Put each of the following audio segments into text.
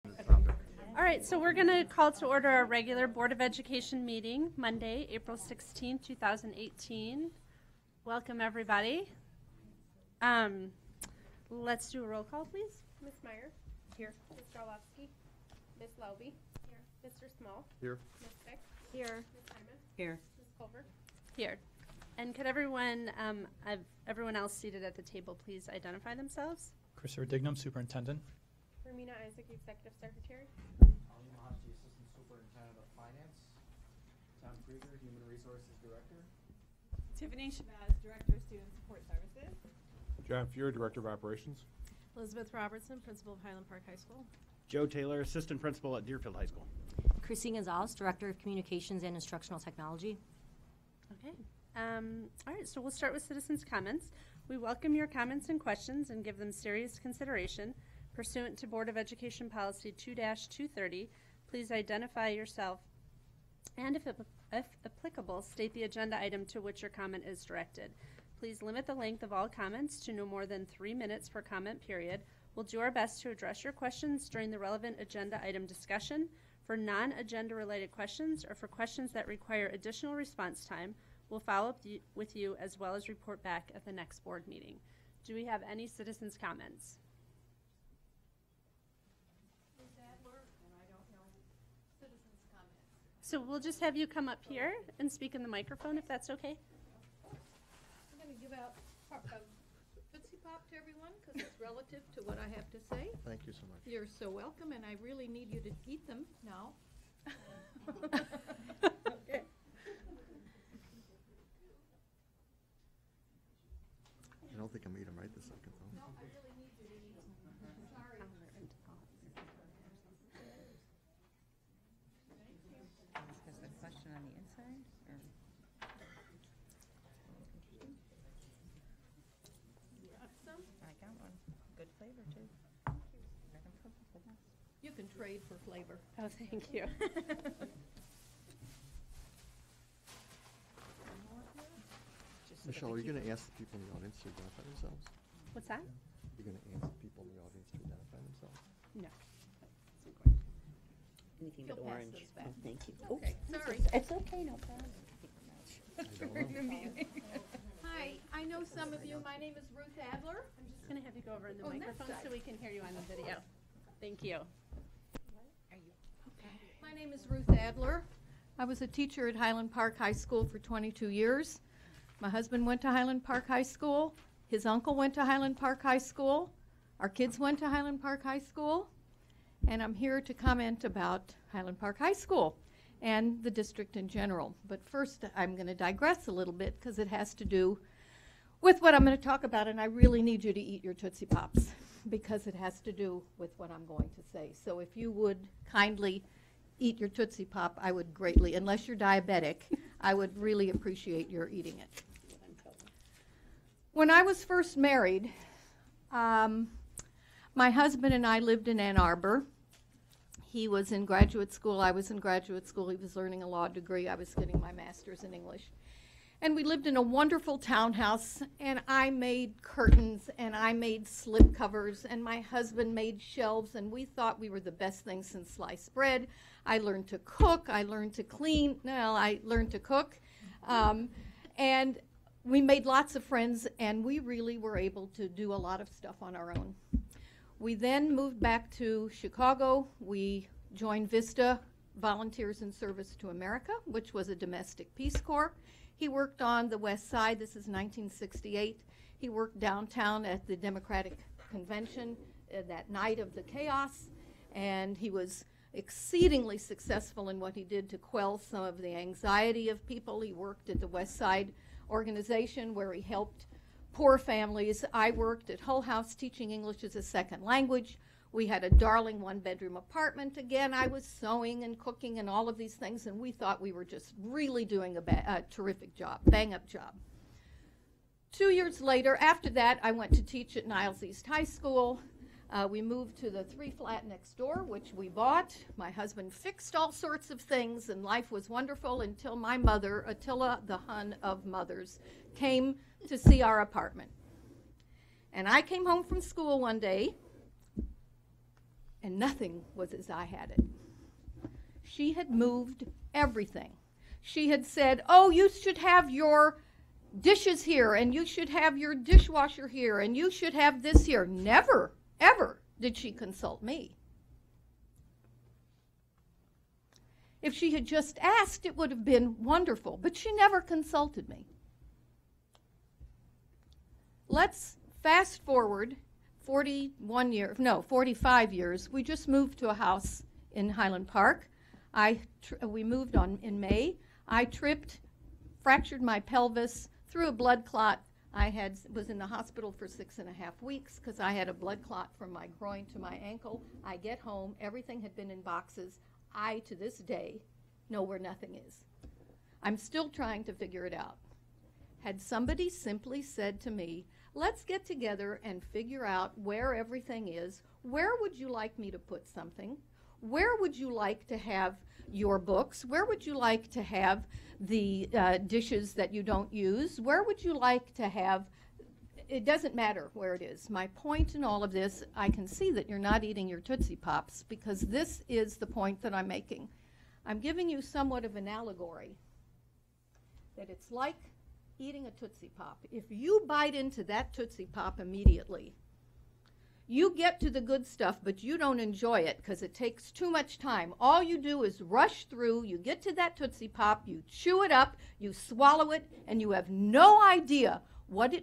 All right, so we're going to call to order our regular Board of Education meeting, Monday, April 16, 2018. Welcome, everybody. Let's do a roll call, please. Ms. Meyer. Here. Ms. Garlowski. Ms. Lowy. Here. Mr. Small. Here. Ms. Fick. Here. Ms. Hyman. Here. Ms. Culver. Here. And could everyone else seated at the table please identify themselves? Christopher Dignam, Superintendent. Romina Isaac, Executive Secretary. Ali Mahaji, Assistant Superintendent of Finance. Tom Krieger, Human Resources Director. Tiffany Shabazz, Director of Student Support Services. John Fuhr, Director of Operations. Elizabeth Robertson, Principal of Highland Park High School. Joe Taylor, Assistant Principal at Deerfield High School. Christine Gonzalez, Director of Communications and Instructional Technology. Okay. All right, so we'll start with citizens' comments. We welcome your comments and questions and give them serious consideration. Pursuant to Board of Education Policy 2-230, please identify yourself and, if applicable, state the agenda item to which your comment is directed. Please limit the length of all comments to no more than 3 minutes per comment period. We'll do our best to address your questions during the relevant agenda item discussion. For non-agenda related questions or for questions that require additional response time, we'll follow up with you as well as report back at the next board meeting. Do we have any citizens' comments? So we'll just have you come up here and speak in the microphone if that's okay. I'm going to give out Tootsie Pop to everyone because it's relative to what I have to say. Thank you so much. You're so welcome, and I really need you to eat them now. Okay. I don't think I'm eating right this second, though. No, I really need you to eat them. Sorry. Is the question on the inside? Or? Some? I got one. Good flavor, too. You can trade for flavor. Oh, thank you. Michelle, are you going to ask the people in the audience to identify themselves? What's that? You're going to ask the people in the audience to identify themselves? No. Anything You'll but pass orange. those back. Oh, thank you. Okay, sorry. It's okay, no problem. I don't know. Hi, I know some of you. My name is Ruth Adler. I'm just going to have you go over in the On that microphone side. so we can hear you on the video. Thank you. My name is Ruth Adler. I was a teacher at Highland Park High School for 22 years. My husband went to Highland Park High School. His uncle went to Highland Park High School. Our kids went to Highland Park High School. And I'm here to comment about Highland Park High School and the district in general. But first, I'm going to digress a little bit because it has to do with what I'm going to talk about, and I really need you to eat your Tootsie Pops because it has to do with what I'm going to say. So if you would kindly eat your Tootsie Pop, I would greatly, unless you're diabetic, I would really appreciate your eating it. When I was first married, my husband and I lived in Ann Arbor. He was in graduate school. I was in graduate school. He was learning a law degree. I was getting my master's in English. And we lived in a wonderful townhouse, and I made curtains, and I made slip covers, and my husband made shelves, and we thought we were the best thing since sliced bread. I learned to cook. I learned to clean. Well, I learned to cook. And we made lots of friends, and we really were able to do a lot of stuff on our own. We then moved back to Chicago. We joined VISTA, Volunteers in Service to America, which was a domestic Peace Corps. He worked on the West Side. This is 1968. He worked downtown at the Democratic Convention that night of the chaos, and he was exceedingly successful in what he did to quell some of the anxiety of people. He worked at the West Side organization where he helped poor families. I worked at Hull House teaching English as a second language. We had a darling one-bedroom apartment. Again, I was sewing and cooking and all of these things, and we thought we were just really doing a terrific job, bang-up job. 2 years later, after that, I went to teach at Niles East High School. We moved to the 3-flat next door, which we bought. My husband fixed all sorts of things, and life was wonderful until my mother, Attila, the Hun of mothers, came to see our apartment. And I came home from school one day, and nothing was as I had it. She had moved everything. She had said, oh, you should have your dishes here, and you should have your dishwasher here, and you should have this here. Never, ever did she consult me. If she had just asked, it would have been wonderful, but she never consulted me. Let's fast forward 45 years. We just moved to a house in Highland Park. We moved in May. I tripped, fractured my pelvis, through a blood clot. Was in the hospital for 6.5 weeks because I had a blood clot from my groin to my ankle. I get home, everything had been in boxes. I, to this day, know where nothing is. I'm still trying to figure it out. Had somebody simply said to me, let's get together and figure out where everything is, where would you like me to put something? Where would you like to have your books? Where would you like to have the dishes that you don't use? Where would you like to have, it doesn't matter where it is. My point in all of this, I can see that you're not eating your Tootsie Pops because this is the point that I'm making. I'm giving you somewhat of an allegory that it's like eating a Tootsie Pop. If you bite into that Tootsie Pop immediately, you get to the good stuff, but you don't enjoy it because it takes too much time. All you do is rush through, you get to that Tootsie Pop, you chew it up, you swallow it, and you have no idea what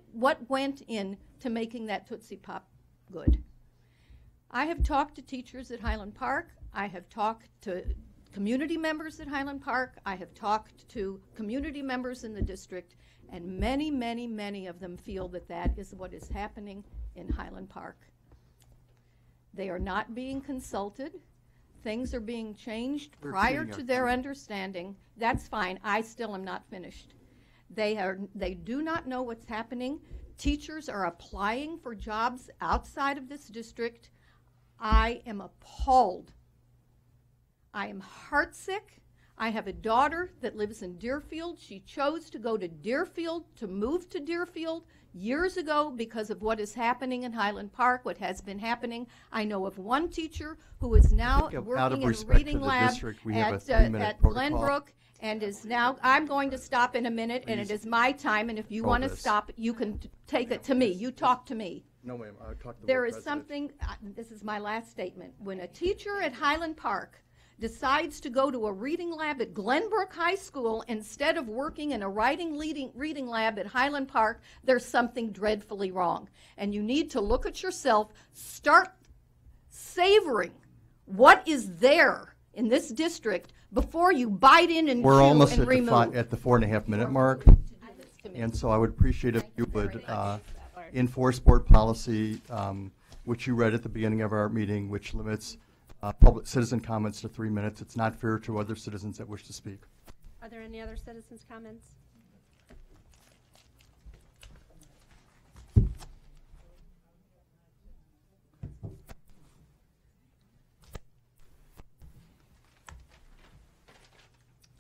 went into making that Tootsie Pop good. I have talked to teachers at Highland Park. I have talked to community members at Highland Park. I have talked to community members in the district, and many, many, many of them feel that that is what is happening in Highland Park. They are not being consulted. Things are being changed prior to their understanding. That's fine. I still am not finished. They do not know what's happening. Teachers are applying for jobs outside of this district. I am appalled. I am heartsick. I have a daughter that lives in Deerfield. She chose to go to Deerfield, to move to Deerfield years ago because of what is happening in Highland Park, what has been happening. I know of one teacher who is now working in a reading lab at Glenbrook and is now, I'm going to stop in a minute, and it is my time, and if you want to stop, you can take it to me. You talk to me. No, ma'am, I talked to the There board is president. something, this is my last statement. When a teacher at Highland Park decides to go to a reading lab at Glenbrook High School instead of working in a reading lab at Highland Park, there's something dreadfully wrong. And you need to look at yourself, start savoring what is there in this district before you bite in and We're chew almost and at remove. at the 4.5-minute mark, and so I would appreciate if you would enforce board policy, which you read at the beginning of our meeting, which limits public citizen comments to 3 minutes. It's not fair to other citizens that wish to speak. Are there any other citizens' comments?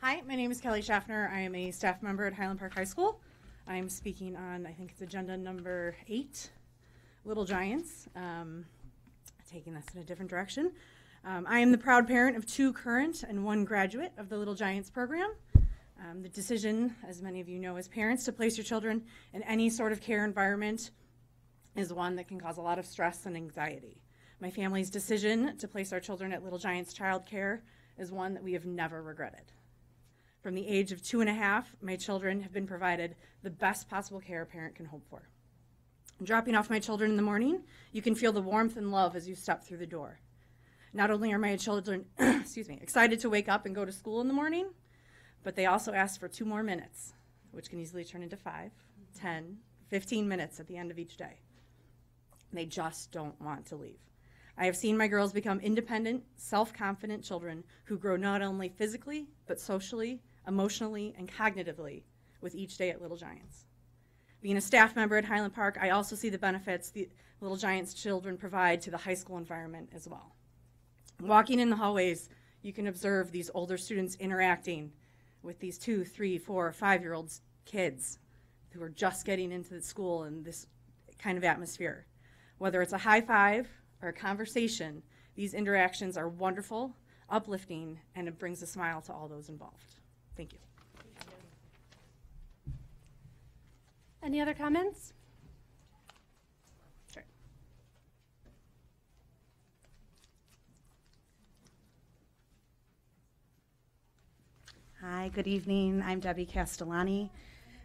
Hi, my name is Kelly Schaffner. I am a staff member at Highland Park High School. I'm speaking on, I think it's agenda number 8, Little Giants, taking this in a different direction. I am the proud parent of 2 current and 1 graduate of the Little Giants program. The decision, as many of you know as parents, to place your children in any sort of care environment is one that can cause a lot of stress and anxiety. My family's decision to place our children at Little Giants Child Care is one that we have never regretted. From the age of 2.5, my children have been provided the best possible care a parent can hope for. Dropping off my children in the morning, you can feel the warmth and love as you step through the door. Not only are my children excited to wake up and go to school in the morning, but they also ask for 2 more minutes, which can easily turn into 5, 10, 15 minutes at the end of each day. They just don't want to leave. I have seen my girls become independent, self-confident children who grow not only physically, but socially, emotionally, and cognitively with each day at Little Giants. Being a staff member at Highland Park, I also see the benefits the Little Giants children provide to the high school environment as well. Walking in the hallways, you can observe these older students interacting with these 2, 3, 4, 5-year-old kids who are just getting into the school in this kind of atmosphere. Whether it's a high five or a conversation, These interactions are wonderful, uplifting, and it brings a smile to all those involved. Thank you. Any other comments? Sure. Hi, good evening. I'm Debbie Castellani,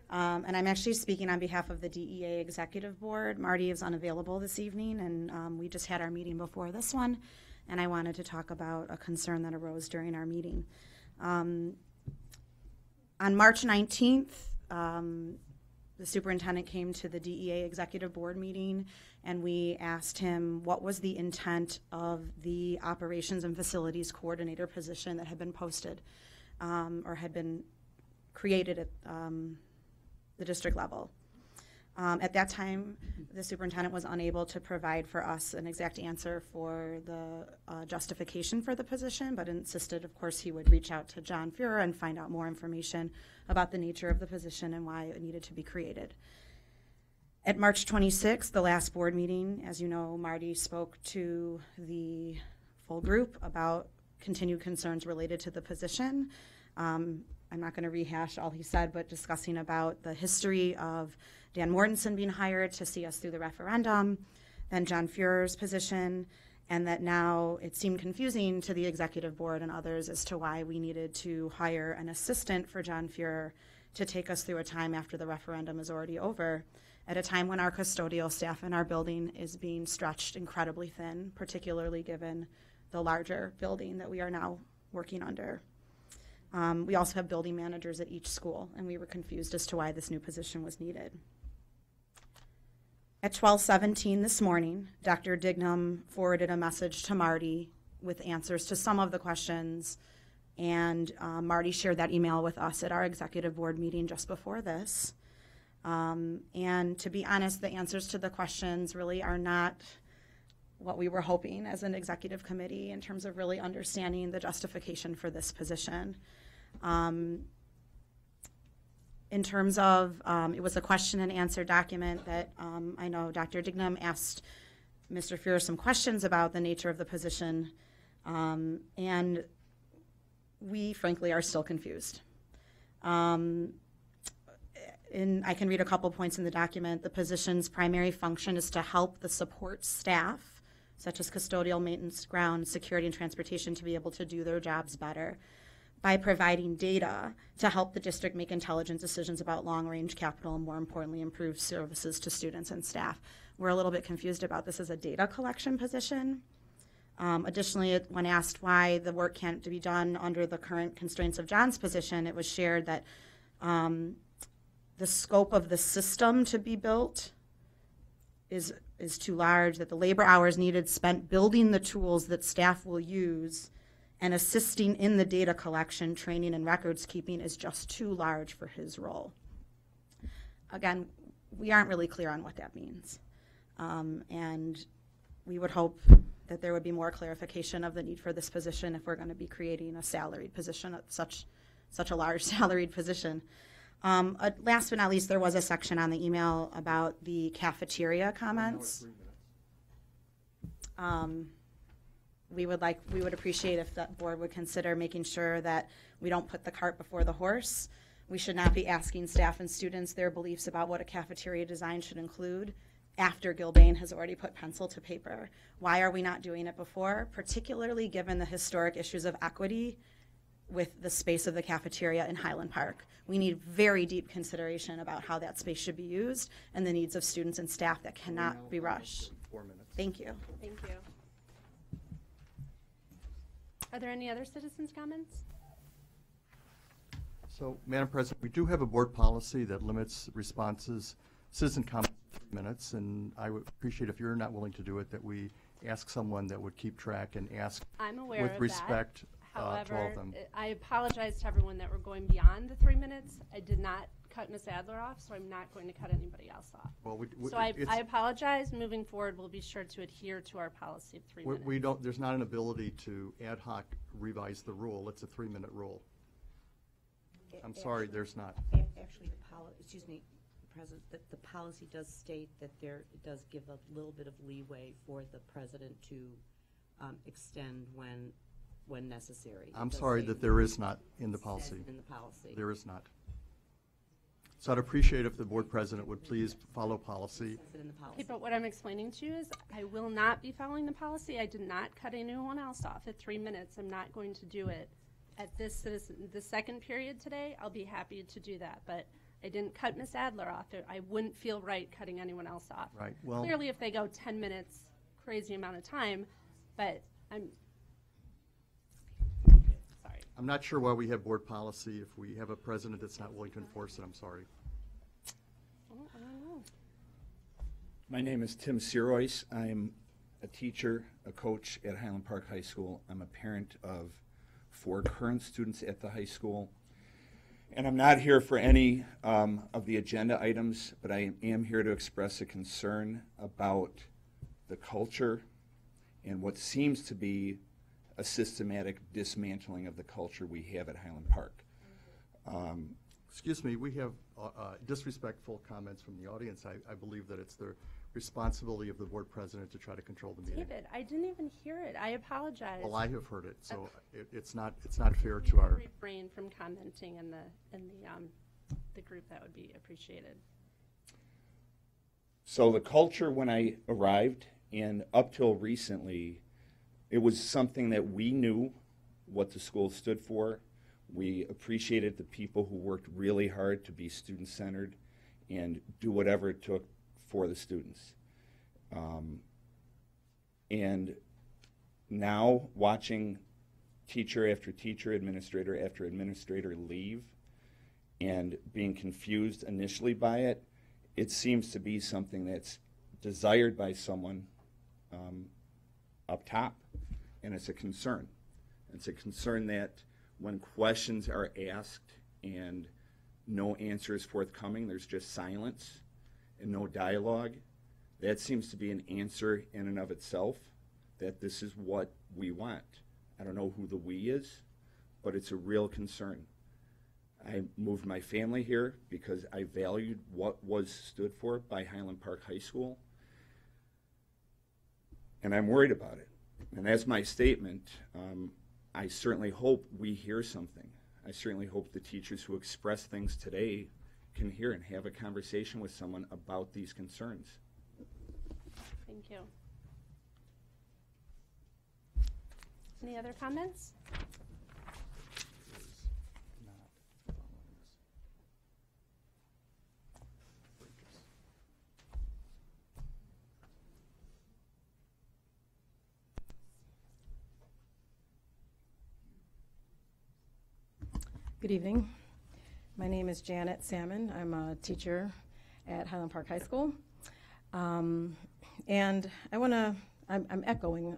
and I'm actually speaking on behalf of the DEA Executive Board. Marty is unavailable this evening, and we just had our meeting before this one, and I wanted to talk about a concern that arose during our meeting. On March 19th, the superintendent came to the DEA Executive Board meeting, and we asked him what was the intent of the Operations and Facilities Coordinator position that had been posted or had been created at the district level. At that time, the superintendent was unable to provide for us an exact answer for the justification for the position, but insisted, of course, he would reach out to John Fuhrer and find out more information about the nature of the position and why it needed to be created. At March 26th, the last board meeting, as you know, Marty spoke to the full group about continued concerns related to the position. I'm not going to rehash all he said, but discussing about the history of Dan Mortensen being hired to see us through the referendum, then John Fuhrer's position, and that now it seemed confusing to the executive board and others as to why we needed to hire an assistant for John Fuhrer to take us through a time after the referendum is already over, at a time when our custodial staff in our building is being stretched incredibly thin, particularly given the larger building that we are now working under. We also have building managers at each school, and we were confused as to why this new position was needed. At 12:17 this morning, Dr. Dignam forwarded a message to Marty with answers to some of the questions, and Marty shared that email with us at our executive board meeting just before this. And to be honest, the answers to the questions really are not what we were hoping as an executive committee in terms of really understanding the justification for this position. In terms of, it was a question and answer document that I know Dr. Dignam asked Mr. Fuhrer some questions about the nature of the position, and we frankly are still confused. And I can read a couple points in the document. The position's primary function is to help the support staff, such as custodial, maintenance, ground, security, and transportation, to be able to do their jobs better by providing data to help the district make intelligent decisions about long-range capital and, more importantly, improve services to students and staff. We're a little bit confused about this as a data collection position. Additionally, when asked why the work can't be done under the current constraints of John's position, it was shared that the scope of the system to be built is too large, that the labor hours needed spent building the tools that staff will use and assisting in the data collection, training, and records keeping is just too large for his role. Again, we aren't really clear on what that means. And we would hope that there would be more clarification of the need for this position if we're going to be creating a salaried position at such a large salaried position. Last but not least, there was a section on the email about the cafeteria comments. We would appreciate if the board would consider making sure that we don't put the cart before the horse. We should not be asking staff and students their beliefs about what a cafeteria design should include after Gilbane has already put pencil to paper. Why are we not doing it before, particularly given the historic issues of equity with the space of the cafeteria in Highland Park? We need very deep consideration about how that space should be used and the needs of students and staff that cannot be rushed. 4 minutes. Thank you. Thank you. Are there any other citizens' comments? So, Madam President, we do have a board policy that limits responses, citizen comments, to 3 minutes, and I would appreciate if you're not willing to do it, that we ask someone that would keep track and ask I'm aware with of respect that. to all However, of them. I apologize to everyone that we're going beyond the 3 minutes. I did not cut Ms. Adler off, so I'm not going to cut anybody else off. Well, So I apologize. Moving forward, we'll be sure to adhere to our policy of 3 minutes. we don't. There's not an ability to ad hoc revise the rule. It's a 3-minute rule. I'm sorry, there's not. Actually, President, the policy does state that it does give a little bit of leeway for the president to extend when necessary. It I'm does sorry say that there is not in the says policy. in the policy. There is not. So I'd appreciate if the board president would please follow policy. It says it in the policy. Okay, but what I'm explaining to you is I will not be following the policy. I did not cut anyone else off at 3 minutes. I'm not going to do it at the second period today. I'll be happy to do that, but I didn't cut Ms. Adler off. I wouldn't feel right cutting anyone else off. Right, well. Clearly, if they go 10 minutes, crazy amount of time, but sorry. I'm not sure why we have board policy if we have a president that's not willing to enforce it. I'm sorry. Oh, I don't know. My name is Tim Sirois. I'm a teacher, a coach at Highland Park High School. I'm a parent of 4 current students at the high school. And I'm not here for any of the agenda items, but I am here to express a concern about the culture and what seems to be a systematic dismantling of the culture we have at Highland Park. Excuse me, we have disrespectful comments from the audience. I believe that it's the responsibility of the board president to try to control the meeting. David, I didn't even hear it. I apologize. Well, I have heard it, so it's not fair to our. Refrain from commenting in the group. That would be appreciated. So the culture when I arrived, and up till recently, it was something that we knew what the school stood for. We appreciated the people who worked really hard to be student-centered and do whatever it took for the students. And now watching teacher after teacher, administrator after administrator leave and being confused initially by it, it seems to be something that's desired by someone up top, and it's a concern. It's a concern that when questions are asked and no answer is forthcoming, there's just silence and no dialogue. That seems to be an answer in and of itself, that this is what we want. I don't know who the we is, but it's a real concern. I moved my family here because I valued what was stood for by Highland Park High School, and I'm worried about it. And that's my statement. I certainly hope we hear something. I certainly hope the teachers who express things today can hear and have a conversation with someone about these concerns. Thank you. Any other comments? Good evening. My name is Janet Salmon. I'm a teacher at Highland Park High School. And I'm echoing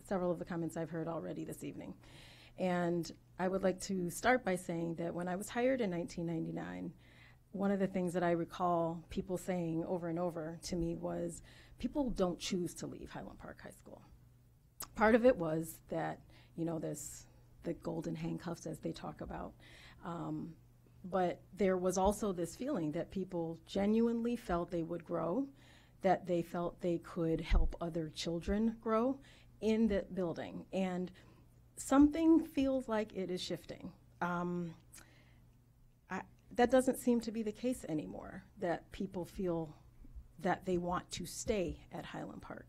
several of the comments I've heard already this evening. And I would like to start by saying that when I was hired in 1999, one of the things that I recall people saying over and over to me was, people don't choose to leave Highland Park High School. Part of it was that, there's the golden handcuffs as they talk about. But there was also this feeling that people genuinely felt they would grow, that they felt they could help other children grow in the building. And something feels like it is shifting. That doesn't seem to be the case anymore, that people feel that they want to stay at Highland Park.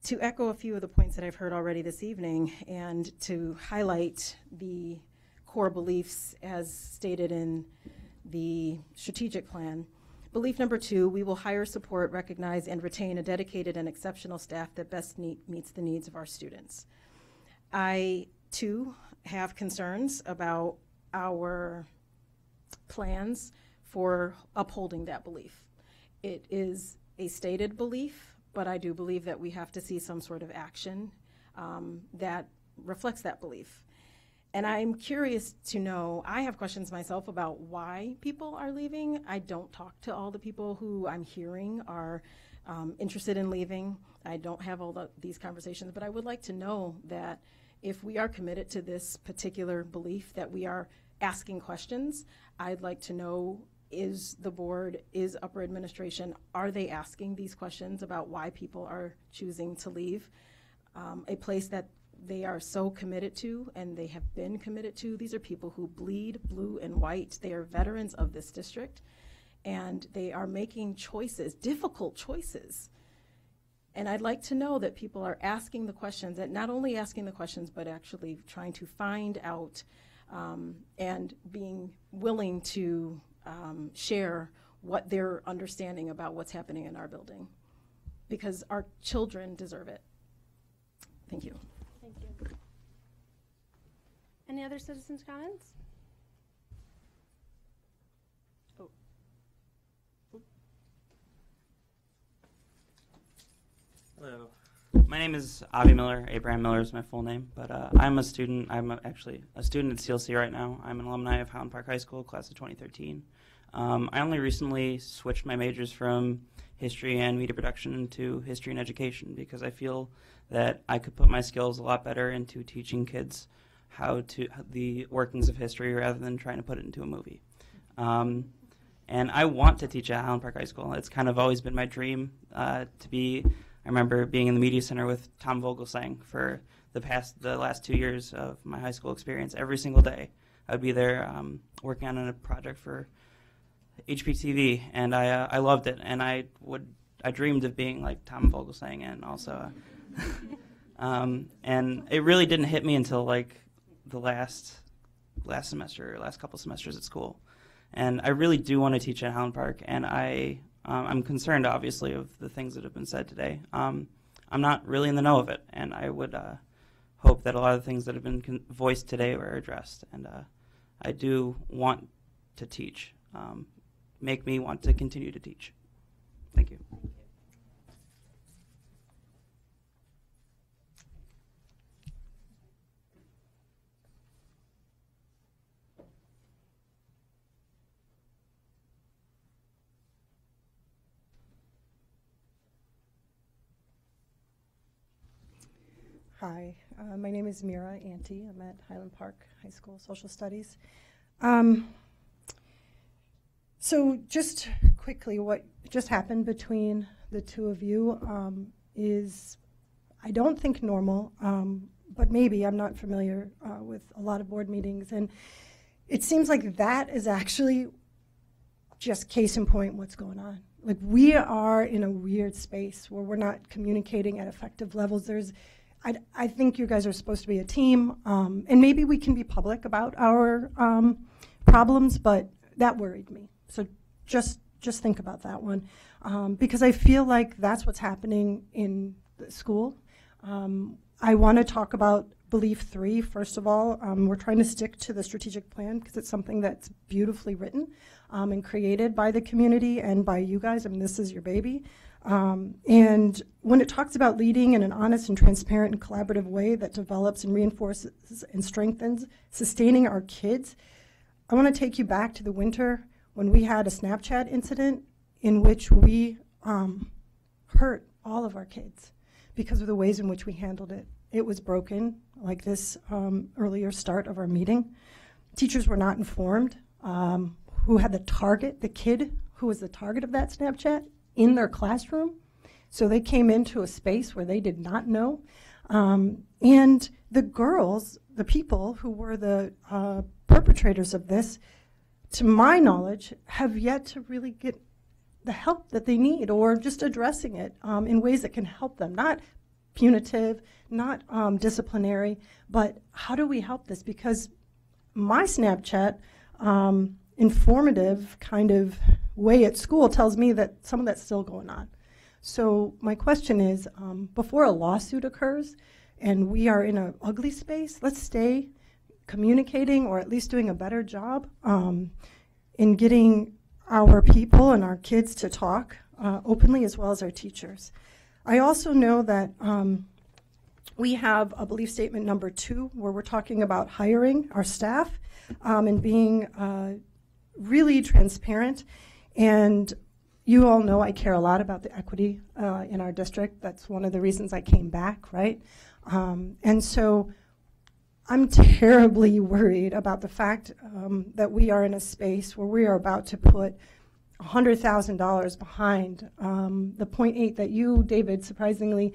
To echo a few of the points that I've heard already this evening and to highlight the core beliefs as stated in the strategic plan. Belief number 2, we will hire, support, recognize, and retain a dedicated and exceptional staff that best meets the needs of our students. I, too, have concerns about our plans for upholding that belief. It is a stated belief, but I do believe that we have to see some sort of action that reflects that belief. And I'm curious to know, I have questions myself about why people are leaving. I don't talk to all the people who I'm hearing are interested in leaving. I don't have all these conversations, but I would like to know that if we are committed to this particular belief, that we are asking questions. I'd like to know, is the board, is upper administration, are they asking these questions about why people are choosing to leave? a place that they are so committed to and they have been committed to. These are people who bleed blue and white. They are veterans of this district, and they are making choices, difficult choices. And I'd like to know that people are asking the questions, and not only asking the questions, but actually trying to find out and being willing to share what they're understanding about what's happening in our building, because our children deserve it. Thank you. Thank you. Any other citizens' comments? Oh. Hello. My name is Avi Miller. Abraham Miller is my full name, but I'm a student. Actually a student at CLC right now. I'm an alumni of Highland Park High School, class of 2013. I only recently switched my majors from history and media production to history and education because I feel that I could put my skills a lot better into teaching kids the workings of history rather than trying to put it into a movie. And I want to teach at Highland Park High School. It's kind of always been my dream to be. I remember being in the media center with Tom Vogelsang for the last 2 years of my high school experience. Every single day, I'd be there working on a project for HPTV, and I loved it. And I dreamed of being like Tom Vogelsang, and also, and it really didn't hit me until like the last couple semesters at school. And I really do want to teach at Highland Park, and I'm concerned, obviously, of the things that have been said today. I'm not really in the know of it, and I would hope that a lot of the things that have been voiced today were addressed. And I do want to teach, make me want to continue to teach. Thank you. Hi, my name is Mira Ante. I'm at Highland Park High School Social Studies. So just quickly, what just happened between the two of you is, I don't think normal, but maybe. I'm not familiar with a lot of board meetings, and it seems like that is actually just case in point what's going on. Like, we are in a weird space where we're not communicating at effective levels. I think you guys are supposed to be a team, and maybe we can be public about our problems, but that worried me. So just think about that one, because I feel like that's what's happening in the school. I want to talk about Belief 3, first of all. We're trying to stick to the strategic plan because it's something that's beautifully written and created by the community and by you guys. I mean, this is your baby. And when it talks about leading in an honest and transparent and collaborative way that develops and reinforces and strengthens sustaining our kids, I want to take you back to the winter when we had a Snapchat incident in which we hurt all of our kids because of the ways in which we handled it. It was broken, like this earlier start of our meeting. Teachers were not informed who had the kid who was the target of that Snapchat in their classroom. So they came into a space where they did not know. And the girls, the people who were the perpetrators of this, to my knowledge, have yet to really get the help that they need, or just addressing it in ways that can help them. Not punitive, not disciplinary, but how do we help this? Because my Snapchat informative kind of way at school tells me that some of that's still going on. So my question is, before a lawsuit occurs and we are in an ugly space, let's stay communicating, or at least doing a better job in getting our people and our kids to talk openly, as well as our teachers. I also know that we have a belief statement number 2 where we're talking about hiring our staff and being really transparent. And you all know I care a lot about the equity in our district. That's one of the reasons I came back, right? And so I'm terribly worried about the fact that we are in a space where we are about to put $100,000 behind the 0.8 that you, David, surprisingly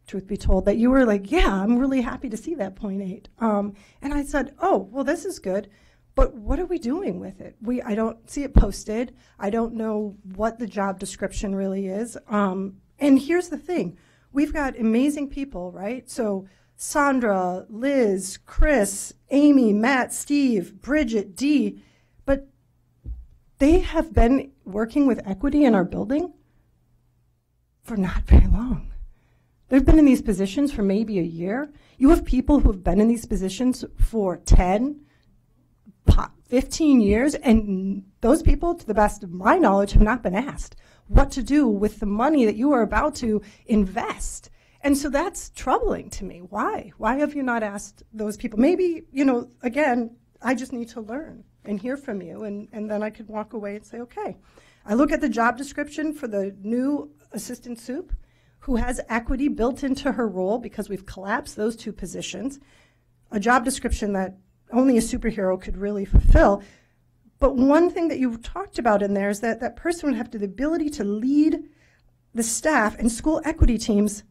truth be told, that you were like, yeah, I'm really happy to see that 0.8. And I said, oh, well, this is good, but what are we doing with it? I don't see it posted. I don't know what the job description really is. And here's the thing. We've got amazing people, right? So Sandra, Liz, Chris, Amy, Matt, Steve, Bridget, Dee, but they have been working with equity in our building for not very long. They've been in these positions for maybe a year. You have people who have been in these positions for 10, 15 years, and those people, to the best of my knowledge, have not been asked what to do with the money that you are about to invest. And so that's troubling to me. Why? Why have you not asked those people? Maybe, again, I just need to learn and hear from you, and then I could walk away and say, okay. I look at the job description for the new assistant soup, who has equity built into her role because we've collapsed those two positions, a job description that only a superhero could really fulfill. But one thing that you've talked about in there is that that person would have the ability to lead the staff and school equity teams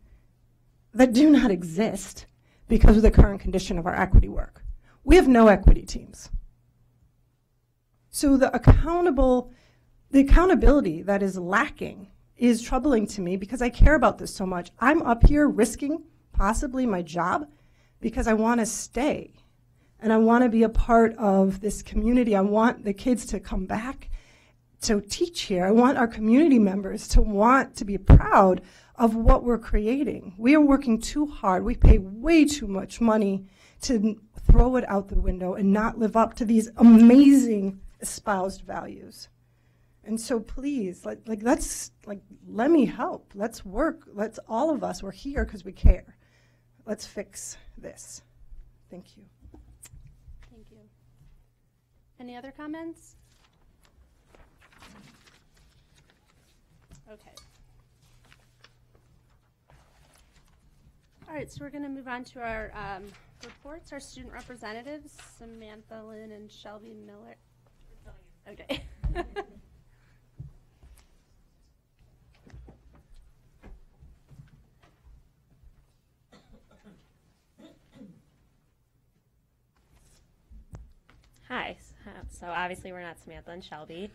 that do not exist because of the current condition of our equity work. We have no equity teams. So the accountability that is lacking is troubling to me because I care about this so much. I'm up here risking possibly my job because I want to stay and I want to be a part of this community. I want the kids to come back to teach here. I want our community members to want to be proud of what we're creating. We are working too hard. We pay way too much money to throw it out the window and not live up to these amazing espoused values. And so please, let me help. Let's work. Let's all of us, we're here because we care. Let's fix this. Thank you. Thank you. Any other comments? Okay. All right, so we're going to move on to our reports. Our student representatives, Samantha Lynn and Shelby Miller. Okay. Hi. So obviously we're not Samantha and Shelby.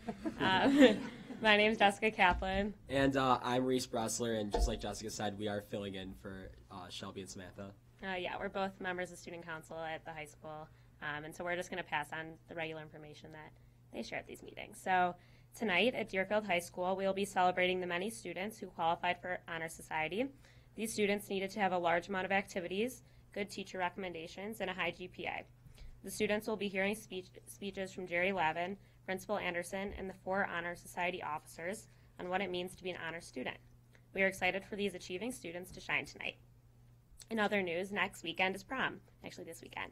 My name is Jessica Kaplan. And I'm Reese Bressler, and just like Jessica said, we are filling in for Shelby and Samantha. Yeah, we're both members of student council at the high school, and so we're just going to pass on the regular information that they share at these meetings. So tonight at Deerfield High School, we will be celebrating the many students who qualified for Honor Society. These students needed to have a large amount of activities, good teacher recommendations, and a high GPA. The students will be hearing speeches from Jerry Lavin, Principal Anderson, and the 4 Honor Society officers on what it means to be an honor student. We are excited for these achieving students to shine tonight. In other news, next weekend is prom, actually this weekend.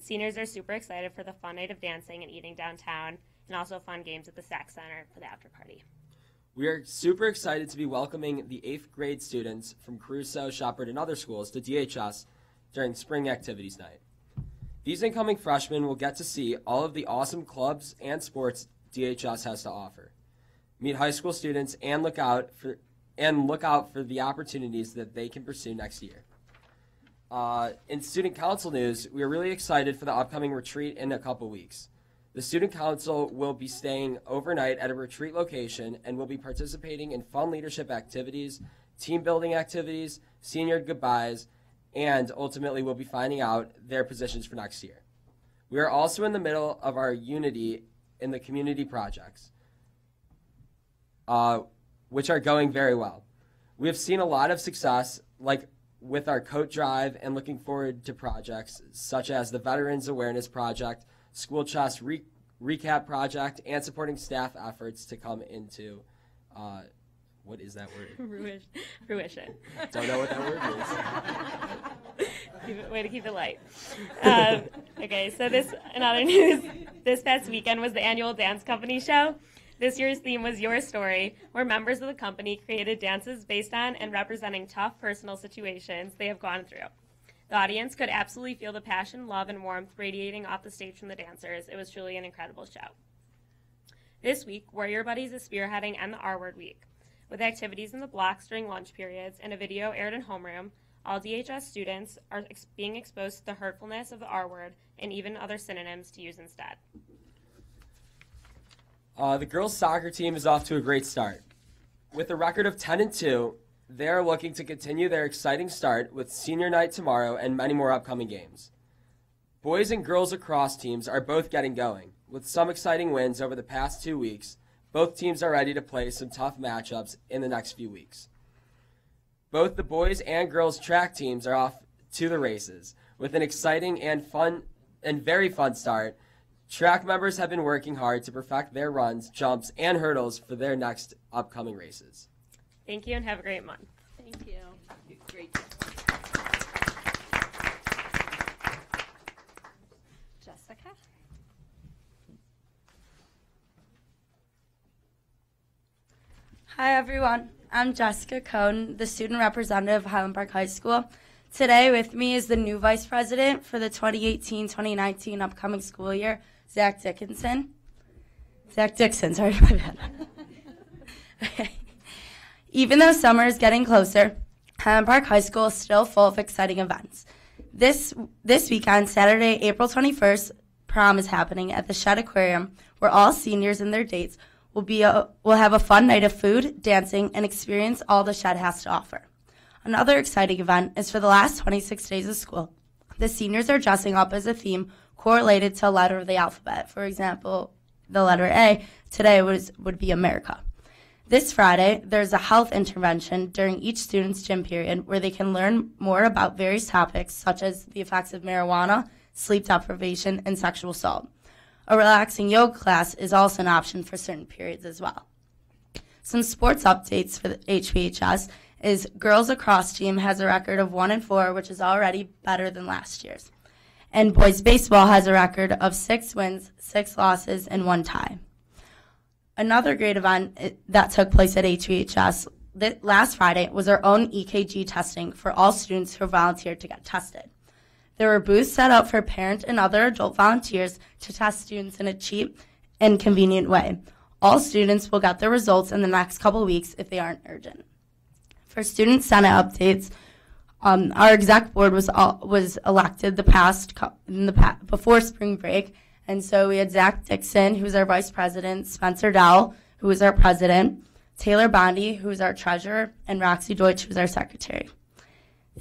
Seniors are super excited for the fun night of dancing and eating downtown, and also fun games at the Sac Center for the after party. We are super excited to be welcoming the 8th grade students from Crusoe, Shepherd, and other schools to DHS during Spring Activities Night. These incoming freshmen will get to see all of the awesome clubs and sports DHS has to offer. Meet high school students and look out for the opportunities that they can pursue next year. In student council news, we are really excited for the upcoming retreat in a couple weeks. The student council will be staying overnight at a retreat location and will be participating in fun leadership activities, team building activities, senior goodbyes, and ultimately we'll be finding out their positions for next year. We are also in the middle of our Unity in the community projects, which are going very well. We have seen a lot of success, like with our coat drive, and looking forward to projects such as the Veterans Awareness Project, School Chess Recap Project, and supporting staff efforts to come into what is that word? Fruition. Don't know what that word is. Way to keep it light. Okay, so in other news, this past weekend was the annual dance company show. This year's theme was Your Story, where members of the company created dances based on and representing tough personal situations they have gone through. The audience could absolutely feel the passion, love, and warmth radiating off the stage from the dancers. It was truly an incredible show. This week, Warrior Buddies is spearheading End the R Word Week. with activities in the blocks during lunch periods and a video aired in homeroom, all DHS students are being exposed to the hurtfulness of the R word and even other synonyms to use instead. The girls' soccer team is off to a great start. With a record of 10-2, they are looking to continue their exciting start with senior night tomorrow and many more upcoming games. Boys and girls lacrosse teams are both getting going. With some exciting wins over the past 2 weeks, both teams are ready to play some tough matchups in the next few weeks. Both the boys and girls track teams are off to the races. With an exciting and very fun start, track members have been working hard to perfect their runs, jumps, and hurdles for their next upcoming races. Thank you and have a great month. Thank you. Great. Jessica? Hi everyone, I'm Jessica Cohn, the student representative of Highland Park High School. Today with me is the new vice president for the 2018-2019 upcoming school year, Zach Dixon, sorry, my bad. Okay. Even though summer is getting closer, Highland Park High School is still full of exciting events. This weekend, Saturday, April 21st, prom is happening at the Shed Aquarium, where all seniors and their dates will have a fun night of food, dancing, and experience all the Shed has to offer. Another exciting event is for the last 26 days of school. The seniors are dressing up as a theme correlated to a letter of the alphabet. For example, the letter A today would be America. This Friday, there's a health intervention during each student's gym period where they can learn more about various topics such as the effects of marijuana, sleep deprivation, and sexual assault. A relaxing yoga class is also an option for certain periods as well. Some sports updates for the HPHS is girls lacrosse team has a record of 1-4, which is already better than last year's. And boys baseball has a record of 6 wins, 6 losses, and 1 tie. Another great event that took place at HPHS last Friday was our own EKG testing for all students who volunteered to get tested. There were booths set up for parent and other adult volunteers to test students in a cheap and convenient way. All students will get their results in the next couple weeks if they aren't urgent. For student senate updates, our exec board was elected before spring break, and so we had Zach Dixon, who's our vice president, Spencer Dowell, who is our president, Taylor Bondi, who's our treasurer, and Roxy Deutsch, who's our secretary.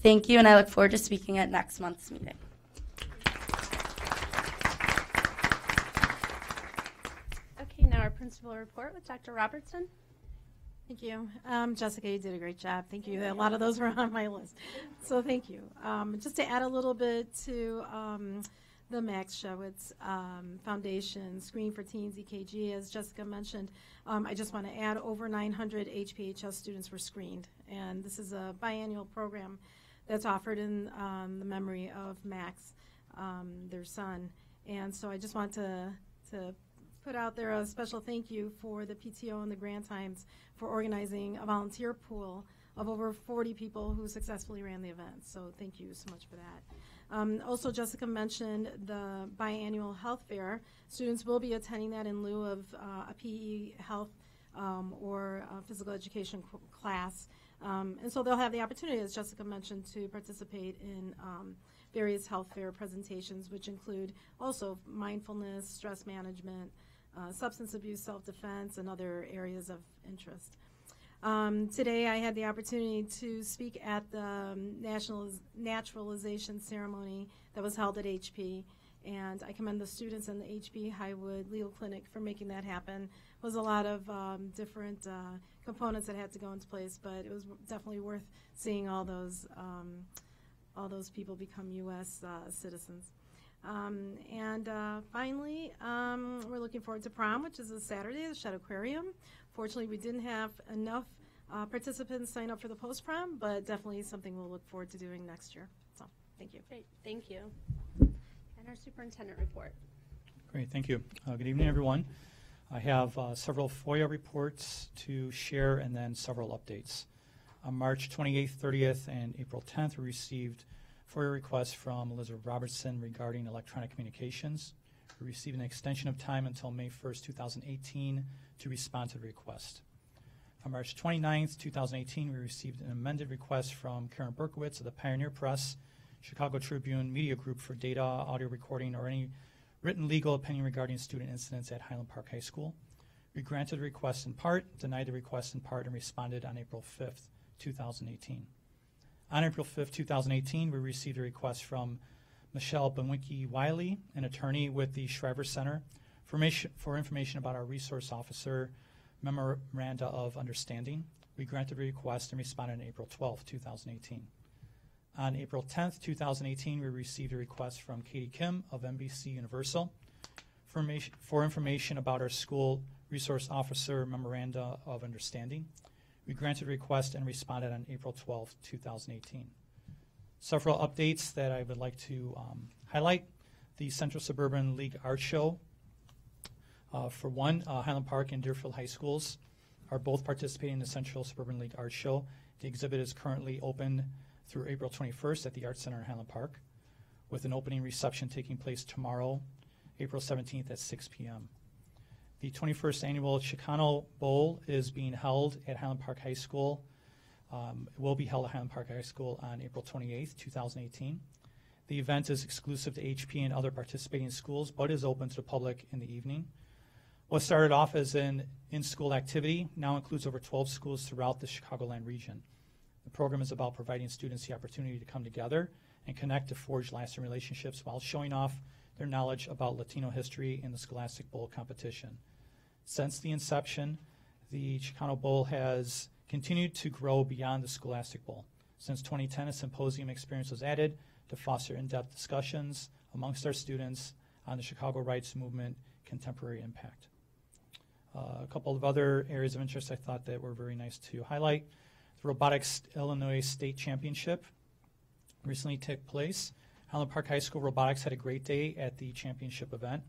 Thank you, and I look forward to speaking at next month's meeting. Okay, now our principal report with Dr. Robertson. Thank you. Jessica, you did a great job. Thank you. A lot of those were on my list. So thank you. Just to add a little bit to the Max Showitz Foundation Screen for Teens EKG, as Jessica mentioned, I just want to add over 900 HPHS students were screened. And this is a biannual program that's offered in the memory of Max, their son. And so I just want to put out there a special thank you for the PTO and the Grant Times for organizing a volunteer pool of over 40 people who successfully ran the event. So thank you so much for that. Also, Jessica mentioned the biannual health fair. Students will be attending that in lieu of a PE health or physical education class. And so they'll have the opportunity, as Jessica mentioned, to participate in various health fair presentations, which include also mindfulness, stress management, substance abuse, self-defense, and other areas of interest. Today I had the opportunity to speak at the naturalization ceremony that was held at HP, and I commend the students and the HP Highwood Legal Clinic for making that happen. It was a lot of different components that had to go into place, but it was definitely worth seeing all those people become U.S. citizens. Finally, we're looking forward to prom, which is a Saturday at the Shed Aquarium. Fortunately, we didn't have enough participants sign up for the post-prom, but definitely something we'll look forward to doing next year. So, thank you. Great, thank you. And our superintendent report. Great, thank you. Good evening, everyone. I have several FOIA reports to share and then several updates. On March 28th, 30th, and April 10th, we received FOIA requests from Elizabeth Robertson regarding electronic communications. We received an extension of time until May 1st, 2018 to respond to the request. On March 29th, 2018, we received an amended request from Karen Berkowitz of the Pioneer Press, Chicago Tribune Media Group for data, audio recording, or any written legal opinion regarding student incidents at Highland Park High School. We granted the request in part, denied the request in part, and responded on April 5th, 2018. On April 5th, 2018, we received a request from Michelle Benwicki-Wiley, an attorney with the Shriver Center, for information about our resource officer memoranda of understanding. We granted the request and responded on April 12th, 2018. On April 10th, 2018, we received a request from Katie Kim of NBC Universal for information about our school resource officer memoranda of understanding. We granted the request and responded on April 12th, 2018. Several updates that I would like to highlight. The Central Suburban League Art Show. For one, Highland Park and Deerfield High Schools are both participating in the Central Suburban League Art Show. The exhibit is currently open through April 21st at the Art Center in Highland Park, with an opening reception taking place tomorrow, April 17th at 6 p.m. The 21st annual Chicano Bowl is being held at Highland Park High School. It will be held at Highland Park High School on April 28th, 2018. The event is exclusive to HP and other participating schools, but is open to the public in the evening. What started off as an in-school activity now includes over 12 schools throughout the Chicagoland region. The program is about providing students the opportunity to come together and connect to forge lasting relationships while showing off their knowledge about Latino history in the Scholastic Bowl competition. Since the inception, the Chicano Bowl has continued to grow beyond the Scholastic Bowl. Since 2010, a symposium experience was added to foster in-depth discussions amongst our students on the Chicago rights movement contemporary impact. A couple of other areas of interest I thought that were very nice to highlight. The Robotics Illinois State Championship recently took place. Highland Park High School Robotics had a great day at the championship event.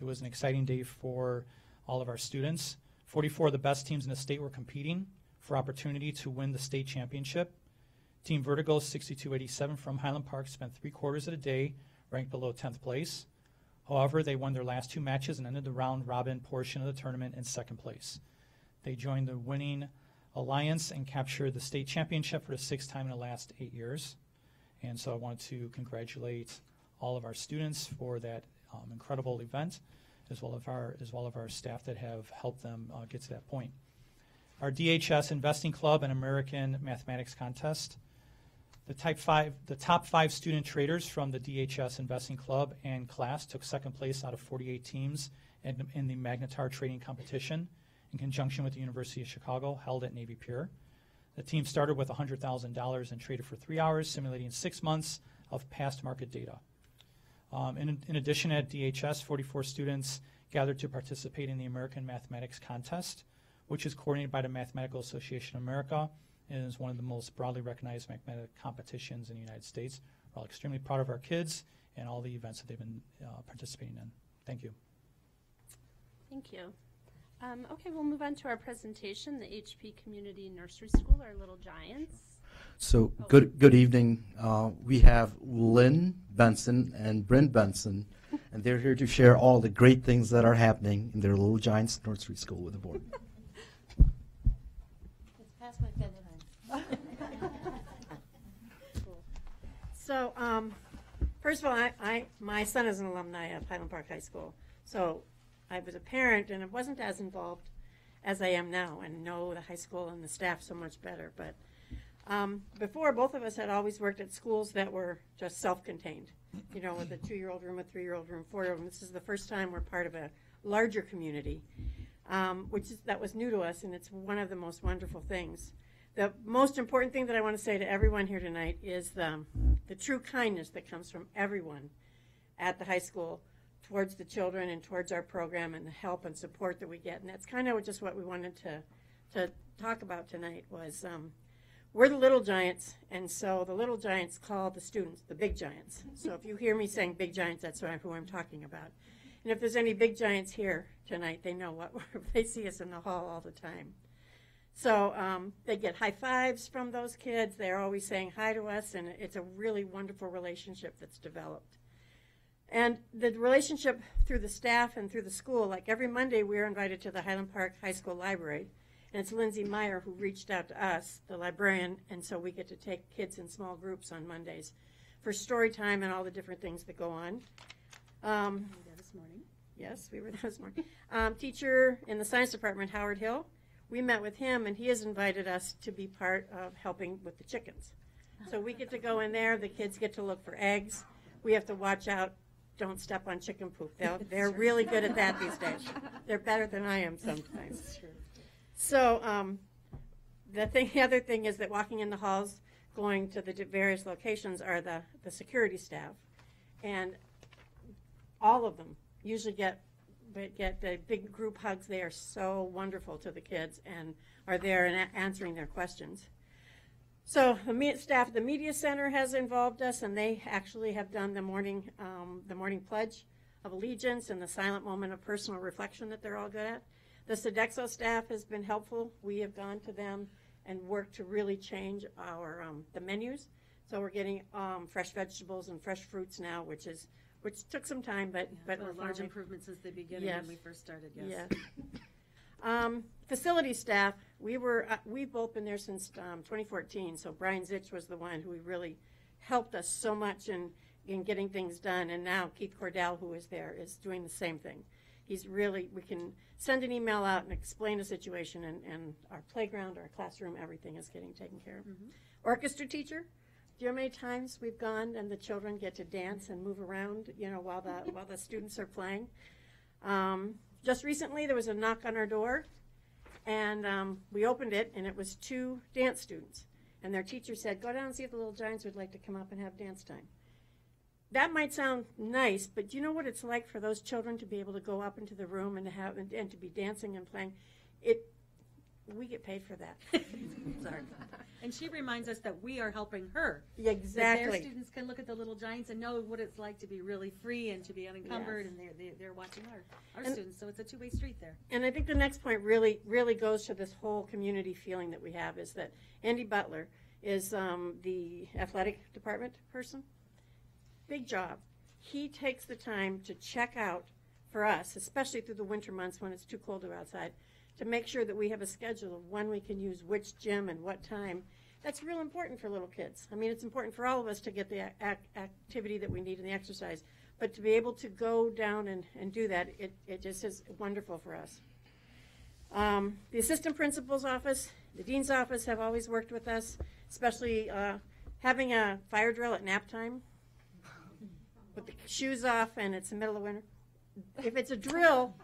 It was an exciting day for all of our students. 44 of the best teams in the state were competing for opportunity to win the state championship. Team Vertigo 6287 from Highland Park spent 3/4 of the day ranked below 10th place. However, they won their last 2 matches and ended the round robin portion of the tournament in 2nd place. They joined the winning alliance and captured the state championship for the 6th time in the last 8 years. And so I wanted to congratulate all of our students for that incredible event, as well as our staff that have helped them get to that point. Our DHS Investing Club and American Mathematics Contest. The top 5 student traders from the DHS Investing Club and class took 2nd place out of 48 teams in the Magnetar trading competition in conjunction with the University of Chicago, held at Navy Pier. The team started with $100,000 and traded for 3 hours, simulating 6 months of past market data. In addition, at DHS, 44 students gathered to participate in the American Mathematics Contest, which is coordinated by the Mathematical Association of America and is one of the most broadly recognized mathematics competitions in the United States. We're all extremely proud of our kids and all the events that they've been participating in. Thank you. Thank you. Okay, we'll move on to our presentation, the HP Community Nursery School, our Little Giants. So good evening. We have Lynn Benson and Bryn Benson, and they're here to share all the great things that are happening in their Little Giants Nursery School with the board. It's past my bedtime. So, first of all, my son is an alumni of Highland Park High School. So I was a parent and I wasn't as involved as I am now and know the high school and the staff so much better. But before, both of us had always worked at schools that were just self-contained, you know, with a 2-year-old room, a 3-year-old room, 4-year-old room. This is the first time we're part of a larger community, that was new to us, and it's one of the most wonderful things. The most important thing that I want to say to everyone here tonight is the true kindness that comes from everyone at the high school towards the children and towards our program and the help and support that we get. And that's kind of just what we wanted to talk about tonight was we're the Little Giants, and so the Little Giants call the students the Big Giants. So if you hear me saying Big Giants, that's who I'm talking about. And if there's any Big Giants here tonight, they know what they see us in the hall all the time. So they get high fives from those kids. They're always saying hi to us, and it's a really wonderful relationship that's developed. And the relationship through the staff and through the school, like every Monday we're invited to the Highland Park High School Library, And it's Lindsay Meyer who reached out to us, the librarian, and so we get to take kids in small groups on Mondays for story time and all the different things that go on. This morning. Yes, we were there this morning. Teacher in the science department, Howard Hill, we met with him, and he has invited us to be part of helping with the chickens. So we get to go in there. The kids get to look for eggs. We have to watch out. Don't step on chicken poop. They're really good at that these days. They're better than I am sometimes. So the other thing is that walking in the halls, going to the various locations are the security staff. And all of them usually get the big group hugs. They are so wonderful to the kids and are there and answering their questions. So the staff at the media center has involved us, and they actually have done the morning pledge of allegiance and the silent moment of personal reflection that they're all good at. The Sodexo staff has been helpful. We have gone to them and worked to really change our the menus. So we're getting fresh vegetables and fresh fruits now, which took some time, but a large improvement since the beginning when we first started. Yes. Facility staff, we've both been there since 2014. So Brian Zitch was the one who really helped us so much in getting things done, and now Keith Cordell, who is there, is doing the same thing. We can send an email out and explain the situation, and our playground, our classroom, everything is getting taken care of. Orchestra teacher, do you know how many times we've gone and the children get to dance and move around, while the students are playing? Just recently, there was a knock on our door, and we opened it, and it was 2 dance students. And their teacher said, "Go down and see if the Little Giants would like to come up and have dance time." That might sound nice, but do you know what it's like for those children to be able to go up into the room and to be dancing and playing? We get paid for that. Sorry. And she reminds us that we are helping her. Exactly. That their students can look at the Little Giants and know what it's like to be really free and to be unencumbered, and they're watching our students. So it's a two-way street there. And I think the next point really goes to this whole community feeling that we have, is that Andy Butler is the athletic department person. Big job. He takes the time to check out for us, especially through the winter months when it's too cold to go outside, to make sure that we have a schedule of when we can use which gym and what time. That's real important for little kids. I mean, it's important for all of us to get the activity that we need and the exercise, but to be able to go down and do that, it just is wonderful for us. The assistant principal's office, the dean's office have always worked with us, especially having a fire drill at nap time with the shoes off and it's the middle of winter. If it's a drill,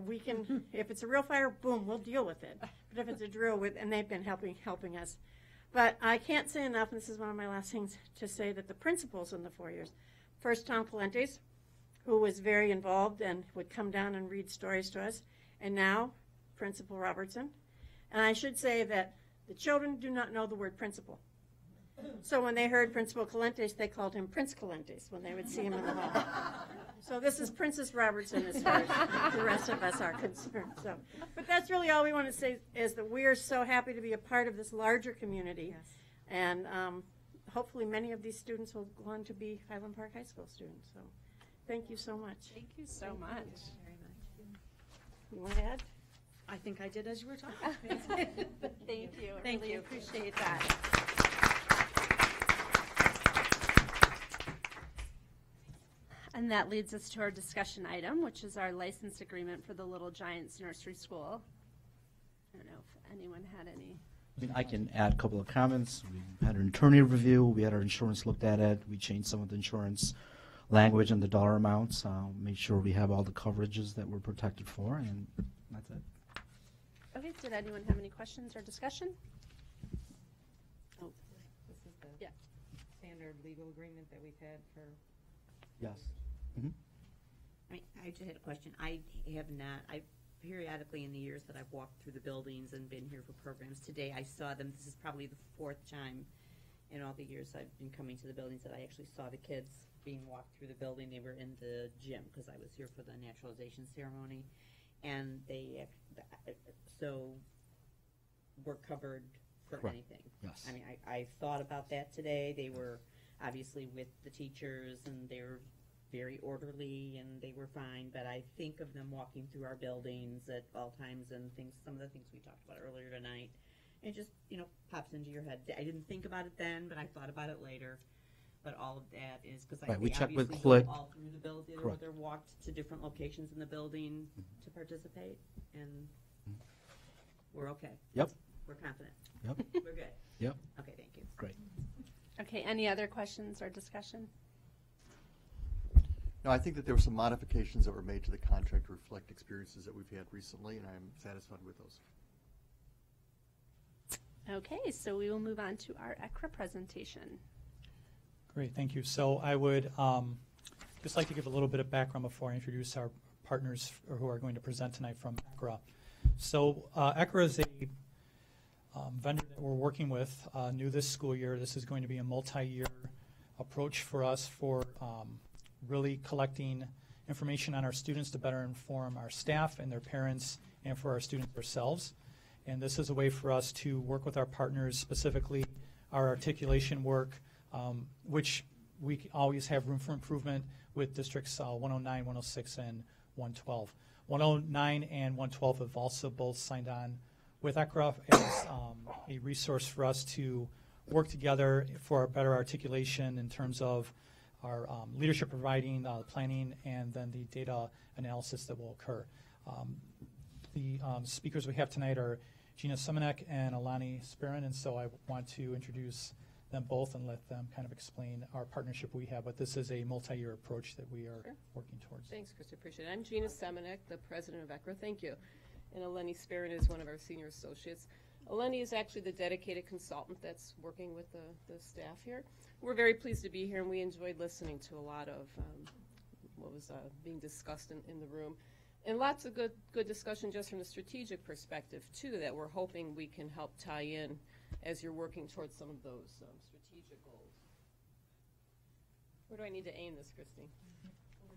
we can, if it's a real fire, boom, we'll deal with it. But if it's a drill, and they've been helping us. But I can't say enough, and this is one of my last things, to say that the principals in the 4 years, first Tom Calentes, who was very involved and would come down and read stories to us, and now Principal Robertson. And I should say that the children do not know the word principal. So when they heard Principal Calentes, they called him Prince Calentes when they would see him in the hall. So this is Princess Robertson as far as the rest of us are concerned. So, but that's really all we want to say, is that we are so happy to be a part of this larger community. Yes. And hopefully many of these students will go on to be Highland Park High School students. So thank you so much. Thank you so much. Very much. You want to add? I think I did as you were talking. Thank you. Thank I really you. appreciate that. And that leads us to our discussion item, which is our license agreement for the Little Giants Nursery School. I don't know if anyone had any. I can add a couple of comments. We had an attorney review. We had our insurance looked at it. We changed some of the insurance language and the dollar amounts. Made sure we have all the coverages that we're protected for, and that's it. Okay, did anyone have any questions or discussion? This is the standard legal agreement that we've had for. Yes. I just had a question. I have not, periodically in the years that I've walked through the buildings and been here for programs, today I saw them. This is probably the 4th time in all the years I've been coming to the buildings that I actually saw the kids being walked through the building. They were in the gym because I was here for the naturalization ceremony, and they were covered for Correct. anything. Yes. I mean, I thought about that today. They were obviously with the teachers, and very orderly and they were fine, but I think of them walking through our buildings at all times and things, some of the things we talked about earlier tonight. It just, pops into your head. I didn't think about it then, but I thought about it later. But all of that is because Right, we they check with obviously Click. go all through the building, or Correct. they're walked to different locations in the building to participate, and we're okay. Yep. We're confident. Yep. We're good. Yep. Okay, thank you. Great. Okay, any other questions or discussion? No, I think that there were some modifications that were made to the contract to reflect experiences that we've had recently, and I'm satisfied with those. Okay, so we will move on to our ECRA presentation. Great, thank you. So I would just like to give a little bit of background before I introduce our partners who are going to present tonight from ECRA. So ECRA is a vendor that we're working with new this school year. This is going to be a multi-year approach for us for really collecting information on our students to better inform our staff and their parents and for our students ourselves. And this is a way for us to work with our partners, specifically our articulation work, which we always have room for improvement with districts 109, 106, and 112. 109 and 112 have also both signed on with ECRA as a resource for us to work together for better articulation in terms of our leadership providing, planning, and then the data analysis that will occur. The speakers we have tonight are Gina Semenek and Alani Spirin, and so I want to introduce them both and let them kind of explain our partnership we have. But this is a multi-year approach that we are working towards. Thanks, Krista. Appreciate it. I'm Gina Semenek, the president of ECRA. Thank you. And Eleni Spirin is one of our senior associates. Eleni is actually the dedicated consultant that's working with the staff here. We're very pleased to be here, and we enjoyed listening to a lot of what was being discussed in the room. And lots of good discussion just from the strategic perspective, too, that we're hoping we can help tie in as you're working towards some of those strategic goals. Where do I need to aim this, Christine?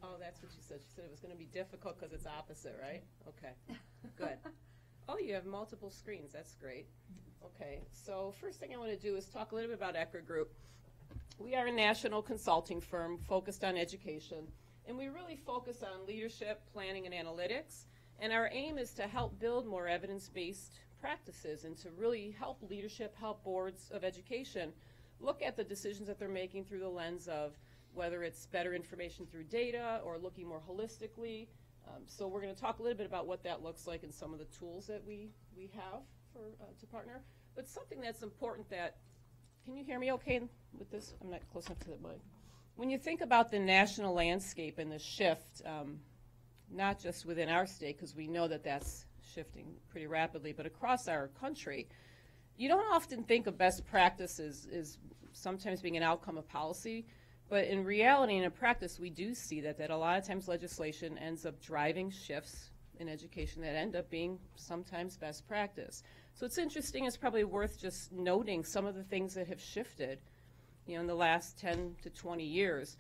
Oh, that's what she said. She said it was going to be difficult because it's opposite, right? Okay, good. Oh, you have multiple screens. That's great. Okay, so first thing I want to do is talk a little bit about ECRA Group. We are a national consulting firm focused on education, and we really focus on leadership, planning, and analytics. And our aim is to help build more evidence-based practices and to really help leadership, help boards of education look at the decisions that they're making through the lens of whether it's better information through data or looking more holistically. So we're going to talk a little bit about what that looks like and some of the tools that we have to partner. But something that's important that, can you hear me okay with this? I'm not close enough to the mic. When you think about the national landscape and the shift, not just within our state, because we know that that's shifting pretty rapidly, but across our country, you don't often think of best practices as sometimes being an outcome of policy. But in reality and in practice, we do see that a lot of times legislation ends up driving shifts in education that end up being sometimes best practice. So it's interesting, it's probably worth just noting some of the things that have shifted, in the last 10 to 20 years.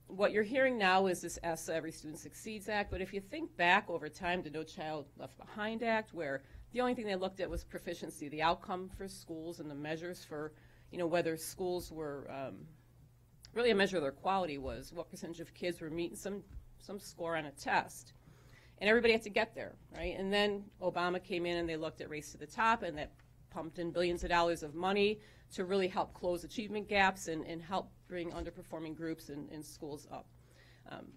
What you're hearing now is this ESSA, Every Student Succeeds Act, but if you think back over time to No Child Left Behind Act, where the only thing they looked at was proficiency, the outcome for schools and the measures for, whether schools were really a measure of their quality was what percentage of kids were meeting some score on a test. And everybody had to get there, right? And then Obama came in and they looked at Race to the Top, and that pumped in billions of dollars of money to really help close achievement gaps and help bring underperforming groups in schools up.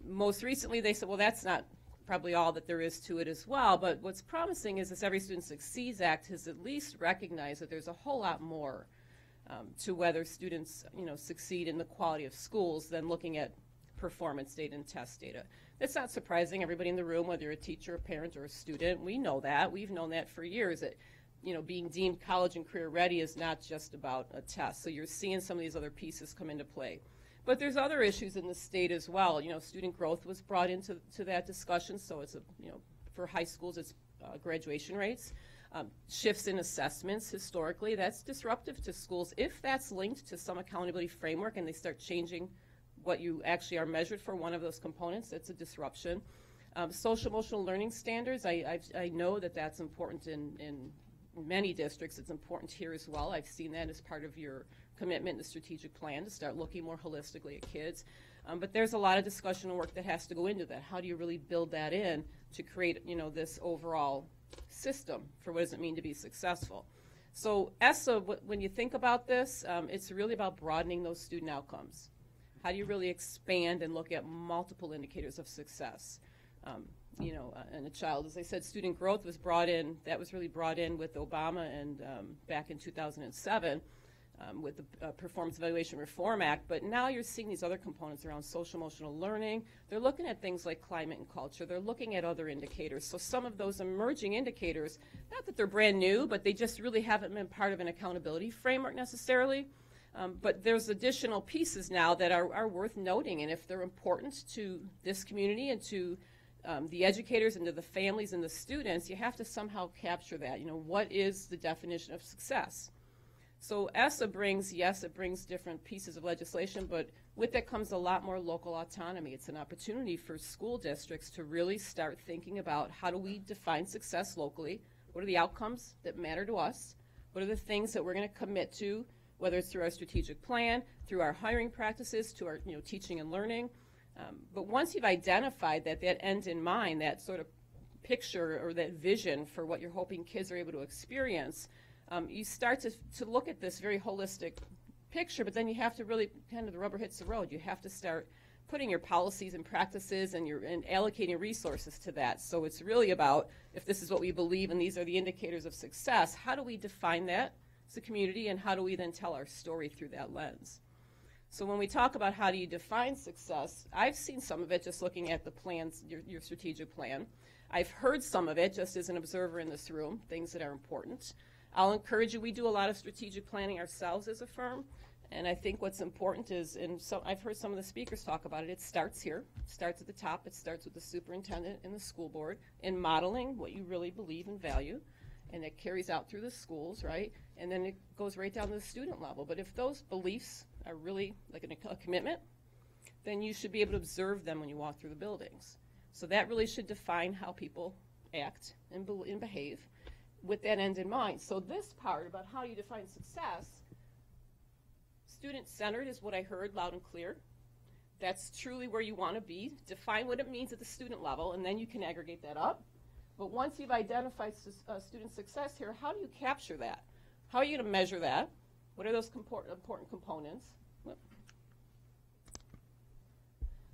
Most recently, they said, well, that's not probably all that there is to it as well, but what's promising is this Every Student Succeeds Act has at least recognized that there's a whole lot more to whether students, succeed in the quality of schools than looking at performance data and test data. That's not surprising. Everybody in the room, whether you're a teacher, a parent, or a student, we know that. We've known that for years, that, being deemed college and career ready is not just about a test. So you're seeing some of these other pieces come into play. But there's other issues in the state as well. Student growth was brought into that discussion. So it's, for high schools, it's graduation rates. Shifts in assessments historically, that's disruptive to schools. If that's linked to some accountability framework and they start changing what you actually are measured for one of those components, that's a disruption. Social emotional learning standards, I know that that's important in many districts. It's important here as well. I've seen that as part of your commitment in the strategic plan to start looking more holistically at kids. But there's a lot of discussion and work that has to go into that. How do you really build that in to create, this overall system for what does it mean to be successful? So ESSA, when you think about this, it's really about broadening those student outcomes. How do you really expand and look at multiple indicators of success? And a child, as I said, student growth was brought in, that was really brought in with Obama and back in 2007 with the Performance Evaluation Reform Act, but now you're seeing these other components around social emotional learning. They're looking at things like climate and culture. They're looking at other indicators. So some of those emerging indicators, not that they're brand new, but they just really haven't been part of an accountability framework necessarily. But there's additional pieces now that are worth noting, and if they're important to this community and to the educators and to the families and the students, you have to somehow capture that. What is the definition of success? So ESSA brings, yes, it brings different pieces of legislation, but with it comes a lot more local autonomy. It's an opportunity for school districts to really start thinking about how do we define success locally? What are the outcomes that matter to us? What are the things that we're going to commit to, whether it's through our strategic plan, through our hiring practices, to our teaching and learning? But once you've identified that end in mind, that sort of picture or that vision for what you're hoping kids are able to experience, you start to look at this very holistic picture, but then you have to really, kind of the rubber hits the road. You have to start putting your policies and practices and allocating resources to that. So it's really about, if this is what we believe and these are the indicators of success, how do we define that as a community, and how do we then tell our story through that lens? So when we talk about how do you define success, I've seen some of it just looking at the plans, your strategic plan. I've heard some of it just as an observer in this room, things that are important. I'll encourage you, we do a lot of strategic planning ourselves as a firm, and I think what's important is, I've heard some of the speakers talk about it, it starts here, it starts at the top, it starts with the superintendent and the school board in modeling what you really believe and value, and it carries out through the schools, right? And then it goes right down to the student level. But if those beliefs are really like a commitment, then you should be able to observe them when you walk through the buildings. So that really should define how people act and behave with that end in mind. So this part about how you define success, student-centered is what I heard loud and clear. That's truly where you want to be. Define what it means at the student level, and then you can aggregate that up. But once you've identified student success here, how do you capture that? How are you going to measure that? What are those important components?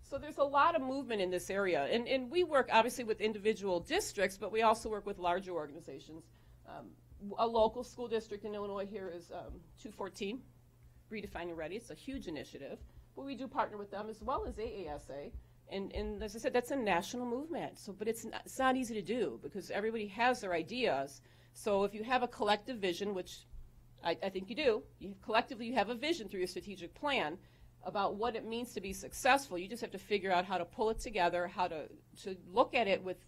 So there's a lot of movement in this area. And we work obviously with individual districts, but we also work with larger organizations. A local school district in Illinois here is 214, Redefining Ready. It's a huge initiative. But we do partner with them as well as AASA. And as I said, that's a national movement. But it's not easy to do because everybody has their ideas. So if you have a collective vision, which I think you do, collectively you have a vision through your strategic plan about what it means to be successful. You just have to figure out how to pull it together, how to look at it with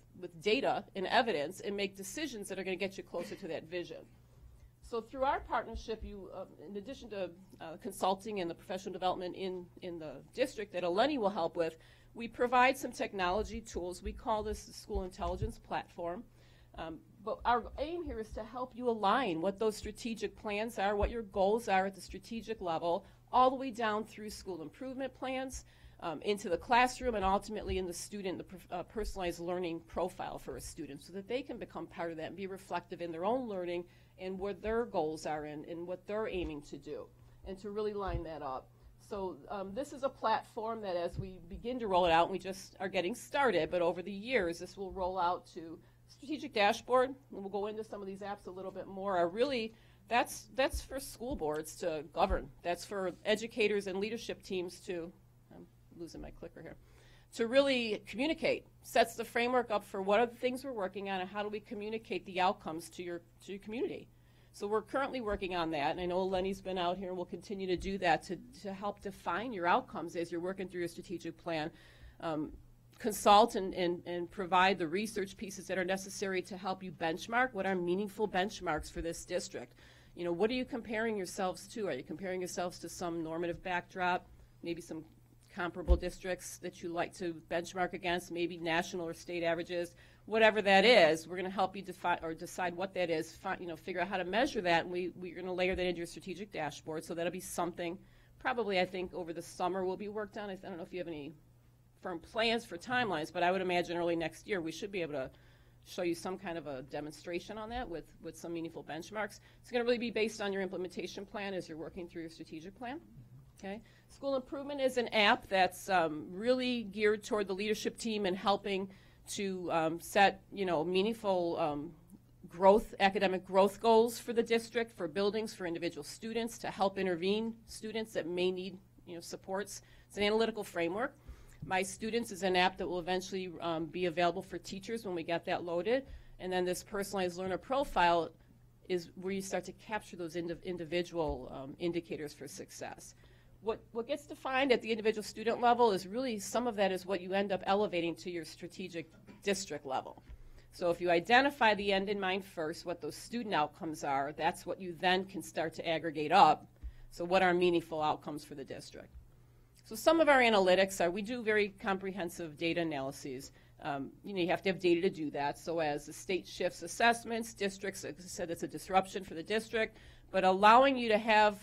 data and evidence and make decisions that are going to get you closer to that vision. So through our partnership, you, in addition to consulting and the professional development in the district that Eleni will help with, we provide some technology tools. We call this the School Intelligence Platform. But our aim here is to help you align what those strategic plans are, what your goals are at the strategic level, all the way down through school improvement plans, into the classroom, and ultimately in the student, the personalized learning profile for a student, so that they can become part of that and be reflective in their own learning and what their goals are and what they're aiming to do, and to really line that up. So this is a platform that as we begin to roll it out, and we just are getting started, but over the years this will roll out to strategic dashboard, and we'll go into some of these apps a little bit more, are really, that's for school boards to govern. That's for educators and leadership teams to, I'm losing my clicker here, to really communicate. Sets the framework up for what are the things we're working on and how do we communicate the outcomes to your community. So we're currently working on that, and I know Eleni's been out here and will continue to do that to help define your outcomes as you're working through your strategic plan. Consult and provide the research pieces that are necessary to help you benchmark what are meaningful benchmarks for this district. What are you comparing yourselves to? Are you comparing yourselves to some normative backdrop, maybe some comparable districts that you like to benchmark against, maybe national or state averages? Whatever that is, we're going to help you define or decide what that is, figure out how to measure that, and we're going to layer that into your strategic dashboard, so that'll be something probably, I think, over the summer will be worked on. I don't know if you have any firm plans for timelines, but I would imagine early next year we should be able to show you some kind of a demonstration on that with some meaningful benchmarks. It's going to really be based on your implementation plan as you're working through your strategic plan. Okay. School Improvement is an app that's really geared toward the leadership team and helping to set, meaningful academic growth goals for the district, for buildings, for individual students, to help intervene students that may need, supports. It's an analytical framework. My Students is an app that will eventually be available for teachers when we get that loaded. And then this personalized learner profile is where you start to capture those individual indicators for success. What gets defined at the individual student level is really, some of that is what you end up elevating to your strategic district level. So if you identify the end in mind first, what those student outcomes are, that's what you then can start to aggregate up. So what are meaningful outcomes for the district? So some of our analytics are, we do very comprehensive data analyses. You have to have data to do that. So as the state shifts assessments, districts, as I said, it's a disruption for the district, but allowing you to have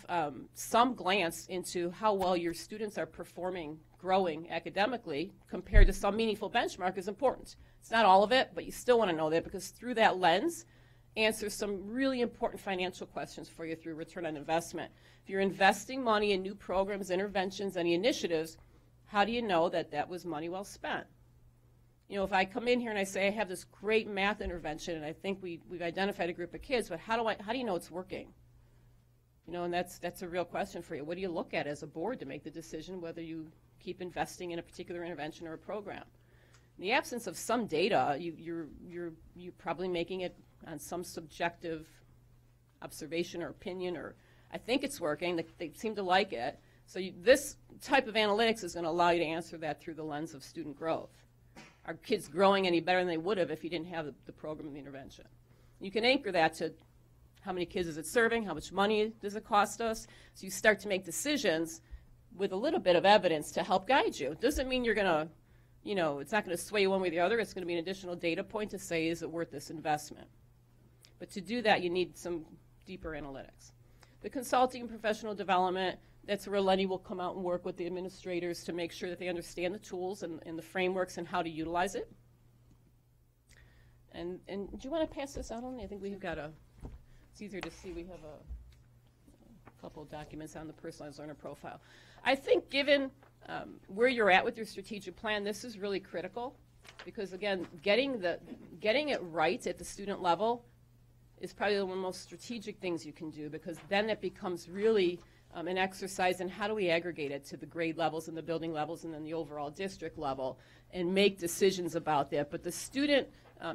some glance into how well your students are performing, growing academically compared to some meaningful benchmark is important. It's not all of it, but you still want to know that, because through that lens, answers some really important financial questions for you through return on investment. If you're investing money in new programs, interventions, any initiatives, how do you know that that was money well spent? If I come in here and I say I have this great math intervention and I think we've identified a group of kids, but how do you know it's working? And that's a real question for you. What do you look at as a board to make the decision whether you keep investing in a particular intervention or a program? In the absence of some data, you're probably making it on some subjective observation or opinion, or I think it's working, they seem to like it. So this type of analytics is going to allow you to answer that through the lens of student growth. Are kids growing any better than they would have if you didn't have the program and the intervention? You can anchor that to how many kids is it serving, how much money does it cost us? So you start to make decisions with a little bit of evidence to help guide you. It doesn't mean you're going to, it's not going to sway you one way or the other. It's going to be an additional data point to say, is it worth this investment? But to do that, you need some deeper analytics. The consulting and professional development, that's where Lenny will come out and work with the administrators to make sure that they understand the tools and the frameworks and how to utilize it. And do you want to pass this out on? I think we've got it's easier to see. We have a couple of documents on the personalized learner profile. I think given where you're at with your strategic plan, this is really critical, because again, getting it right at the student level is probably one of the most strategic things you can do, because then it becomes really an exercise in how do we aggregate it to the grade levels and the building levels and then the overall district level and make decisions about that. But the student,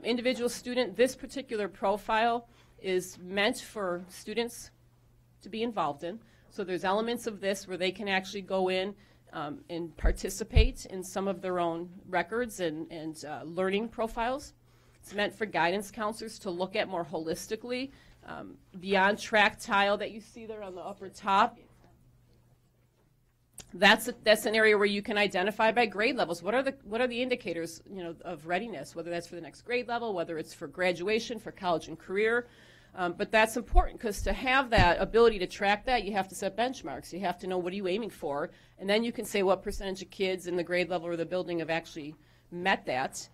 individual student, this particular profile is meant for students to be involved in. So there's elements of this where they can actually go in and participate in some of their own records and learning profiles. It's meant for guidance counselors to look at more holistically. The on-track tile that you see there on the upper top, that's an area where you can identify by grade levels. What are the indicators, of readiness, whether that's for the next grade level, whether it's for graduation, for college and career. But that's important, because to have that ability to track that, you have to set benchmarks. You have to know what are you aiming for, and then you can say what percentage of kids in the grade level or the building have actually met that.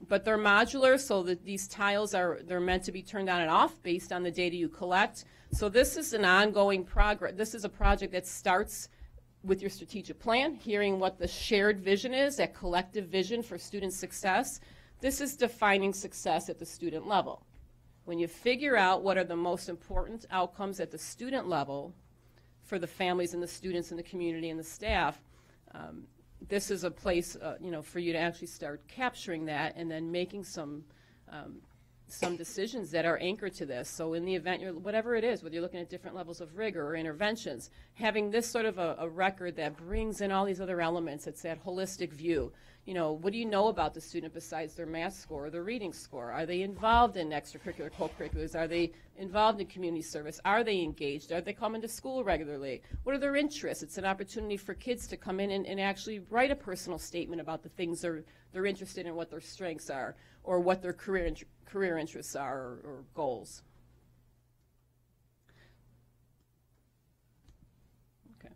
But they're modular, so that these tiles they're meant to be turned on and off based on the data you collect. So this is an ongoing progress. This is a project that starts with your strategic plan, hearing what the shared vision is, that collective vision for student success. This is defining success at the student level. When you figure out what are the most important outcomes at the student level for the families and the students and the community and the staff, this is a place, for you to actually start capturing that and then making some decisions that are anchored to this. So in the event, whatever it is, whether you're looking at different levels of rigor or interventions, having this sort of a record that brings in all these other elements, it's that holistic view. What do you know about the student besides their math score or their reading score? Are they involved in extracurricular, co-curriculars? Are they involved in community service? Are they engaged? Are they coming to school regularly? What are their interests? It's an opportunity for kids to come in and actually write a personal statement about the things they're interested in, what their strengths are, or what their career interests are, or goals. Okay.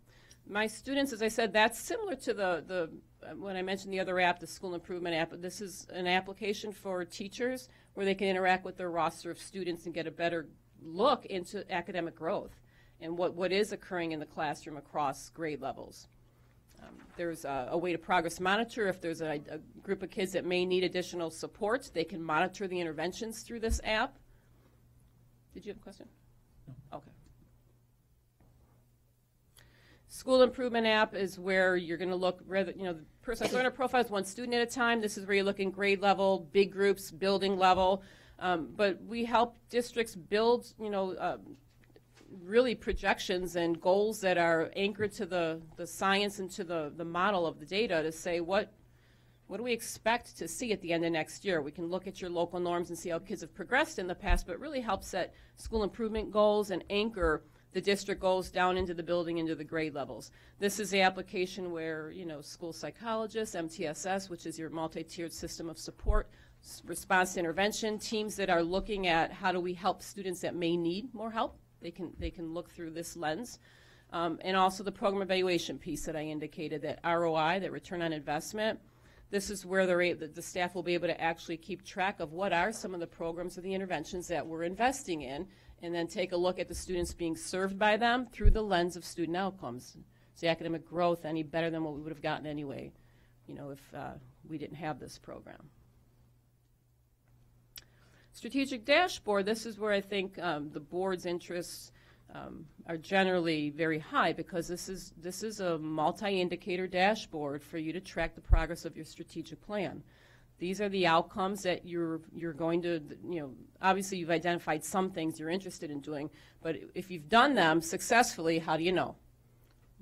My students, as I said, that's similar to the when I mentioned the other app, the school improvement app. This is an application for teachers where they can interact with their roster of students and get a better look into academic growth and what is occurring in the classroom across grade levels. There's a way to progress monitor. If there's a group of kids that may need additional support, they can monitor the interventions through this app. Did you have a question? No. Okay. School improvement app is where you're going to look, the personalized learner profile is one student at a time. This is where you're looking grade level, big groups, building level. But we help districts build, really projections and goals that are anchored to the science and to the model of the data to say what do we expect to see at the end of next year. We can look at your local norms and see how kids have progressed in the past, but really help set school improvement goals and anchor the district goals down into the building, into the grade levels. This is the application where, school psychologists, MTSS, which is your multi-tiered system of support, response to intervention, teams that are looking at how do we help students that may need more help. They can look through this lens. And also the program evaluation piece that I indicated, that ROI, that return on investment. This is where the staff will be able to actually keep track of what are some of the programs or the interventions that we're investing in, and then take a look at the students being served by them through the lens of student outcomes. Is the academic growth any better than what we would have gotten anyway, if we didn't have this program? Strategic dashboard, this is where I think the board's interests are generally very high, because this is a multi-indicator dashboard for you to track the progress of your strategic plan. These are the outcomes that you're going to, obviously you've identified some things you're interested in doing, but if you've done them successfully, how do you know?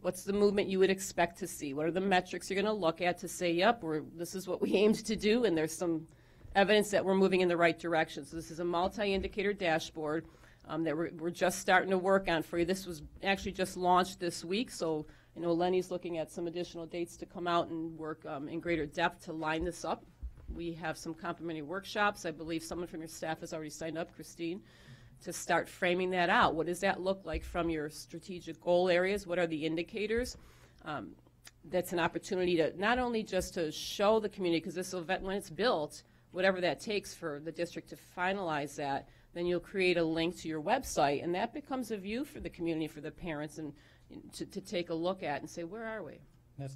What's the movement you would expect to see? What are the metrics you're going to look at to say, yep, this is what we aimed to do, and there's some evidence that we're moving in the right direction. So this is a multi-indicator dashboard that we're just starting to work on for you. This was actually just launched this week, so Lenny's looking at some additional dates to come out and work in greater depth to line this up. We have some complimentary workshops. I believe someone from your staff has already signed up, Christine, to start framing that out. What does that look like from your strategic goal areas? What are the indicators? That's an opportunity to not only just to show the community, because this event, when it's built, whatever that takes for the district to finalize that, then you'll create a link to your website, and that becomes a view for the community, for the parents, and to take a look at and say, where are we?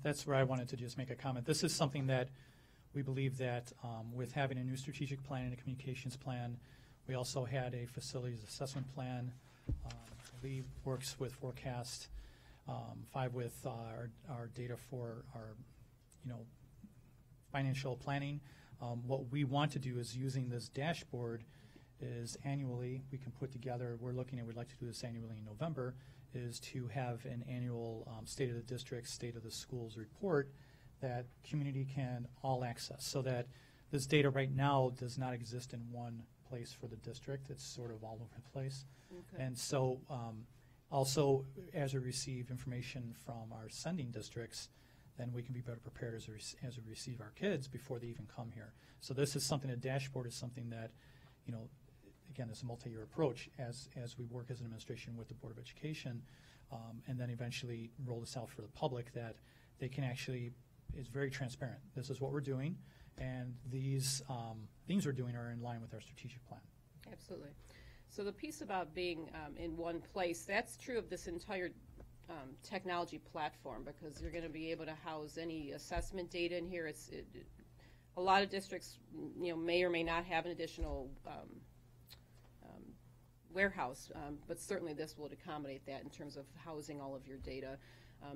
That's where I wanted to just make a comment. This is something that we believe that with having a new strategic plan and a communications plan, we also had a facilities assessment plan. Lee works with forecast, 5 with our data for our, financial planning. What we want to do is using this dashboard is annually we can put together, we'd like to do this annually in November, is to have an annual state of the district, state of the schools report that community can all access, so that this data right now does not exist in one place for the district. It's sort of all over the place. Okay. And so also, as we receive information from our sending districts, then we can be better prepared as we receive our kids before they even come here. So this is something, a dashboard is something that, again, it's a multi-year approach as we work as an administration with the Board of Education, and then eventually roll this out for the public, that they can actually, it's very transparent. This is what we're doing, and these things we're doing are in line with our strategic plan. Absolutely. So the piece about being in one place, that's true of this entire technology platform, because you're going to be able to house any assessment data in here. A lot of districts, may or may not have an additional warehouse, but certainly this will accommodate that in terms of housing all of your data.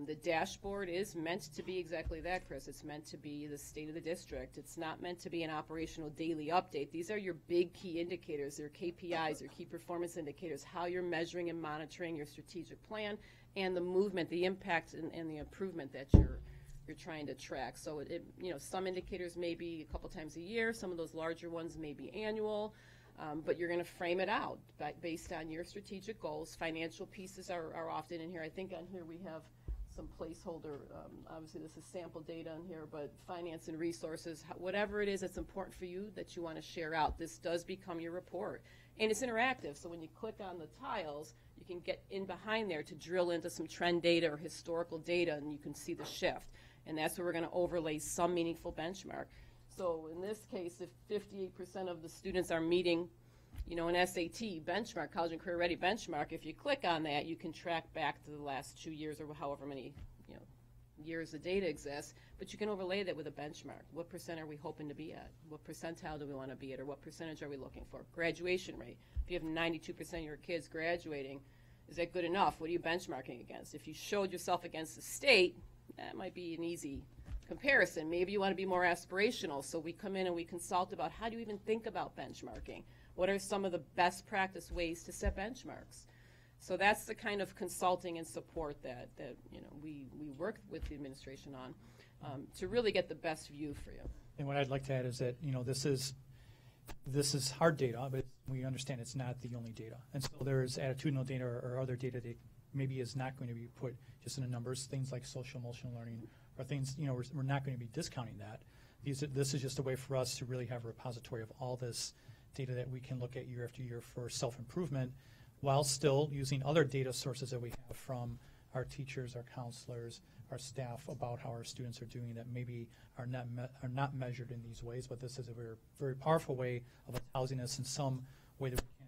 The dashboard is meant to be exactly that, Chris. It's meant to be the state of the district. It's not meant to be an operational daily update. These are your big key indicators, your KPIs, your key performance indicators, how you're measuring and monitoring your strategic plan, and the movement, the impact, and the improvement that you're trying to track. So some indicators may be a couple times a year. Some of those larger ones may be annual. But you're going to frame it out based on your strategic goals. Financial pieces are often in here. I think on here we have some placeholder. Obviously, this is sample data on here, but finance and resources, whatever it is that's important for you that you want to share out, this does become your report. And it's interactive, so when you click on the tiles, You can get in behind there to drill into some trend data or historical data, and you can see the shift. And that's where we're going to overlay some meaningful benchmark. So in this case, if 58% of the students are meeting, you know, an SAT benchmark, college and career ready benchmark, if you click on that, you can track back to the last 2 years or however many, you know, years the data exists, but you can overlay that with a benchmark. What percent are we hoping to be at? What percentile do we want to be at, or what percentage are we looking for? Graduation rate. If you have 92% of your kids graduating, is that good enough? What are you benchmarking against? If you showed yourself against the state, that might be an easy comparison. Maybe you want to be more aspirational, so we come in and we consult about how do you even think about benchmarking? What are some of the best practice ways to set benchmarks? So that's the kind of consulting and support that you know, we work with the administration on to really get the best view for you. And what I'd like to add is that, you know, this is hard data, but we understand it's not the only data. And so there's attitudinal data or other data that maybe is not going to be put just in the numbers, things like social emotional learning or things, you know, we're not going to be discounting that. This is just a way for us to really have a repository of all this data that we can look at year after year for self-improvement, while still using other data sources that we have from our teachers, our counselors, our staff about how our students are doing that maybe are not measured in these ways. But this is a very, very powerful way of housing us in some way that we can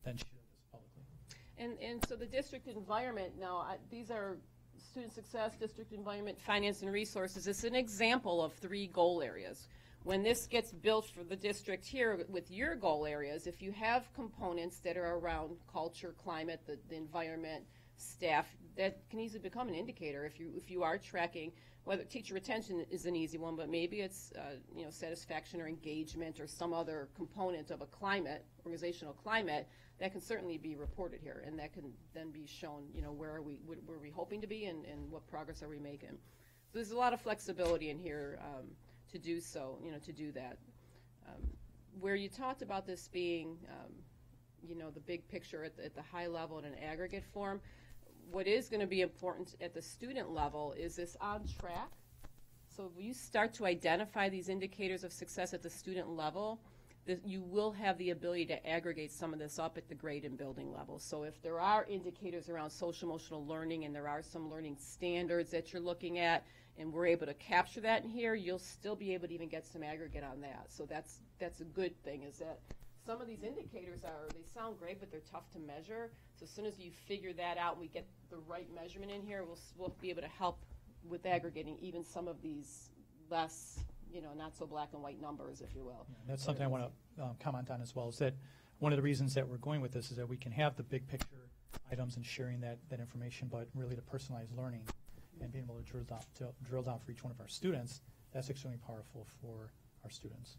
then share this publicly. And so the district environment now, these are student success, district environment, finance and resources. It's an example of 3 goal areas. When this gets built for the district here with your goal areas, if you have components that are around culture, climate, the environment, staff, that can easily become an indicator if you are tracking whether teacher retention is an easy one, but maybe it's you know, satisfaction or engagement or some other component of a climate, organizational climate, that can certainly be reported here, and that can then be shown, you know, where are we hoping to be and what progress are we making. So there's a lot of flexibility in here to do so, you know, to do that. Where you talked about this being, you know, the big picture at the high level in an aggregate form, what is going to be important at the student level is this on track. So if you start to identify these indicators of success at the student level, you will have the ability to aggregate some of this up at the grade and building level. So if there are indicators around social emotional learning and there are some learning standards that you're looking at, and we're able to capture that in here, you'll still be able to even get some aggregate on that. So that's a good thing, is that some of these indicators they sound great, but they're tough to measure. So as soon as you figure that out and we get the right measurement in here, we'll be able to help with aggregating even some of these less, you know, not so black and white numbers, if you will. Yeah, that's something I want to comment on as well, is that one of the reasons that we're going with this is that we can have the big picture items and sharing that information, but really the personalized learning and being able to drill down for each one of our students, that's extremely powerful for our students.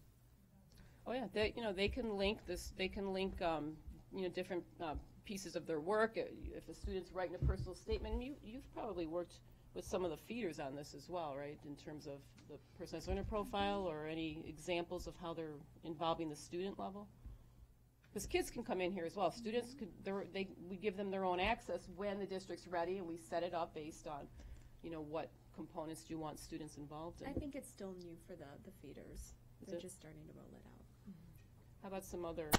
Oh yeah, they can link this. They can link you know, different pieces of their work. If a student's writing a personal statement, you've probably worked with some of the feeders on this as well, right? In terms of the personalized learner profile or any examples of how they're involving the student level. Because kids can come in here as well. Students we give them their own access when the district's ready, and we set it up based on, you know, what components do you want students involved in. I think it's still new for the feeders. They're just starting to roll it out. How about some other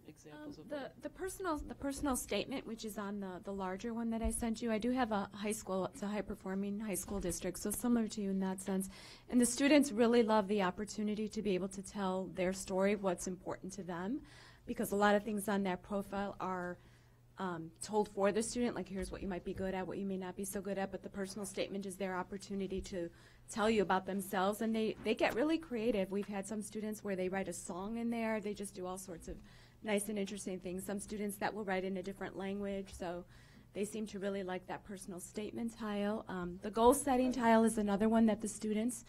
examples of the personal statement, which is on the larger one that I sent you? I do have a high school. It's a high performing high school district, so similar to you in that sense. And the students really love the opportunity to be able to tell their story, what's important to them, because a lot of things on that profile are told for the student, like here's what you might be good at, what you may not be so good at, but the personal statement is their opportunity to tell you about themselves, and they get really creative. We've had some students where they write a song in there. They just do all sorts of nice and interesting things. Some students that will write in a different language, so they seem to really like that personal statement tile. The goal setting tile is another one that the students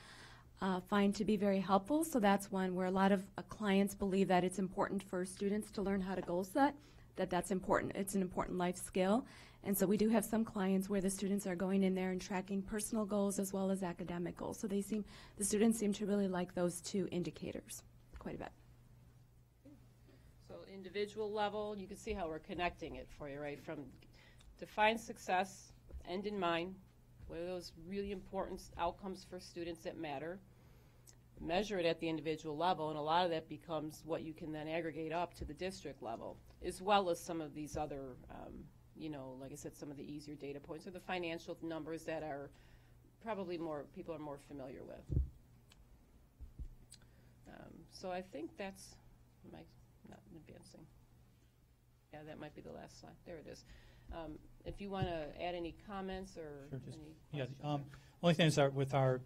find to be very helpful, so that's one where a lot of clients believe that it's important for students to learn how to goal set, that's important. It's an important life skill. And so we do have some clients where the students are going in there and tracking personal goals as well as academic goals. So the students seem to really like those 2 indicators quite a bit. So individual level, you can see how we're connecting it for you, right? From define success, end in mind, what are those really important outcomes for students that matter, measure it at the individual level, and a lot of that becomes what you can then aggregate up to the district level, as well as some of these other you know, like I said, some of the easier data points or the financial numbers that are probably people are more familiar with. So I think that's, am I not advancing? Yeah, that might be the last slide. There it is. If you want to add any comments or Sure, any questions. only thing is that with our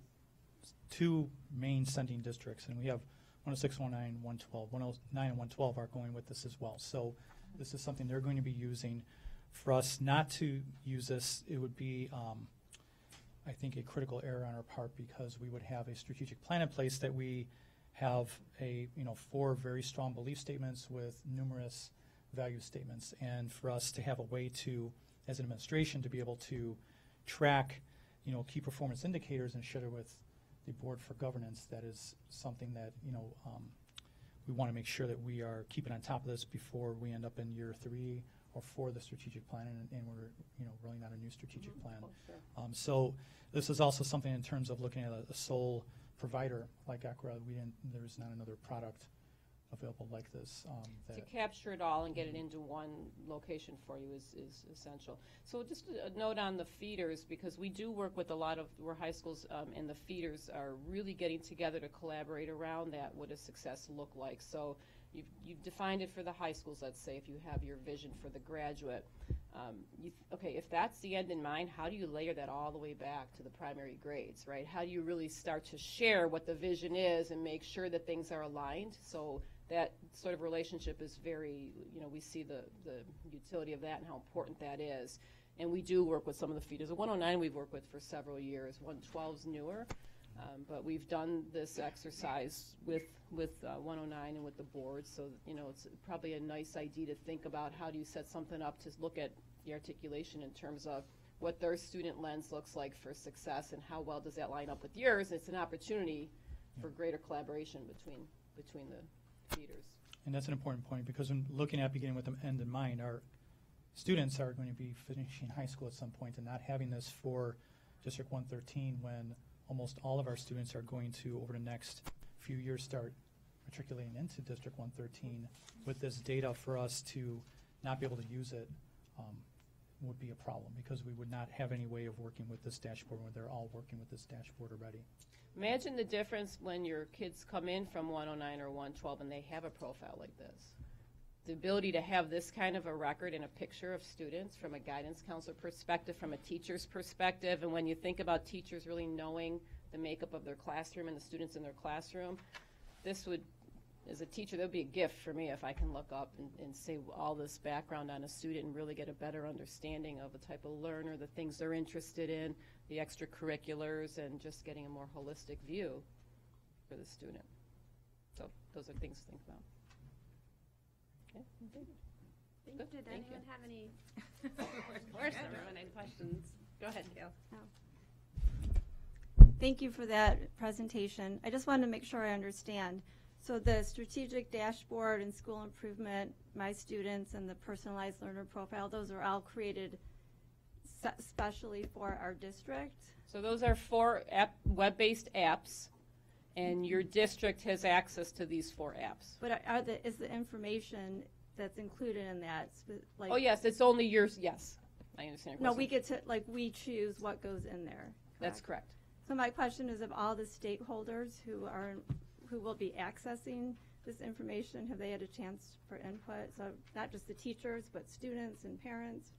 two main sending districts, and we have 106, 109, 112, 109 and 112 are going with this as well. So this is something they're going to be using. For us not to use this, it would be, I think, a critical error on our part, because we would have a strategic plan in place that we have 4 very strong belief statements with numerous value statements, and for us to have a way to, as an administration, to be able to track, key performance indicators and share it with the board for governance, that is something that, we want to make sure that we are keeping on top of this before we end up in year 3 or 4 of the strategic plan, and we're, rolling out a new strategic plan. Sure. So this is also something in terms of looking at a sole provider like ECRA. There's not another product available like this. To capture it all and get it into one location for you is essential. So just a note on the feeders, because we do work with a lot of where high schools and the feeders are really getting together to collaborate around that. What does success look like? So you've defined it for the high schools, let's say, if you have your vision for the graduate. Okay, if that's the end in mind, how do you layer that all the way back to the primary grades, right? How do you really start to share what the vision is and make sure that things are aligned? So that sort of relationship is very, we see the utility of that and how important that is. And we do work with some of the feeders. The 109 we've worked with for several years. 112's newer. But we've done this exercise with 109 and with the board, so it's probably a nice idea to think about how do you set something up to look at the articulation in terms of what their student lens looks like for success and how well does that line up with yours. It's an opportunity for greater collaboration between the feeders. And that's an important point, because when looking at beginning with the end in mind, our students are going to be finishing high school at some point, and not having this for District 113 when almost all of our students are going to, over the next few years, start matriculating into District 113. With this data, for us to not be able to use it would be a problem, because we would not have any way of working with this dashboard when they're all working with this dashboard already. Imagine the difference when your kids come in from 109 or 112 and they have a profile like this. The ability to have this kind of a record and a picture of students from a guidance counselor perspective, from a teacher's perspective, and when you think about teachers really knowing the makeup of their classroom and the students in their classroom, this would, as a teacher, that would be a gift for me if I can look up and say all this background on a student and really get a better understanding of the type of learner, the things they're interested in, the extracurriculars, and just getting a more holistic view for the student. So those are things to think about. Okay. Good. Did Thank anyone you. have any? Of course, everyone had questions. Go ahead, Gail. Thank you for that presentation. I just wanted to make sure I understand. So the strategic dashboard and school improvement, my students, and the personalized learner profile, those are all created specially for our district? So those are 4 web-based apps, and your district has access to these 4 apps. But is the information that's included in that, like? Oh, yes, it's only yours, yes. I understand your No, question. we get to, we choose what goes in there. That's correct. So my question is, of all the stakeholders who will be accessing this information, have they had a chance for input? So not just the teachers, but students and parents,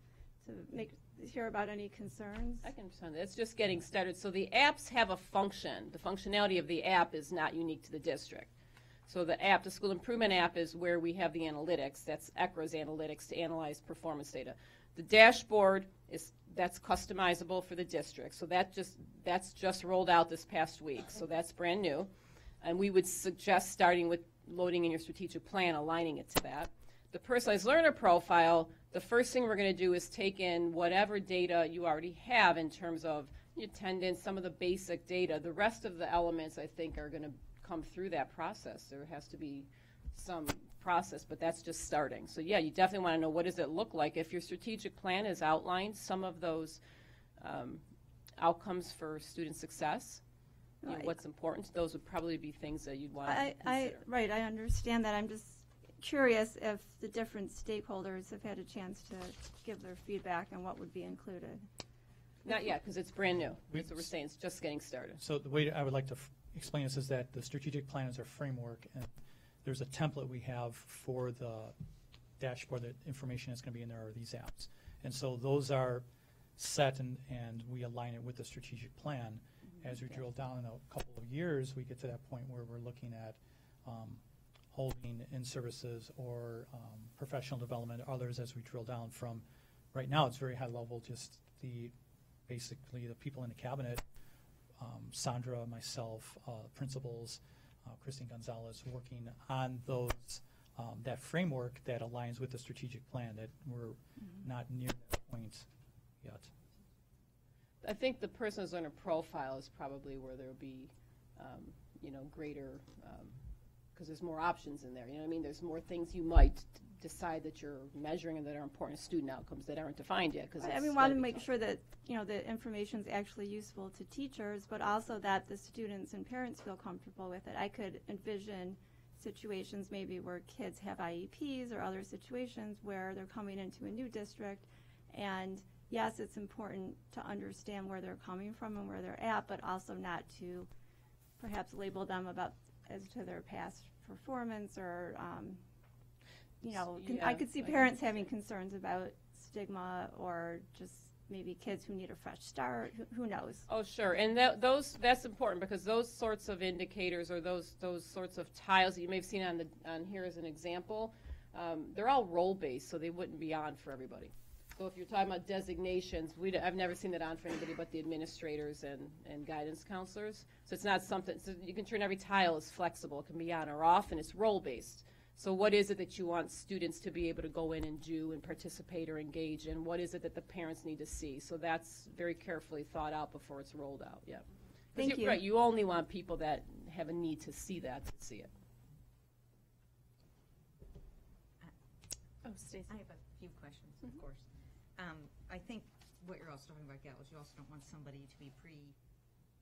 to hear about any concerns? I can understand that. It's just getting started. So the apps have a function. The functionality of the app is not unique to the district. So the app, the school improvement app, is where we have the analytics. That's ECRA's analytics to analyze performance data. The dashboard that's customizable for the district. So that's just rolled out this past week. So that's brand new. And we would suggest starting with loading in your strategic plan, aligning it to that. The personalized learner profile, the first thing we're going to do is take in whatever data you already have in terms of attendance, some of the basic data. The rest of the elements, I think, are going to come through that process. There has to be some process, but that's just starting. So yeah, you definitely want to know, what does it look like? If your strategic plan has outlined some of those outcomes for student success, what's important, those would probably be things that you'd want to consider. Right, I understand that. I'm just curious if the different stakeholders have had a chance to give their feedback on what would be included. Not yet, because it's brand new. That's what we're saying. It's just getting started. So the way I would like to explain this is that the strategic plan is our framework, and there's a template we have for the dashboard. That information is going to be in there are these apps. And so those are set, and we align it with the strategic plan. As we drill down in a couple of years, we get to that point where we're looking at holding in services or professional development, others as we drill down from. Right now, it's very high level, just basically the people in the cabinet, Sandra, myself, principals, Christine Gonzalez, working on those, that framework that aligns with the strategic plan, that we're not near that point yet. I think the person's learner profile is probably where there'll be, greater, because there's more options in there. You know what I mean? There's more things you might decide that you're measuring and that are important student outcomes that aren't defined yet. We want to make sure that the information is actually useful to teachers, but also that the students and parents feel comfortable with it. I could envision situations maybe where kids have IEPs or other situations where they're coming into a new district, and yes, it's important to understand where they're coming from and where they're at, but also not to perhaps label them as to their past performance or I could see parents having concerns about stigma or just maybe kids who need a fresh start. Who knows? Oh, sure. And that's important, because those sorts of indicators or those sorts of tiles that you may have seen on here as an example, they're all role-based, so they wouldn't be on for everybody. So if you're talking about designations, I've never seen that on for anybody but the administrators and guidance counselors. So it's not something, so you can turn every tile as flexible. It can be on or off, and it's role-based. So what is it that you want students to be able to go in and do and participate or engage in? What is it that the parents need to see? So that's very carefully thought out before it's rolled out, yeah. Thank you. Right, you only want people that have a need to see that to see it. Oh, Stacey. I have a few questions, of course. I think what you're also talking about, Gal, is you also don't want somebody to be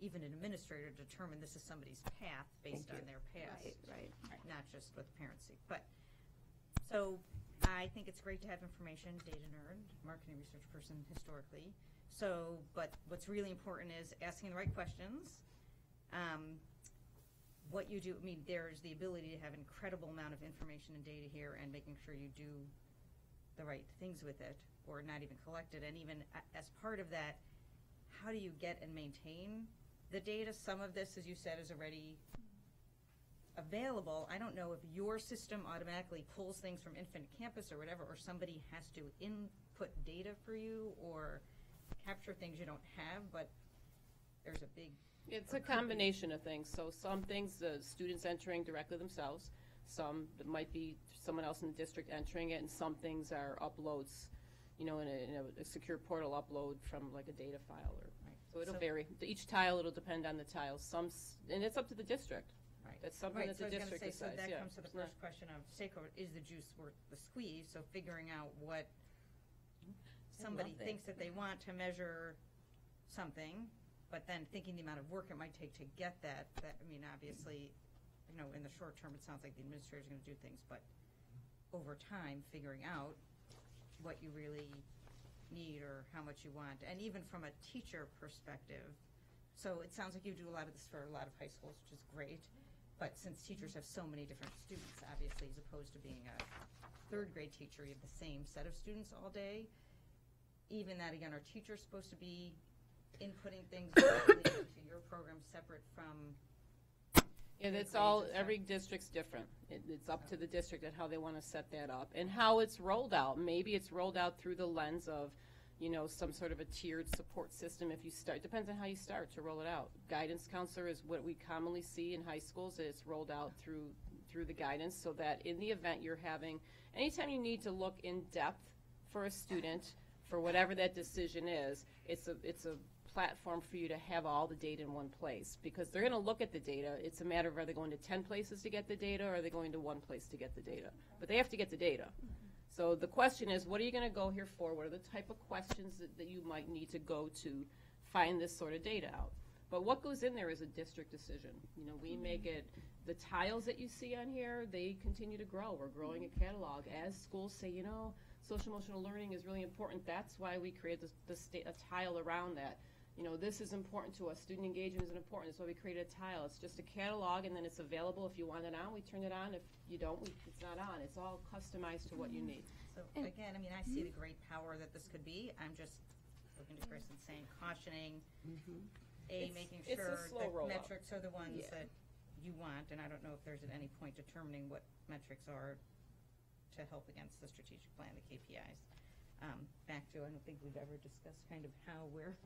even an administrator determine this is somebody's path based on their past. Right. Not just what the parents see. But, so I think it's great to have information, data nerd, marketing research person historically. So, but what's really important is asking the right questions. What you do, there's the ability to have an incredible amount of information and data here, and making sure you do the right things with it, or not even collect it. And even as part of that, how do you get and maintain the data? Some of this, as you said, is already available. I don't know if your system automatically pulls things from Infinite Campus or whatever, or somebody has to input data for you or capture things you don't have, but there's a big... It's a combination of things. So some things the students entering directly themselves, some that might be someone else in the district entering it, and some things are uploads, in a secure portal upload from like a data file. So it'll vary. Each tile, it'll depend on the tiles. And it's up to the district. Right. That's something that the district decides. So that comes to the first question of stakeholder, is the juice worth the squeeze? So figuring out what somebody thinks that they want to measure something, but then thinking the amount of work it might take to get that obviously, in the short term, it sounds like the administrator is going to do things, but over time, figuring out what you really need or how much you want, and even from a teacher perspective. So it sounds like you do a lot of this for a lot of high schools, which is great, but since teachers have so many different students, obviously, as opposed to being a third grade teacher, you have the same set of students all day. Even that, again, are teachers supposed to be inputting things directly into your program separate from... Yeah, that's all, every district's different. It's up to the district at how they want to set that up and how it's rolled out. Maybe it's rolled out through the lens of, some sort of a tiered support system if you start. Depends on how you start to roll it out. Guidance counselor is what we commonly see in high schools. It's rolled out through the guidance, so that in the event you're having, anytime you need to look in depth for a student, for whatever that decision is, it's a platform for you to have all the data in one place, because they're going to look at the data. It's a matter of, are they going to 10 places to get the data, or are they going to one place to get the data? But they have to get the data. So the question is, what are you going to go here for? What are the type of questions that you might need to go to find this sort of data out? But what goes in there is a district decision. We make it, the tiles that you see on here, they continue to grow. We're growing a catalog. As schools say, you know, social emotional learning is really important. That's why we created a tile around that. You know, this is important to us. Student engagement is important. That's why we created a tile. It's just a catalog, and then it's available. If you want it on, we turn it on. If you don't, it's not on. It's all customized to what you need. So again, I mean, I see the great power that this could be. I'm just looking to Chris and saying, cautioning, making it's sure a slow that rollout. metrics are the ones that you want, and I don't know if there's at any point determining what metrics are to help against the strategic plan, the KPIs. Back to, I don't think we've ever discussed kind of how we're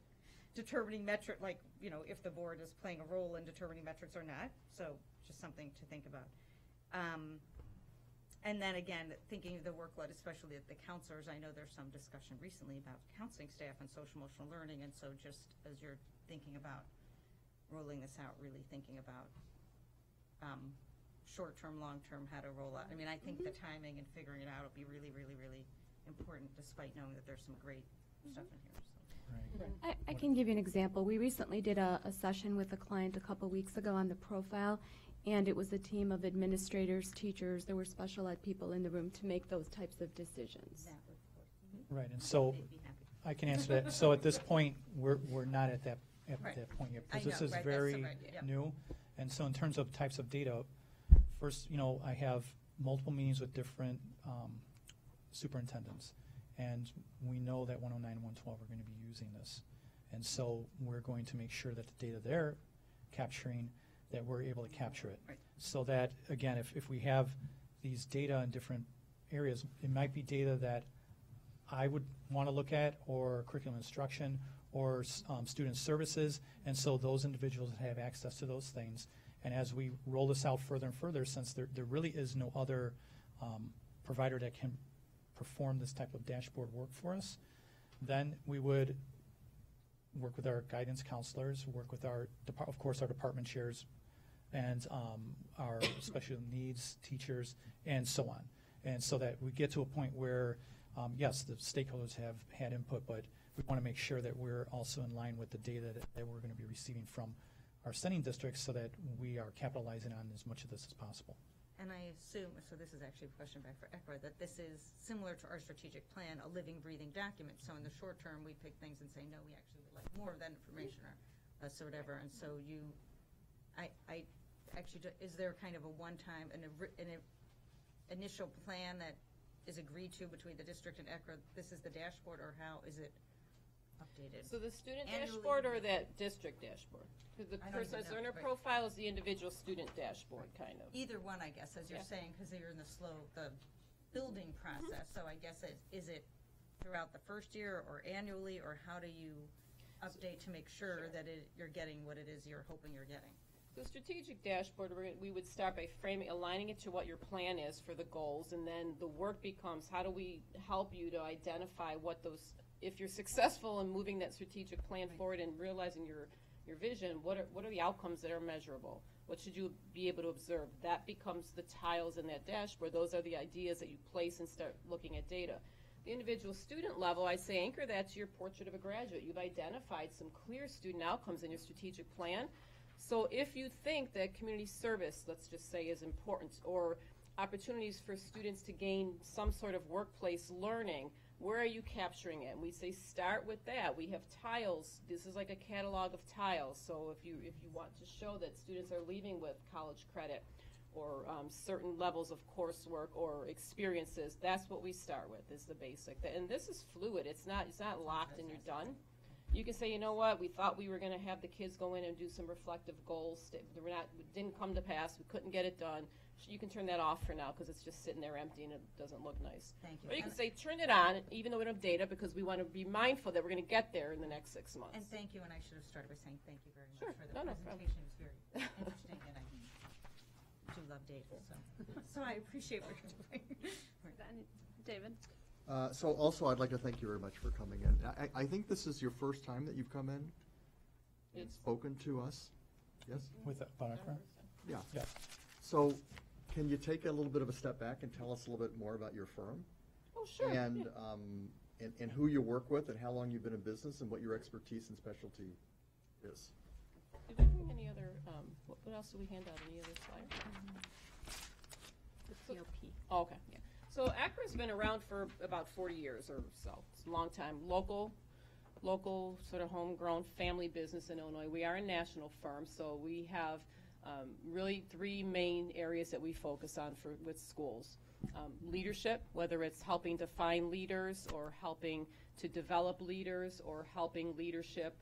determining metric, like, you know, if the board is playing a role in determining metrics or not. So just something to think about. And then again, thinking of the workload, especially at the counselors, I know there's some discussion recently about counseling staff and social emotional learning, and so just as you're thinking about rolling this out, really thinking about short-term, long-term, how to roll out. I mean, I think the timing and figuring it out will be really, really, really important, despite knowing that there's some great stuff in here. So. I can give you an example. We recently did a session with a client a couple weeks ago on the profile, and it was a team of administrators, teachers, there were special ed people in the room to make those types of decisions. Right, and so I can answer that. So at this point, we're not at that point yet, because this is very new. And so in terms of types of data, first, you know, I have multiple meetings with different superintendents, and we know that 109 and 112 are going to be using this. And so we're going to make sure that the data they're capturing, that we're able to capture it. Right. So that, again, if we have these data in different areas, it might be data that I would want to look at, or curriculum instruction, or student services, and so those individuals have access to those things. And as we roll this out further and further, since there really is no other provider that can perform this type of dashboard work for us, then we would work with our guidance counselors, work with our, of course, our department chairs, and our special needs teachers, and so on. And so that we get to a point where, yes, the stakeholders have had input, but we want to make sure that we're also in line with the data that we're going to be receiving from our sending districts, so that we are capitalizing on as much of this as possible. And I assume, so this is actually a question back for ECRA, that this is similar to our strategic plan, a living, breathing document. So in the short term, we pick things and say, no, we actually would like more of that information, or so whatever. And so is there kind of a one-time, an initial plan that is agreed to between the district and ECRA? This is the dashboard, or how is it updated? So the student Annually, dashboard or that district dashboard? Because the I don't even personalized know, learner right. profile is the individual student dashboard, kind of. Either one, I guess, as you're saying, because you're in the building process. So I guess is it throughout the first year or annually, or how do you update to make sure that you're getting what it is you're hoping you're getting? The strategic dashboard, we would start by aligning it to what your plan is for the goals, and then the work becomes, how do we help you to identify what those, if you're successful in moving that strategic plan forward and realizing your vision, what are the outcomes that are measurable? What should you be able to observe? That becomes the tiles in that dashboard. Those are the ideas that you place and start looking at data. The individual student level, I say anchor that to your portrait of a graduate. You've identified some clear student outcomes in your strategic plan. So if you think that community service, let's just say, is important, or opportunities for students to gain some sort of workplace learning, where are you capturing it? And we say start with that. We have tiles. This is like a catalog of tiles. So if you want to show that students are leaving with college credit, or certain levels of coursework or experiences, that's what we start with, is the basic. And this is fluid. It's not locked and you're done. You can say, you know what, we thought we were going to have the kids go in and do some reflective goals. It didn't come to pass. We couldn't get it done. You can turn that off for now, because it's just sitting there empty and it doesn't look nice. Thank you. Or you can say turn it on, even though we don't have data, because we want to be mindful that we're going to get there in the next 6 months. And thank you, and I should have started by saying thank you very much Sure. for the No presentation. It was very interesting, and I do love data, so I appreciate what you're doing. David? So also, I'd like to thank you very much for coming in. I think this is your first time that you've come in and spoken to us. Yes? With about ECRA? Yeah. Yeah. So can you take a little bit of a step back and tell us a little bit more about your firm? Oh, sure. And, and who you work with, and how long you've been in business, and what your expertise and specialty is. Did you bring any other What else do we hand out? Any other slides? COP. Oh, okay, yeah. So Akron's been around for about 40 years or so. It's a long time. Local, sort of homegrown family business in Illinois. We are a national firm, so we have really three main areas that we focus on with schools. Leadership, whether it's helping to find leaders or helping to develop leaders or helping leadership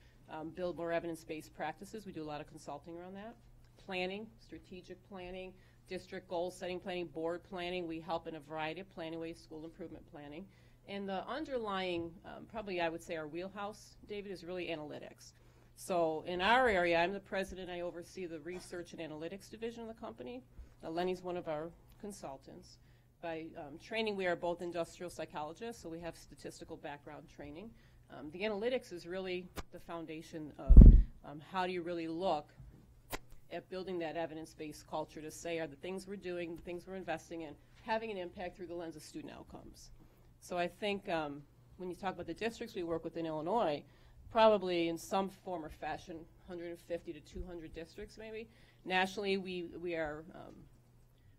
build more evidence-based practices. We do a lot of consulting around that. Planning, strategic planning, district goal setting planning, board planning. We help in a variety of planning ways, school improvement planning. And the underlying, probably I would say our wheelhouse, David, is really analytics. So in our area, I'm the president. I oversee the research and analytics division of the company. Lenny's one of our consultants. By training, we are both industrial psychologists, so we have statistical background training. The analytics is really the foundation of how do you really look at building that evidence-based culture to say, are the things we're doing, the things we're investing in, having an impact through the lens of student outcomes. So I think when you talk about the districts we work with in Illinois, probably in some form or fashion, 150 to 200 districts maybe. Nationally, we are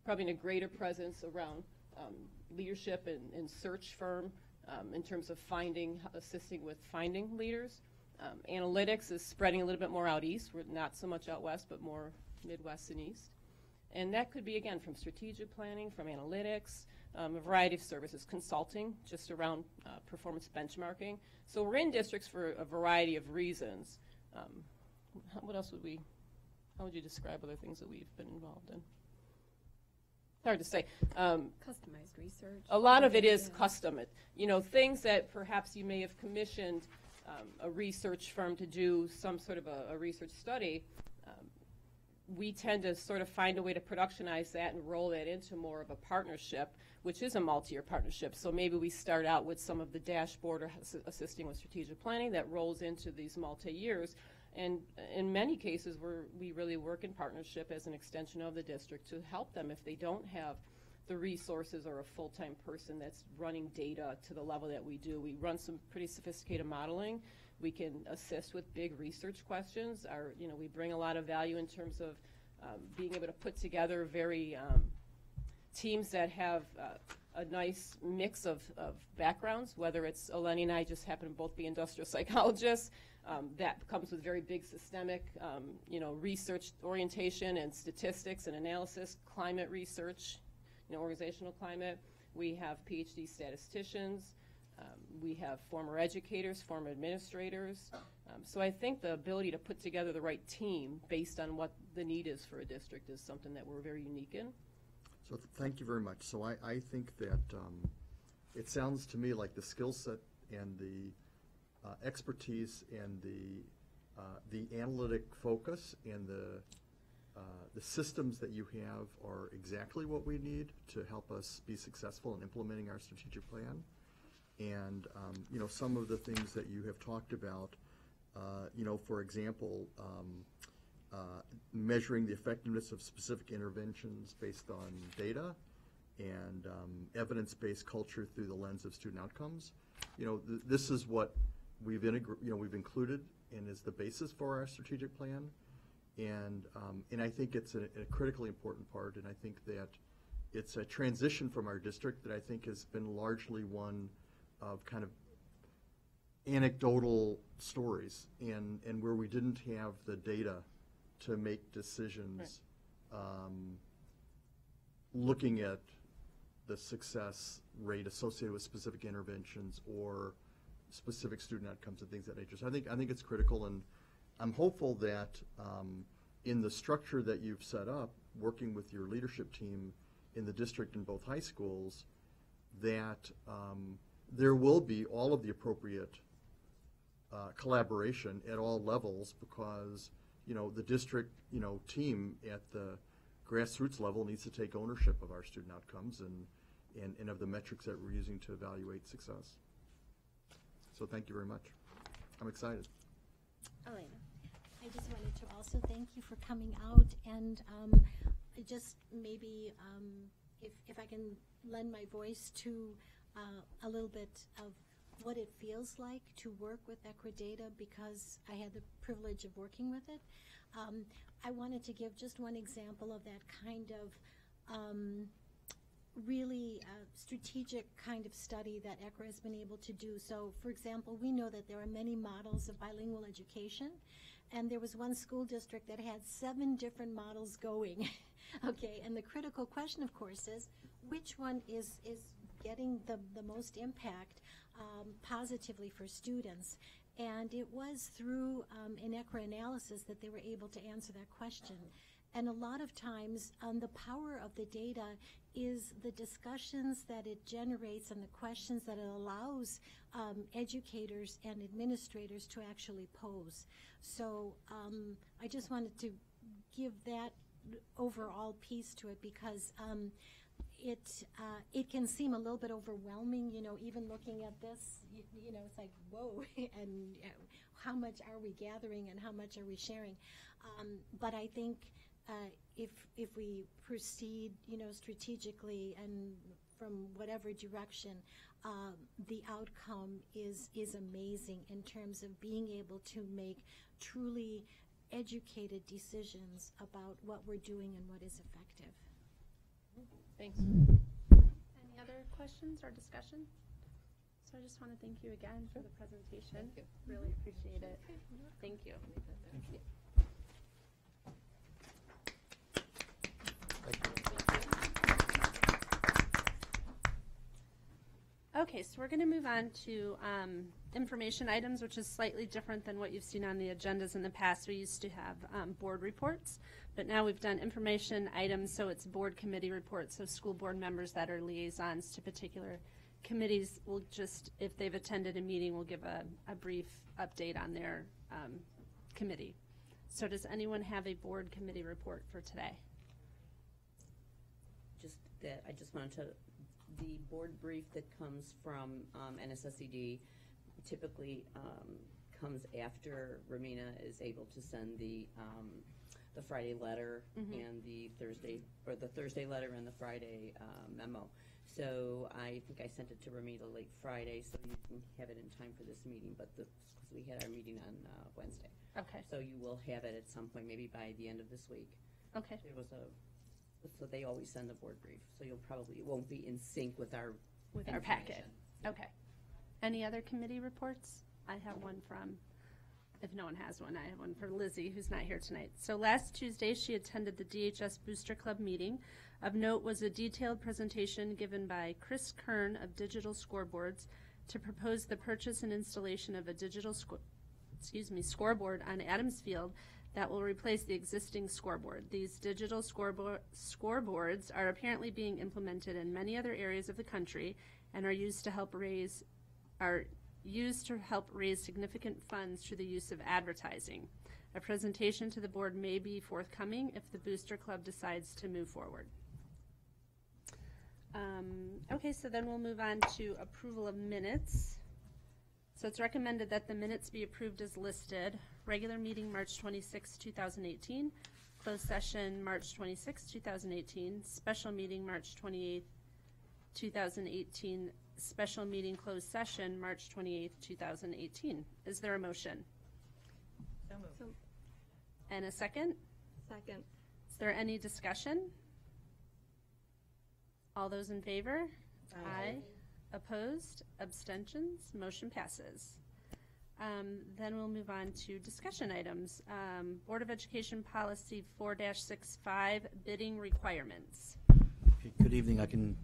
probably in a greater presence around leadership and search firm in terms of assisting with finding leaders. Analytics is spreading a little bit more out east. We're not so much out west, but more Midwest and east. And that could be, again, from strategic planning, from analytics, a variety of services, consulting, just around performance benchmarking. So we're in districts for a variety of reasons. What else how would you describe other things that we've been involved in? Hard to say. Customized research. A lot of it is custom. Things that perhaps you may have commissioned a research firm to do some sort of a research study. We tend to sort of find a way to productionize that and roll that into more of a partnership, which is a multi-year partnership. So maybe we start out with some of the dashboard or assisting with strategic planning that rolls into these multi-years. And in many cases, we really work in partnership as an extension of the district to help them if they don't have the resources or a full-time person that's running data to the level that we do. We run some pretty sophisticated modeling. We can assist with big research questions. We bring a lot of value in terms of being able to put together teams that have a nice mix of backgrounds, whether it's Eleni and I just happen to both be industrial psychologists. That comes with very big systemic, research orientation and statistics and analysis, climate research, organizational climate. We have PhD statisticians. We have former educators, former administrators. So I think the ability to put together the right team based on what the need is for a district is something that we're very unique in. So thank you very much. So I think that it sounds to me like the skill set and the expertise and the analytic focus and the systems that you have are exactly what we need to help us be successful in implementing our strategic plan. And some of the things that you have talked about, for example, measuring the effectiveness of specific interventions based on data and evidence-based culture through the lens of student outcomes. This is what we've included and is the basis for our strategic plan. And I think it's a critically important part, and I think that it's a transition from our district that I think has been largely one of kind of anecdotal stories and where we didn't have the data to make decisions looking at the success rate associated with specific interventions or specific student outcomes and things of that nature. So I think it's critical, and I'm hopeful that in the structure that you've set up, working with your leadership team in the district in both high schools, that there will be all of the appropriate collaboration at all levels, because the district team at the grassroots level needs to take ownership of our student outcomes and of the metrics that we're using to evaluate success. So thank you very much. I'm excited. Elena. I just wanted to also thank you for coming out, and just maybe if I can lend my voice to a little bit of what it feels like to work with Equidata, because I had the privilege of working with it. I wanted to give just one example of that kind of really strategic kind of study that ECRA has been able to do. So, for example, we know that there are many models of bilingual education, and there was one school district that had 7 different models going. Okay, and the critical question, of course, is which one is getting the most impact positively for students? And it was through an ECRA analysis that they were able to answer that question. And a lot of times, the power of the data is the discussions that it generates and the questions that it allows educators and administrators to actually pose. So I just wanted to give that overall piece to it, because it can seem a little bit overwhelming, even looking at this, it's like, whoa, and how much are we gathering and how much are we sharing? But I think if we proceed, strategically and from whatever direction, the outcome is amazing in terms of being able to make truly educated decisions about what we're doing and what is effective. Thanks. Any other questions or discussion? So I just want to thank you again for the presentation. Thank you. Really appreciate it. Thank you. Thank you. Okay, so we're going to move on to information items, which is slightly different than what you've seen on the agendas in the past. We used to have board reports, but now we've done information items, so it's board committee reports. So school board members that are liaisons to particular committees will just, if they've attended a meeting, will give a brief update on their committee. So does anyone have a board committee report for today? Just that I just wanted to, the board brief that comes from NSSED typically comes after Romina is able to send the Friday letter and the Thursday letter and the Friday memo. So I think I sent it to Romina late Friday, so you can have it in time for this meeting. But because we had our meeting on Wednesday, okay. So you will have it at some point, maybe by the end of this week. Okay. There was so they always send a board brief, so it won't be in sync with our packet. Okay. Any other committee reports? I have one from, if no one has one, I have one for Lizzie, who's not here tonight. So last Tuesday, she attended the DHS Booster Club meeting. Of note was a detailed presentation given by Chris Kern of Digital Scoreboards to propose the purchase and installation of a digital scoreboard on Adams Field that will replace the existing scoreboard. These digital scoreboards are apparently being implemented in many other areas of the country and are used to help raise significant funds through the use of advertising. A presentation to the board may be forthcoming if the Booster Club decides to move forward. Okay, so then we'll move on to approval of minutes. So it's recommended that the minutes be approved as listed. Regular meeting March 26, 2018. Closed session March 26, 2018. Special meeting March 28, 2018. Special meeting closed session March 28, 2018. Is there a motion? So moved. And a second? Second. Is there any discussion? All those in favor? Aye. Opposed? Abstentions? Motion passes. Then we'll move on to discussion items. Board of Education Policy 4-65, bidding requirements. Okay, good evening. I can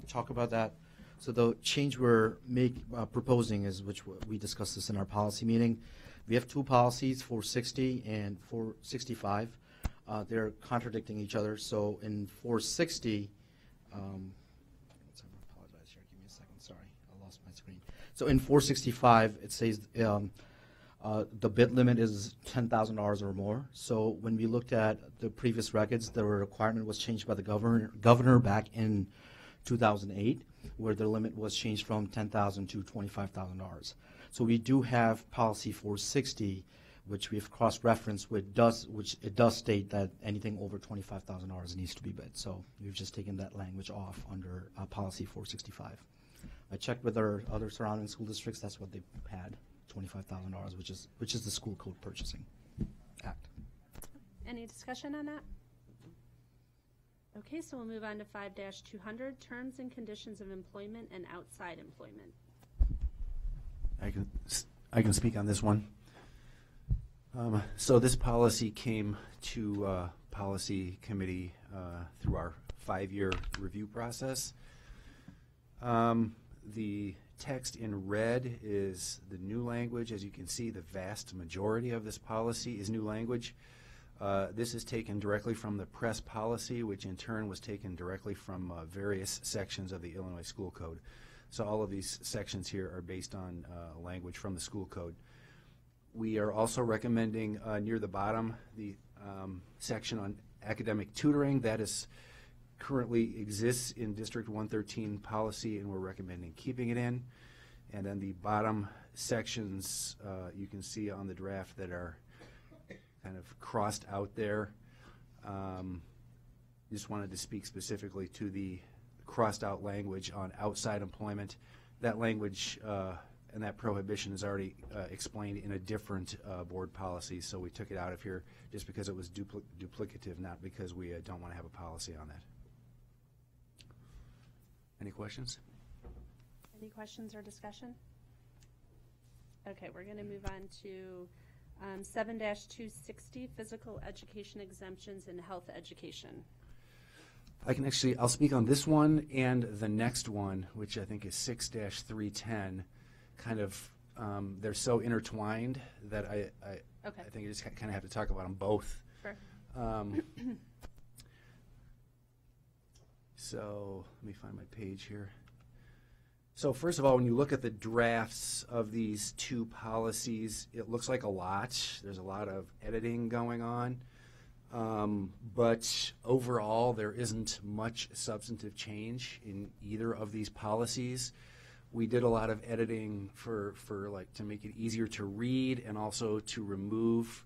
talk about that. So the change we're proposing is, which we discussed this in our policy meeting. We have two policies, 460 and 465. They're contradicting each other. So in 460, I apologize here. Give me a second. Sorry, I lost my screen. So in 465, it says the bid limit is $10,000 or more. So when we looked at the previous records, the requirement was changed by the governor back in 2008, where the limit was changed from $10,000 to $25,000. So we do have policy 460, which we've cross-referenced, which it does state that anything over $25,000 needs to be bid. So we've just taken that language off under policy 465. I checked with our other surrounding school districts. That's what they had, $25,000, which is the School Code Purchasing Act. any discussion on that? Okay, so we'll move on to 5-200, terms and conditions of employment and outside employment. I can speak on this one. So this policy came to policy committee through our 5-year review process. The text in red is the new language. As you can see, the vast majority of this policy is new language. This is taken directly from the press policy, which in turn was taken directly from various sections of the Illinois School Code. So all of these sections here are based on language from the school code. We are also recommending near the bottom the section on academic tutoring. That is currently exists in District 113 policy, and we're recommending keeping it in. And then the bottom sections you can see on the draft that are kind of crossed out there. Just wanted to speak specifically to the crossed out language on outside employment. That language and that prohibition is already explained in a different board policy, so we took it out of here just because it was duplicative, not because we don't want to have a policy on that. Any questions? Any questions or discussion? Okay, we're going to move on to 7-260, physical education exemptions in health education. I'll speak on this one and the next one, which I think is 6-310. Kind of, they're so intertwined that I think you just kind of have to talk about them both. Sure. So let me find my page here. So first of all, when you look at the drafts of these two policies, it looks like a lot. There's a lot of editing going on. But overall, there isn't much substantive change in either of these policies. We did a lot of editing for like to make it easier to read and also to remove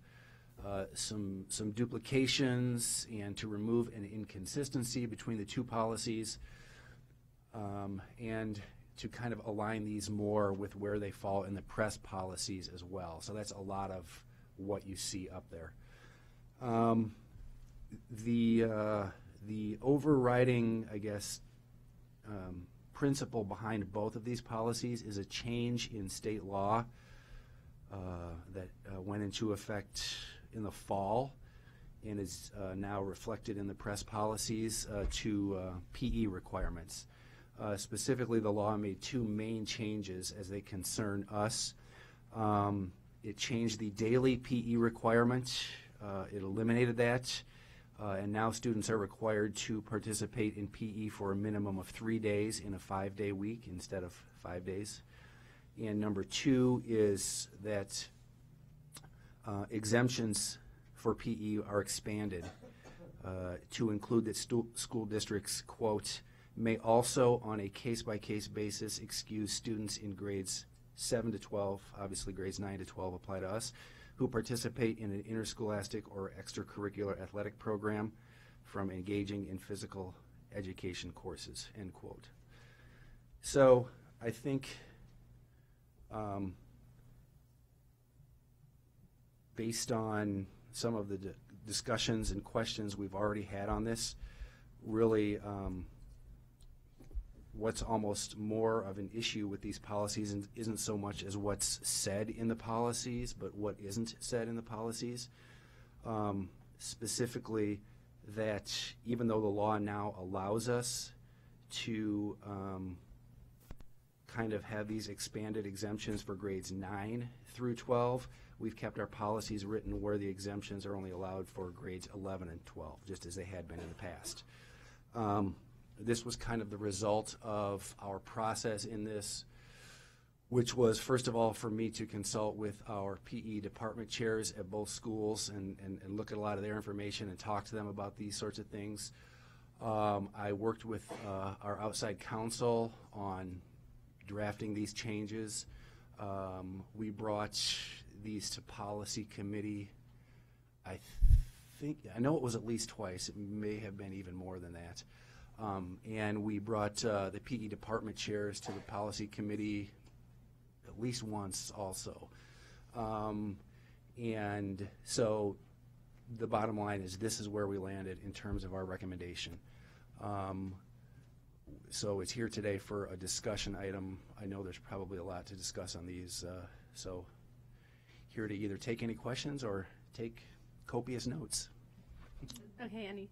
some duplications and to remove an inconsistency between the two policies, and to kind of align these more with where they fall in the press policies as well. So that's a lot of what you see up there. The overriding, I guess, principle behind both of these policies is a change in state law that went into effect in the fall and is now reflected in the press policies to PE requirements. Specifically, the law made two main changes as they concern us. It changed the daily PE requirement. It eliminated that. And now students are required to participate in PE for a minimum of 3 days in a 5-day week instead of 5 days. And number two is that exemptions for PE are expanded to include that school districts, quote, may also on a case-by-case basis excuse students in grades 7 to 12, obviously grades 9 to 12 apply to us, who participate in an interscholastic or extracurricular athletic program from engaging in physical education courses, end quote. So I think based on some of the discussions and questions we've already had on this, really what's almost more of an issue with these policies isn't so much as what's said in the policies, but what isn't said in the policies. Specifically, that even though the law now allows us to kind of have these expanded exemptions for grades 9 through 12, we've kept our policies written where the exemptions are only allowed for grades 11 and 12, just as they had been in the past. This was kind of the result of our process in this, which was, first of all, for me to consult with our PE department chairs at both schools and look at a lot of their information and talk to them about these sorts of things. I worked with our outside counsel on drafting these changes. We brought these to policy committee, I know it was at least twice. It may have been even more than that. And we brought the PE department chairs to the policy committee at least once also. And so the bottom line is this is where we landed in terms of our recommendation. So it's here today for a discussion item. I know there's probably a lot to discuss on these, so here to either take any questions or take copious notes. Okay, Annie.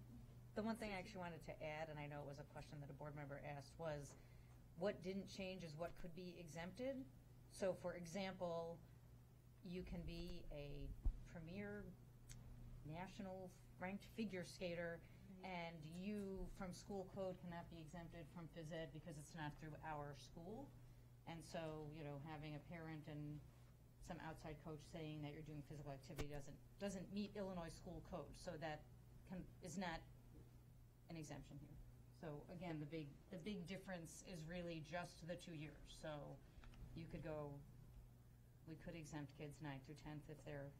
The one thing I actually wanted to add, and I know it was a question that a board member asked, was what didn't change is what could be exempted. So for example, you can be a premier national ranked figure skater and you from school code cannot be exempted from phys ed because it's not through our school. And so, you know, having a parent and some outside coach saying that you're doing physical activity doesn't meet Illinois school code. So that is not an exemption here. So again, the big difference is really just the 2 years. So you could go, we could exempt kids 9th through 10th if they're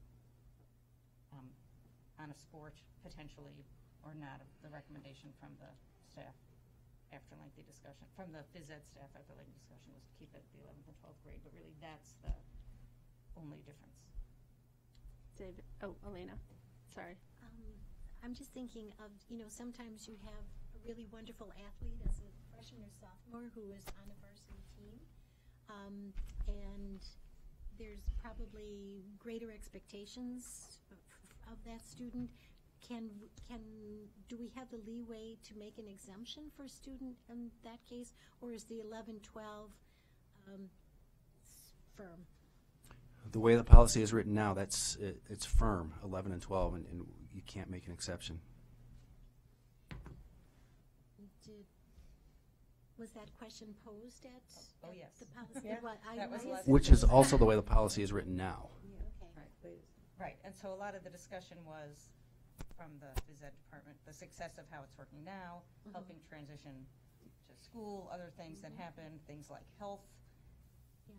on a sport potentially or not. The recommendation from the staff after lengthy discussion, from the phys ed staff after lengthy discussion, was to keep it at the 11th and 12th grade, but really that's the only difference. David, Elena, sorry. I'm just thinking of, you know, sometimes you have a really wonderful athlete as a freshman or sophomore who is on a varsity team, and there's probably greater expectations of that student. Do we have the leeway to make an exemption for a student in that case, or is the 11, 12 firm? The way the policy is written now, it's firm, 11 and 12, and you can't make an exception. Was that question posed at yes. the policy? Yeah. What, That was Which is also the way the policy is written now. Okay. Right, and so a lot of the discussion was from the phys ed department, the success of how it's working now, helping transition to school, other things that happen, things like health.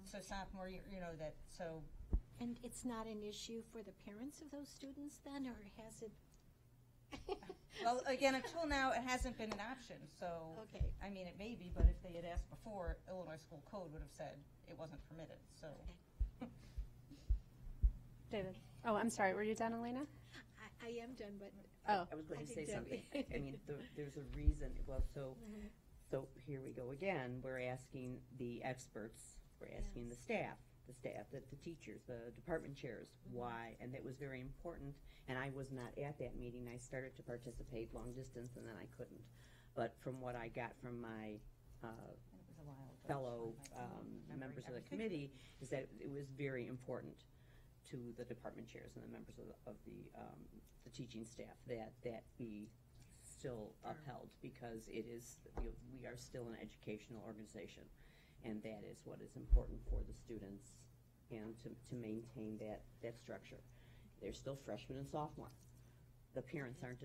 So sophomore year, you know, that, so. And it's not an issue for the parents of those students then, or has it? Well, again, until now, it hasn't been an option, so. Okay. I mean, it may be, but if they had asked before, Illinois school code would have said it wasn't permitted, so. Okay. David. Oh, I'm sorry. Were you done, Elena? I am done, but. Oh. I was going to say Debbie. something. I mean, there's a reason, well, so here we go again. We're asking the experts, we're asking the staff, the teachers, the department chairs, why, and that was very important. And I was not at that meeting. I started to participate long distance, and then I couldn't. But from what I got from my fellow members of the committee, is that it was very important to the department chairs and the members of the teaching staff that be still upheld, because it is, you know, we are still an educational organization, and that is what is important for the students and to maintain that structure. They're still freshmen and sophomore. The parents aren't,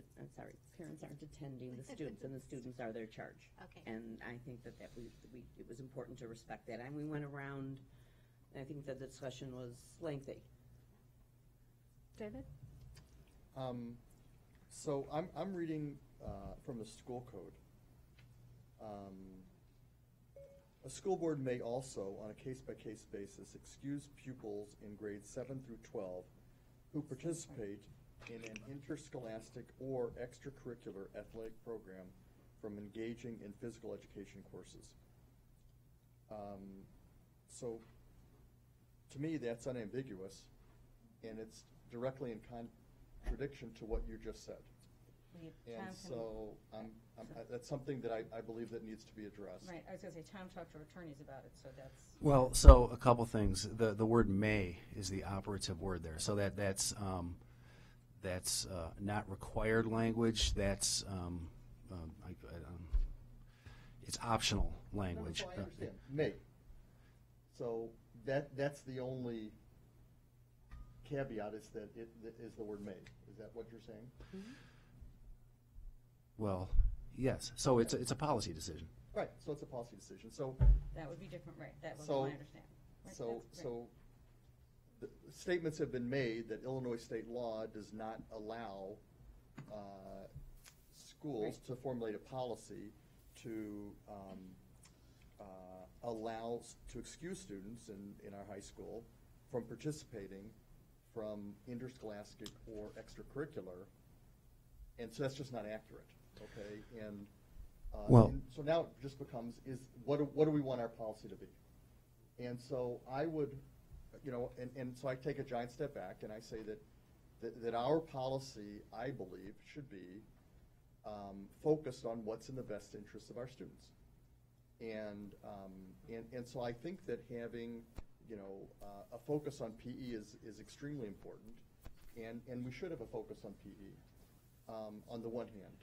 parents aren't attending the students, and the students are their charge. Okay. And I think that it was important to respect that. And we went around, and I think that the discussion was lengthy. David? So I'm reading from the school code. A school board may also, on a case-by-case basis, excuse pupils in grades 7 through 12 who participate in an interscholastic or extracurricular athletic program from engaging in physical education courses. So, to me, that's unambiguous, and it's directly in contradiction to what you just said. And so that's something that I believe that needs to be addressed. Right, I was going to say, Tom talked to attorneys about it, so that's. Well, so a couple things. The word "may" is the operative word there. So that's not required language. That's it's optional language. No, I understand. May. So that's the only caveat, is that it is the word "may." Is that what you're saying? Mm-hmm. Well, yes. So it's a policy decision. Right. So it's a policy decision. So That would be different, right? That was so, my understanding. Right, So the statements have been made that Illinois state law does not allow schools to formulate a policy to allow to excuse students in our high school from participating from interscholastic or extracurricular, and so that's just not accurate, okay? And so now it just becomes, what do we want our policy to be? And so I would, and so I take a giant step back and I say that our policy, I believe, should be focused on what's in the best interest of our students. And so I think that having, a focus on PE is extremely important, and we should have a focus on PE on the one hand.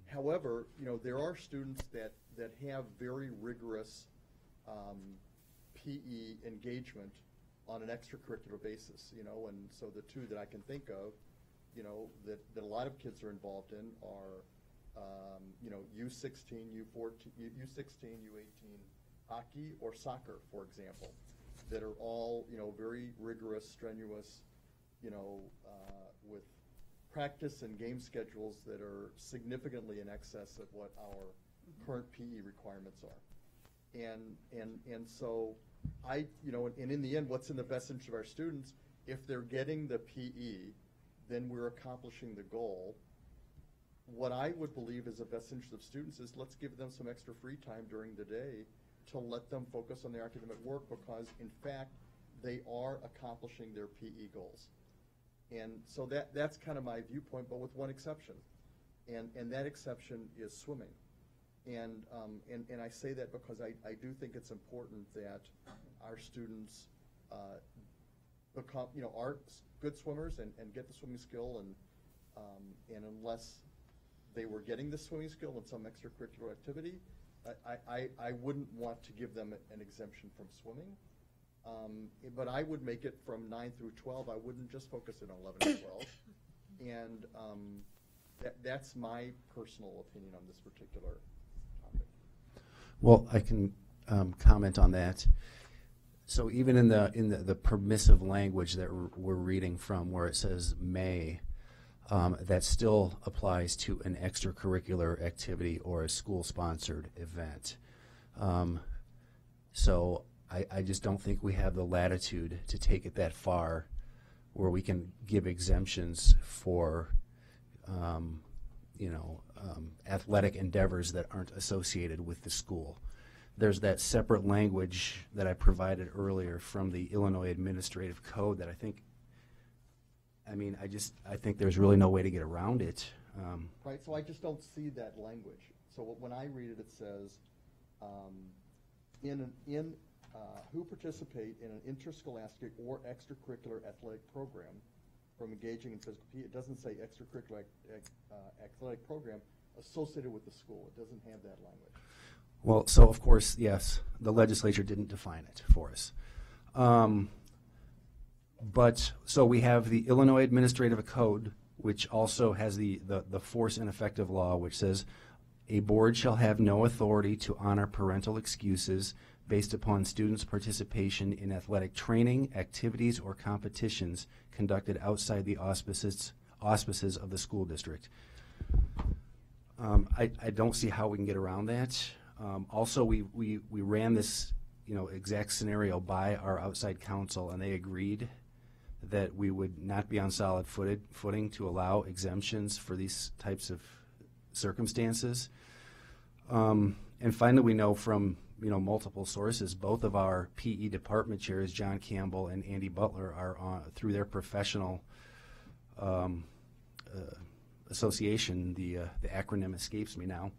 However, there are students that have very rigorous PE engagement on an extracurricular basis, and so the two that I can think of, that a lot of kids are involved in are, U16, U16, U18 hockey or soccer, for example, that are all, very rigorous, strenuous, with practice and game schedules that are significantly in excess of what our current PE requirements are. And so and in the end, what's in the best interest of our students, if they're getting the PE, then we're accomplishing the goal. What I would believe is the best interest of students is let's give them some extra free time during the day to let them focus on their academic work, because in fact they are accomplishing their PE goals. And so that's kind of my viewpoint, but with one exception, and that exception is swimming. And I say that because I do think it's important that our students become, are good swimmers and get the swimming skill, and unless they were getting the swimming skill in some extracurricular activity, I wouldn't want to give them an exemption from swimming. But I would make it from 9 through 12. I wouldn't just focus it on 11 and 12. And that's my personal opinion on this particular topic. Well, I can comment on that. So even in the permissive language that we're reading from, where it says may, that still applies to an extracurricular activity or a school-sponsored event. So I just don't think we have the latitude to take it that far, where we can give exemptions for athletic endeavors that aren't associated with the school. There's that separate language that I provided earlier from the Illinois Administrative Code that I think there's really no way to get around it. Right, so I just don't see that language. So when I read it, it says, who participate in an interscholastic or extracurricular athletic program from engaging in physical PE. It doesn't say extracurricular athletic program associated with the school. It doesn't have that language. Well, so of course, yes, the legislature didn't define it for us. But so we have the Illinois Administrative Code, which also has the force and effective law, which says a board shall have no authority to honor parental excuses based upon students' participation in athletic training, activities, or competitions conducted outside the auspices of the school district. I don't see how we can get around that. Also, we ran this exact scenario by our outside counsel, and they agreed that we would not be on solid footing to allow exemptions for these types of circumstances. And finally, we know from multiple sources, both of our PE department chairs, John Campbell and Andy Butler, are through their professional association. The acronym escapes me now.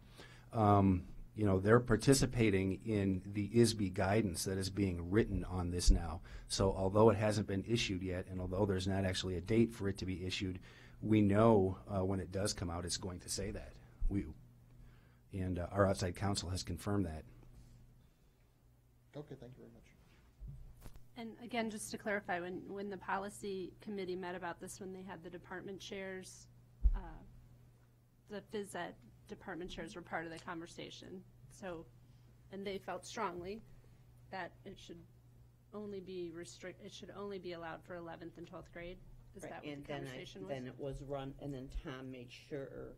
They're participating in the ISB guidance that is being written on this now. So although it hasn't been issued yet, and although there's not actually a date for it to be issued, we know when it does come out, it's going to say that. And our outside counsel has confirmed that. Okay, thank you very much. And again, just to clarify, when the policy committee met about this, when they had the department chairs, the phys ed department chairs were part of the conversation. So, and they felt strongly that it should only be it should only be allowed for 11th and 12th grade. Is that what the conversation was? Then it was run, and then Tom made sure.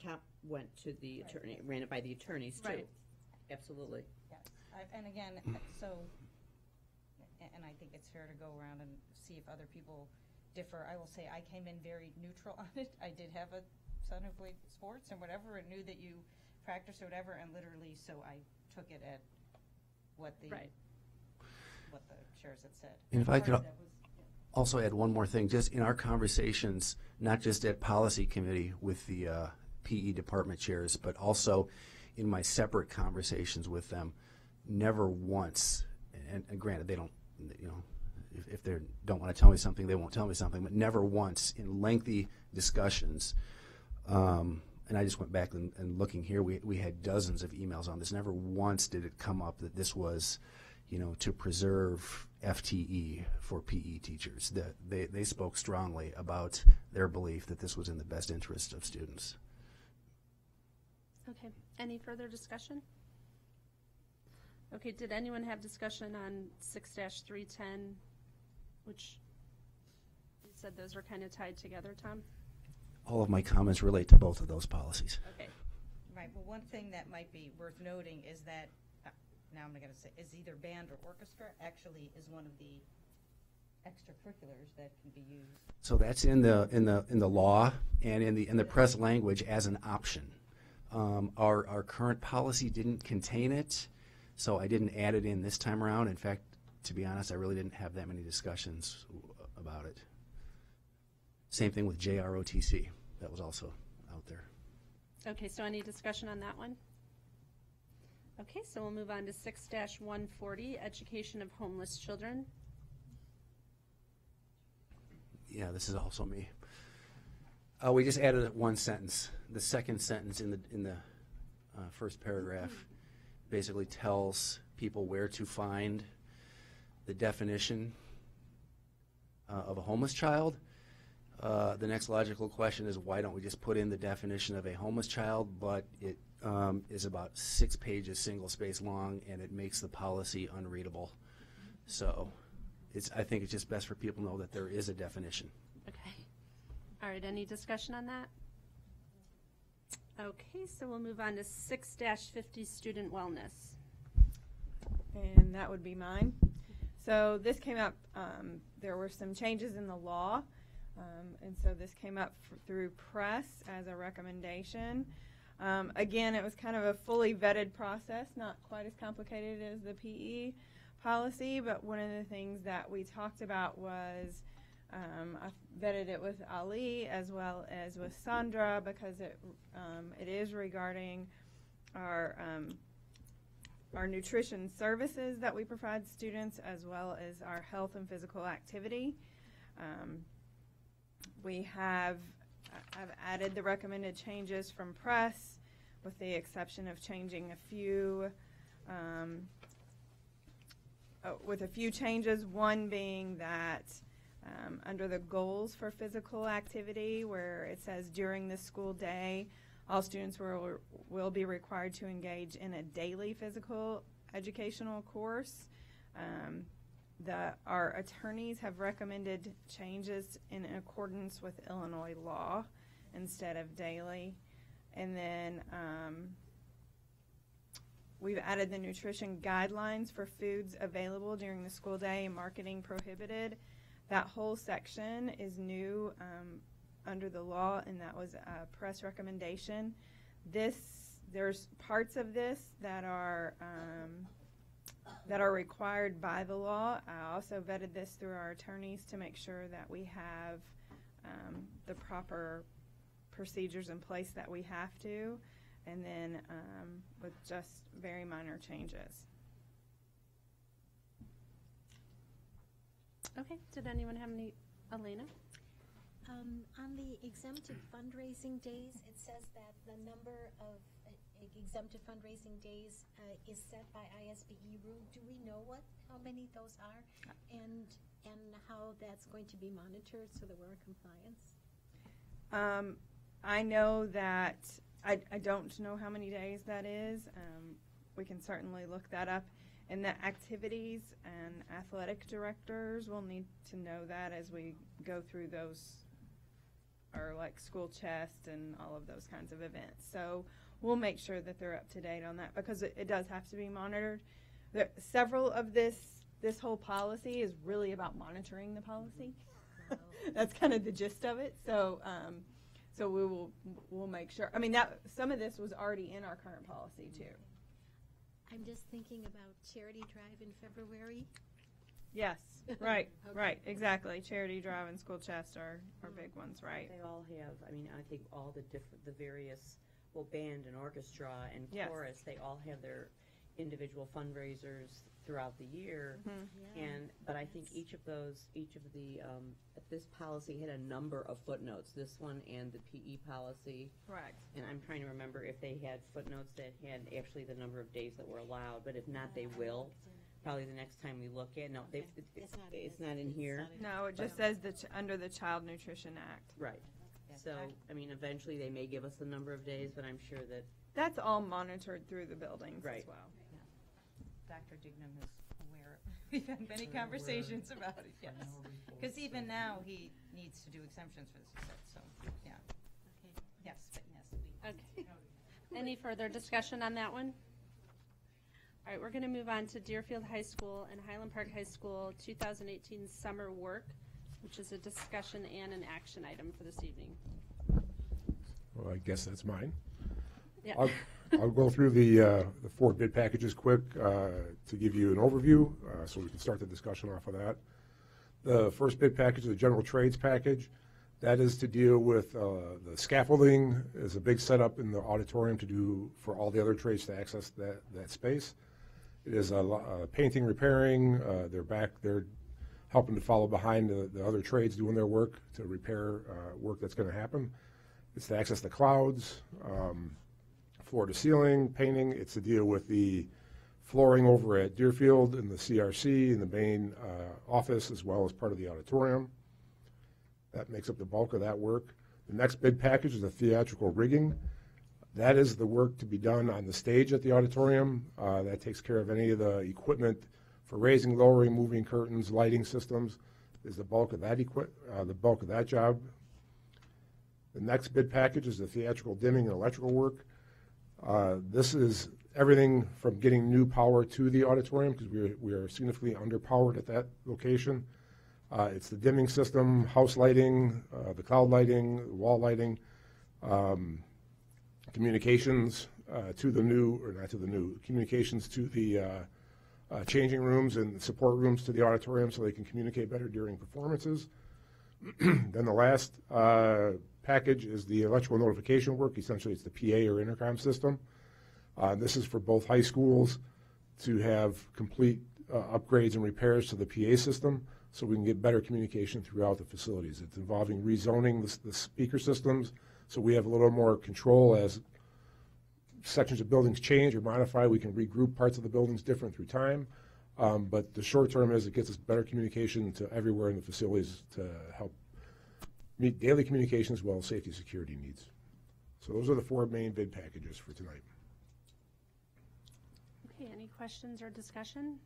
Tom went to the attorney, ran it by the attorneys too. Right. Absolutely. Yes, and again, so and I think it's fair to go around and see if other people differ. I will say I came in very neutral on it. I did have a son who played sports and whatever, and knew that you practiced or whatever, and literally, so I took it at what the chairs had said. And if I could also add one more thing, just in our conversations, not just at policy committee with the PE department chairs, but also in my separate conversations with them, never once, and granted they don't, you know, if they don't want to tell me something, they won't tell me something, but never once in lengthy discussions, and I just went back and looking here, we had dozens of emails on this. Never once did it come up that this was, you know, to preserve FTE for PE teachers. That they spoke strongly about their belief that this was in the best interest of students. Okay. Any further discussion? Okay. Did anyone have discussion on 6-310, which you said those are kind of tied together, Tom? All of my comments relate to both of those policies. Okay. Right. Well, one thing that might be worth noting is that now I'm going to say is either band or orchestra actually is one of the extracurriculars that can be used. So that's in the law and in the press language as an option. Our current policy didn't contain it, so I didn't add it in this time around. In fact, to be honest, I really didn't have that many discussions about it. Same thing with JROTC. That was also out there. Okay, so any discussion on that one? Okay, so we'll move on to 6-140, education of homeless children. Yeah, this is also me. We just added one sentence. The second sentence in the first paragraph basically tells people where to find the definition of a homeless child. The next logical question is, why don't we just put in the definition of a homeless child? But it is about 6 pages, single space long, and it makes the policy unreadable. So I think it's just best for people to know that there is a definition. Okay. All right, any discussion on that? Okay, so we'll move on to 6-50, student wellness. And that would be mine. So this came up, there were some changes in the law, and so this came up through press as a recommendation. Again, it was kind of a fully vetted process, not quite as complicated as the PE policy, but one of the things that we talked about was I vetted it with Ali as well as with Sandra, because it is regarding our nutrition services that we provide students, as well as our health and physical activity. I've added the recommended changes from press, with the exception of changing a few changes, one being that under the goals for physical activity, where it says during the school day, all students will be required to engage in a daily physical educational course. Our attorneys have recommended changes in accordance with Illinois law instead of daily. And then we've added the nutrition guidelines for foods available during the school day and marketing prohibited. That whole section is new under the law, and that was a press recommendation. There's parts of this that are required by the law. I also vetted this through our attorneys to make sure that we have the proper procedures in place that we have to, and then with just very minor changes. Okay, did anyone have any? Elena? On the exempted fundraising days, it says that the number of exempted fundraising days is set by ISBE rule. Do we know how many those are, and how that's going to be monitored so that we're in compliance? I know that I don't know how many days that is. We can certainly look that up. And the activities and athletic directors will need to know that as we go through those, or like school chest and all of those kinds of events. So we'll make sure that they're up to date on that, because it does have to be monitored. Several of this this whole policy is really about monitoring the policy. That's kind of the gist of it. So, so we'll make sure. I mean, that some of this was already in our current policy too. I'm just thinking about charity drive in February. Yes, right, right, exactly. Charity drive and school chest are big ones, right? They all have, I mean, I think all the various, well, band and orchestra and Yes. chorus, they all have their individual fundraisers throughout the year. But I think each of the, this policy had a number of footnotes, this one and the PE policy. Correct. And I'm trying to remember if they had footnotes that had actually the number of days that were allowed, but if not, they will. Probably the next time we look at, no, it's not in here. No, it just says under the Child Nutrition Act. Right. So, I mean, eventually they may give us the number of days, but I'm sure that. That's all monitored through the buildings as well. Dr. Dignam is aware. We've had many conversations about it, yes. Because even now, he needs to do exemptions for this, he said, so, yeah. Yes, but yes. Okay. Any further discussion on that one? All right, we're going to move on to Deerfield High School and Highland Park High School 2018 summer work, which is a discussion and an action item for this evening. Well, I guess that's mine. Yeah. I'll go through the 4 bid packages quick to give you an overview so we can start the discussion off of that. The first bid package is the general trades package. That is to deal with the scaffolding is a big setup in the auditorium to do for all the other trades to access that space. It is painting, repairing. They're helping to follow behind the other trades doing their work to repair work that's going to happen. It's to access the clouds, floor to ceiling, painting. It's to deal with the flooring over at Deerfield in the CRC in the main office as well as part of the auditorium. That makes up the bulk of that work. The next bid package is the theatrical rigging. That is the work to be done on the stage at the auditorium. That takes care of any of the equipment for raising, lowering, moving curtains, lighting systems is the bulk of that job. The next bid package is the theatrical dimming and electrical work. This is everything from getting new power to the auditorium because we are significantly underpowered at that location. It's the dimming system, house lighting, the cloud lighting, wall lighting, communications communications to the changing rooms and support rooms to the auditorium so they can communicate better during performances. Then the last package is the electrical notification work. Essentially, it's the PA or intercom system. This is for both high schools to have complete upgrades and repairs to the PA system so we can get better communication throughout the facilities. It's involving rezoning the speaker systems so we have a little more control as sections of buildings change or modify. We can regroup parts of the buildings different through time. But the short term is it gets us better communication to everywhere in the facilities to help meet daily communication as well as safety and security needs. So those are the 4 main bid packages for tonight. Okay, any questions or discussion?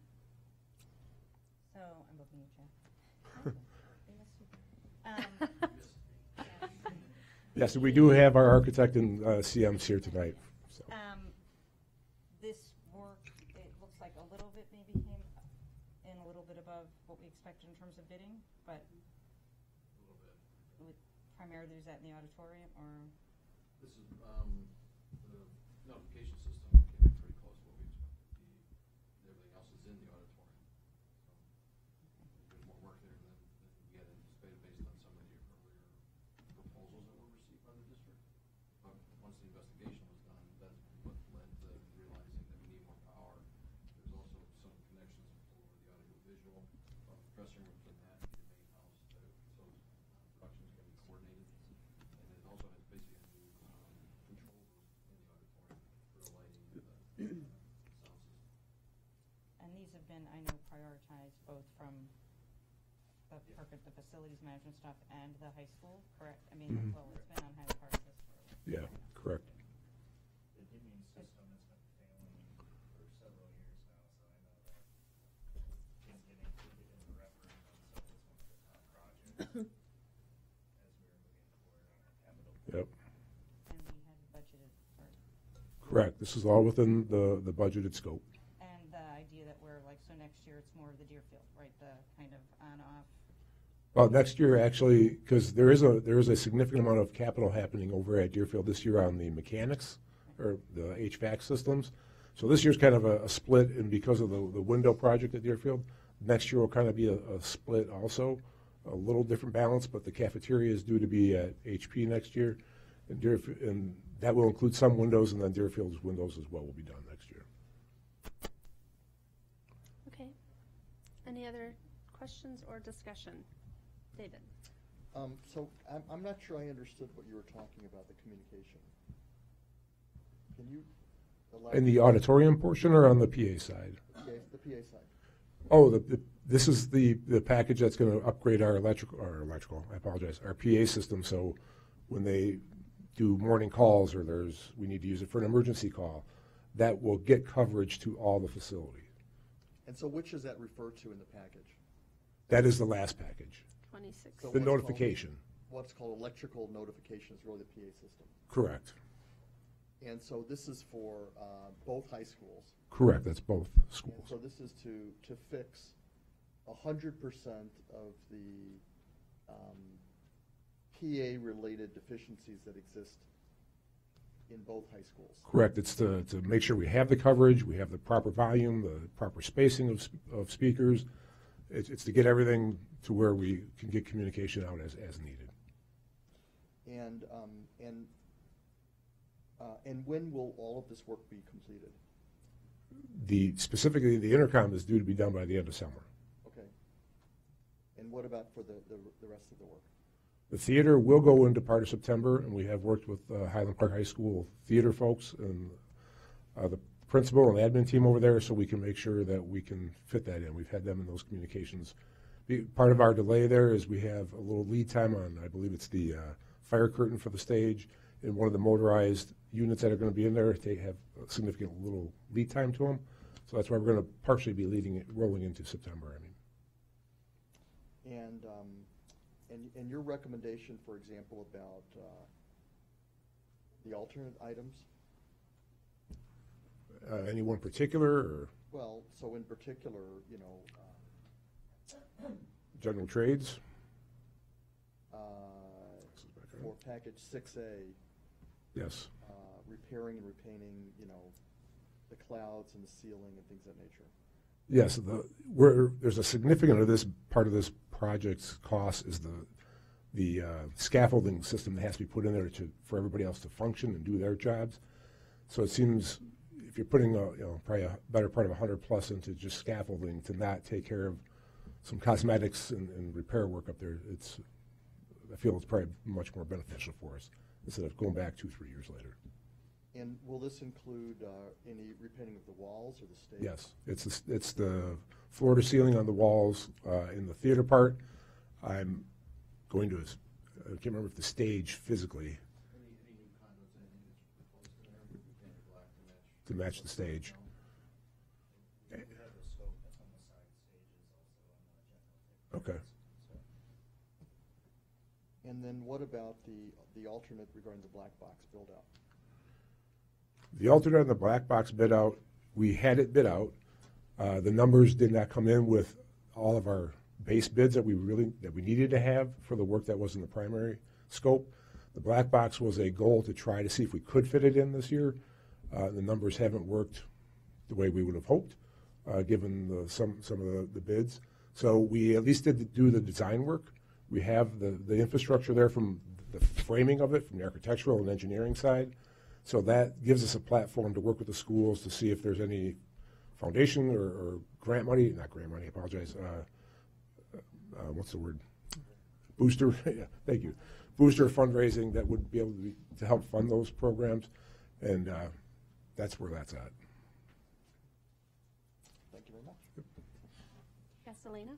So I'm looking at you. Yes, we do have our architect and CMs here tonight. So. This work, it looks like a little bit maybe came in a little bit above what we expected in terms of bidding, but primarily is that in the auditorium or? This is the notification system came in pretty close to what we expected. Everything else is in the auditorium. So there's more work there than we had anticipated based on some of the earlier proposals that were received by the district. But once the investigation was done, that's what led to realizing that we need more power. There's also some connections for the audiovisual dressing rooms in that, the main house, so productions can be coordinated. And it also has basically a new control room in the auditorium for the lighting and the sound system. And these have been, I know, prioritized both from the facilities management stuff and the high school, correct? I mean, well, it's been on Highland Park list for a while. Yeah, correct. The dimming system has been failing for several years now, so I know that didn't get included in the referendum, so it's one of the top projects as we were moving forward on our capital. Yep. And we had budgeted for. Correct. This is all within the budgeted scope. And the idea that we're like so next year it's more of the Deerfield, right? The kind of on-off. Well, next year, actually, because there is a significant amount of capital happening over at Deerfield this year on the mechanics, or the HVAC systems. So this year's kind of a split, and because of the window project at Deerfield, next year will kind of be a split also, a little different balance, but the cafeteria is due to be at HP next year, and that will include some windows, and then Deerfield's windows as well will be done next year. Okay. Any other questions or discussion? David. So I'm not sure I understood what you were talking about, the communication. Can you elaborate? In the auditorium portion or on the PA side? The PA side. Oh, this is the package that's going to upgrade our electrical, I apologize, our PA system. So when they do morning calls or we need to use it for an emergency call, that will get coverage to all the facilities. And so which is that referred to in the package? That is the last package. 26. So the notification. What's called electrical notification is really the PA system. Correct. And so this is for both high schools. Correct, that's both schools. And so this is to fix 100% of the PA-related deficiencies that exist in both high schools. Correct. It's to make sure we have the coverage, we have the proper volume, the proper spacing of speakers. It's to get everything to where we can get communication out as needed. And when will all of this work be completed? Specifically, the intercom is due to be done by the end of summer. Okay. And what about for the rest of the work? The theater will go into part of September, and we have worked with Highland Park High School theater folks and the principal and admin team over there, so we can make sure that we can fit that in. We've had them in those communications. Part of our delay there is we have a little lead time on, I believe it's the fire curtain for the stage, and one of the motorized units that are going to be in there, they have a significant little lead time to them. So that's why we're going to partially be rolling into September, I mean. And your recommendation, for example, about the alternate items? Any one particular? Or? Well, so in particular, general trades? For package 6A. Yes. Repairing and repainting, the clouds and the ceiling and things of that nature. Yes, there's a significant of this part of this project's cost is the scaffolding system that has to be put in there for everybody else to function and do their jobs. So it seems if you're putting probably a better part of 100 plus into just scaffolding to not take care of some cosmetics and repair work up there, I feel it's probably much more beneficial for us instead of going back 2-3 years later. And will this include any repainting of the walls or the stage? Yes, it's the floor to ceiling on the walls in the theater part. I'm going to, I can't remember if the stage physically to match the stage. Okay. And then what about the alternate regarding the black box build out? The alternate on the black box bid out, we had it bid out. The numbers did not come in with all of our base bids that we needed to have for the work that was in the primary scope. The black box was a goal to try to see if we could fit it in this year. The numbers haven't worked the way we would have hoped, given some of the bids. So we at least did do the design work. We have the infrastructure there from the framing of it, from the architectural and engineering side. So that gives us a platform to work with the schools to see if there's any foundation or grant money, not grant money, I apologize. What's the word? Booster, yeah, thank you. Booster fundraising that would be able to help fund those programs. And that's where that's at. Thank you very much. Yep. Yes, Elena?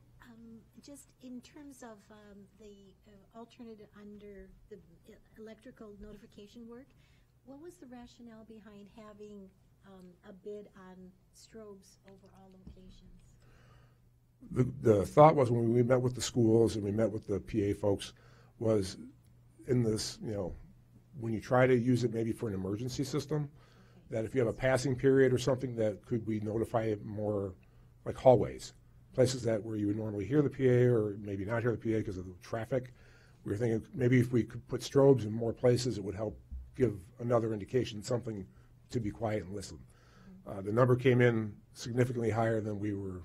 Just in terms of the alternate under the electrical notification work, what was the rationale behind having a bid on strobes over all locations? The thought was when we met with the schools and we met with the PA folks was in this, when you try to use it maybe for an emergency system, that if you have a passing period or something, that could we notify it more like hallways, places that where you would normally hear the PA or maybe not hear the PA because of the traffic. We were thinking maybe if we could put strobes in more places, it would help give another indication, something to be quiet and listen. The number came in significantly higher than we were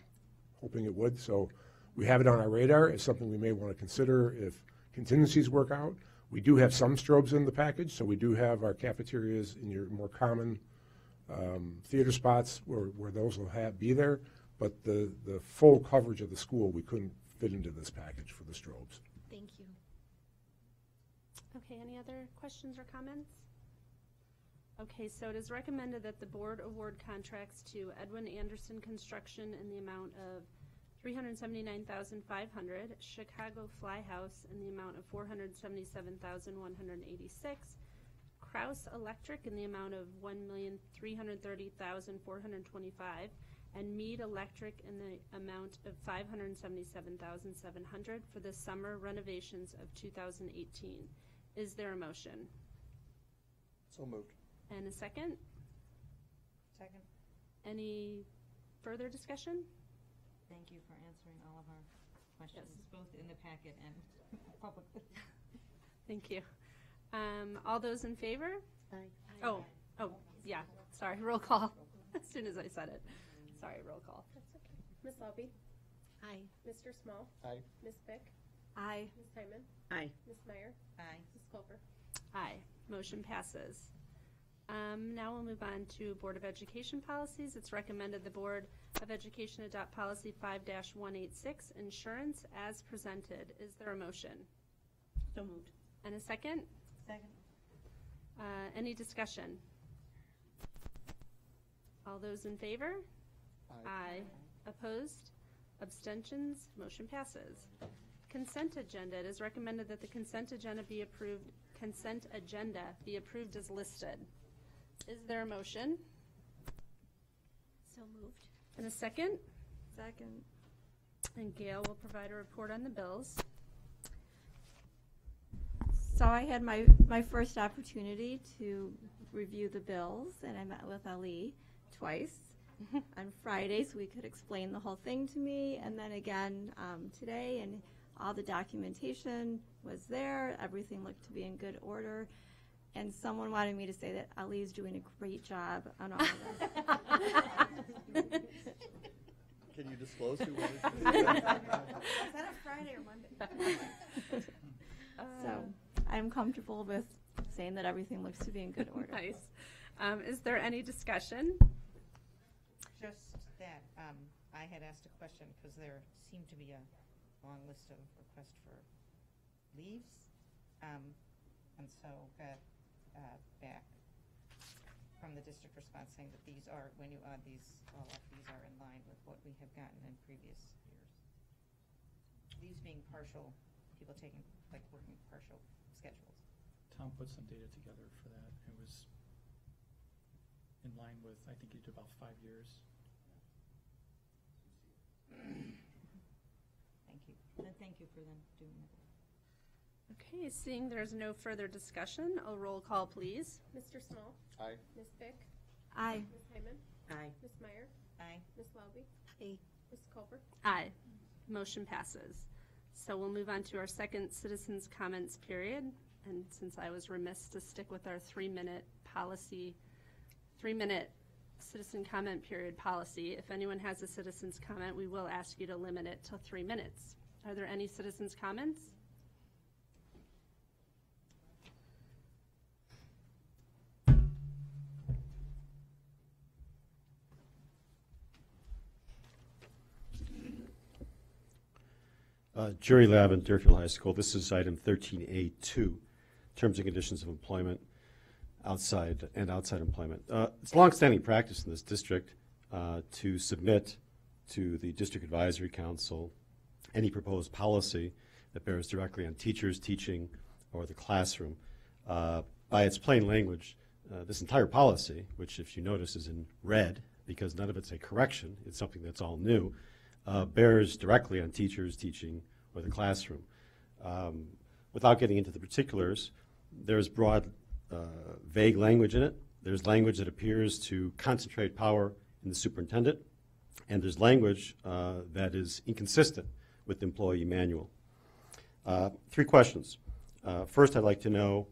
hoping it would, so we have it on our radar as something we may want to consider if contingencies work out. We do have some strobes in the package, so we do have our cafeterias in your more common theater spots where those will be there, but the full coverage of the school we couldn't fit into this package for the strobes. Thank you. Okay, any other questions or comments? Okay, so it is recommended that the board award contracts to Edwin Anderson Construction in the amount of $379,500, Chicago Fly House in the amount of $477,186, Kraus Electric in the amount of $1,330,425, and Mead Electric in the amount of $577,700 for the summer renovations of 2018. Is there a motion? So moved. And a second? Second. Any further discussion? Thank you for answering all of our questions, both in the packet and publicly. Thank you. All those in favor? Aye. Oh, yeah, sorry, roll call, as soon as I said it. Sorry, roll call. That's okay. Ms. Lobby? Aye. Mr. Small? Aye. Ms. Bick? Aye. Ms. Hyman? Aye. Ms. Meyer? Aye. Ms. Culper? Aye, motion passes. Now we'll move on to Board of Education policies. It's recommended the Board of Education adopt policy 5-186, insurance as presented. Is there a motion? So moved. And a second? Second. Any discussion? All those in favor? Aye. Opposed? Abstentions? Motion passes. Consent agenda. It is recommended that the consent agenda be approved as listed. Is there a motion? So moved. And a second? Second. And Gail will provide a report on the bills. So I had my first opportunity to review the bills, and I met with Ali twice on Friday, so we could explain the whole thing to me, and then again today, and all the documentation was there. Everything looked to be in good order, and someone wanted me to say that Ali is doing a great job on all of this. Can you disclose who wanted Is that a Friday or Monday? So I'm comfortable with saying that everything looks to be in good order. Nice. Is there any discussion? Just that, I had asked a question because there seemed to be a long list of requests for leaves. And so got back from the district response saying that these are, when you add these all up, these are in line with what we have gotten in previous years. Leaves being partial, people taking, like, working partial schedules. Tom put some data together for that. It was in line with, I think he did about 5 years. Thank you. And thank you for them doing that. Okay, seeing there's no further discussion, a roll call, please. Mr. Small? Aye. Ms. Bick? Aye. Ms. Hyman? Aye. Ms. Meyer? Aye. Ms. Lobby? Aye. Ms. Culper? Aye. Motion passes. So we'll move on to our second citizens' comments period. And since I was remiss to stick with our 3-minute policy, 3-minute citizen comment period policy, if anyone has a citizen's comment, we will ask you to limit it to 3 minutes. Are there any citizens' comments? Jury Lab in Deerfield High School. This is item 13A2, terms and conditions of employment, outside employment. It's longstanding practice in this district to submit to the District Advisory Council any proposed policy that bears directly on teachers, teaching, or the classroom. By its plain language, this entire policy, which if you notice is in red because none of it's a correction, it's something that's all new, bears directly on teachers, teaching, or the classroom. Without getting into the particulars, there's broad, vague language in it. There's language that appears to concentrate power in the superintendent and there's language that is inconsistent with the employee manual. 3 questions. First, I'd like to know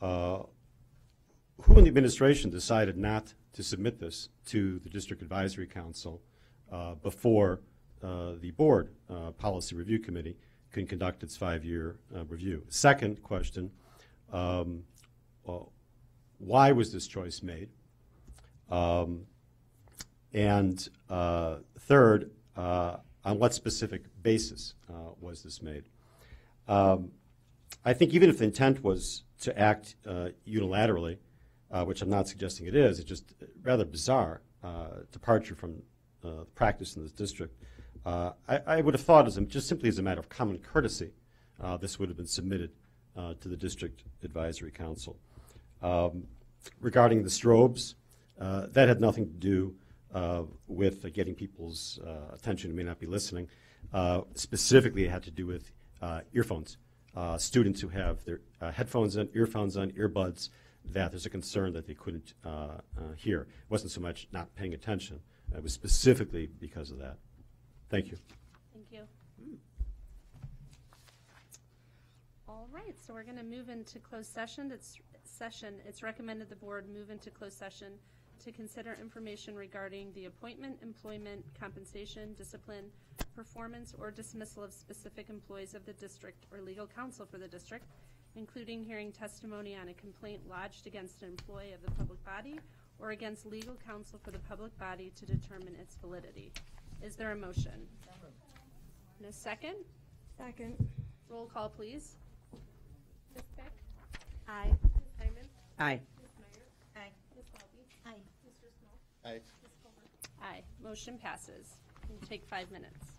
who in the administration decided not to submit this to the District Advisory Council before the Board Policy Review Committee can conduct its 5-year review. Second question, why was this choice made? And third, on what specific basis was this made? I think even if the intent was to act unilaterally, which I'm not suggesting it is, it's just rather bizarre departure from practice in this district. I would have thought, just simply as a matter of common courtesy, this would have been submitted to the District Advisory Council. Regarding the strobes, that had nothing to do with getting people's attention who may not be listening. Specifically, it had to do with earphones. Students who have their headphones on, earphones on, earbuds, that there's a concern that they couldn't hear. It wasn't so much not paying attention. It was specifically because of that. Thank you. Thank you. All right, so we're going to move into closed session. It's recommended the board move into closed session to consider information regarding the appointment, employment, compensation, discipline, performance, or dismissal of specific employees of the district or legal counsel for the district, including hearing testimony on a complaint lodged against an employee of the public body or against legal counsel for the public body to determine its validity. Is there a motion? And a second? Second. Roll call, please. Ms. Peck? Aye. Ms. Hyman? Aye. Ms. Meyer? Aye. Ms. Welby? Aye. Mr. Small? Aye. Ms. Colbert? Aye. Motion passes. We'll take 5 minutes.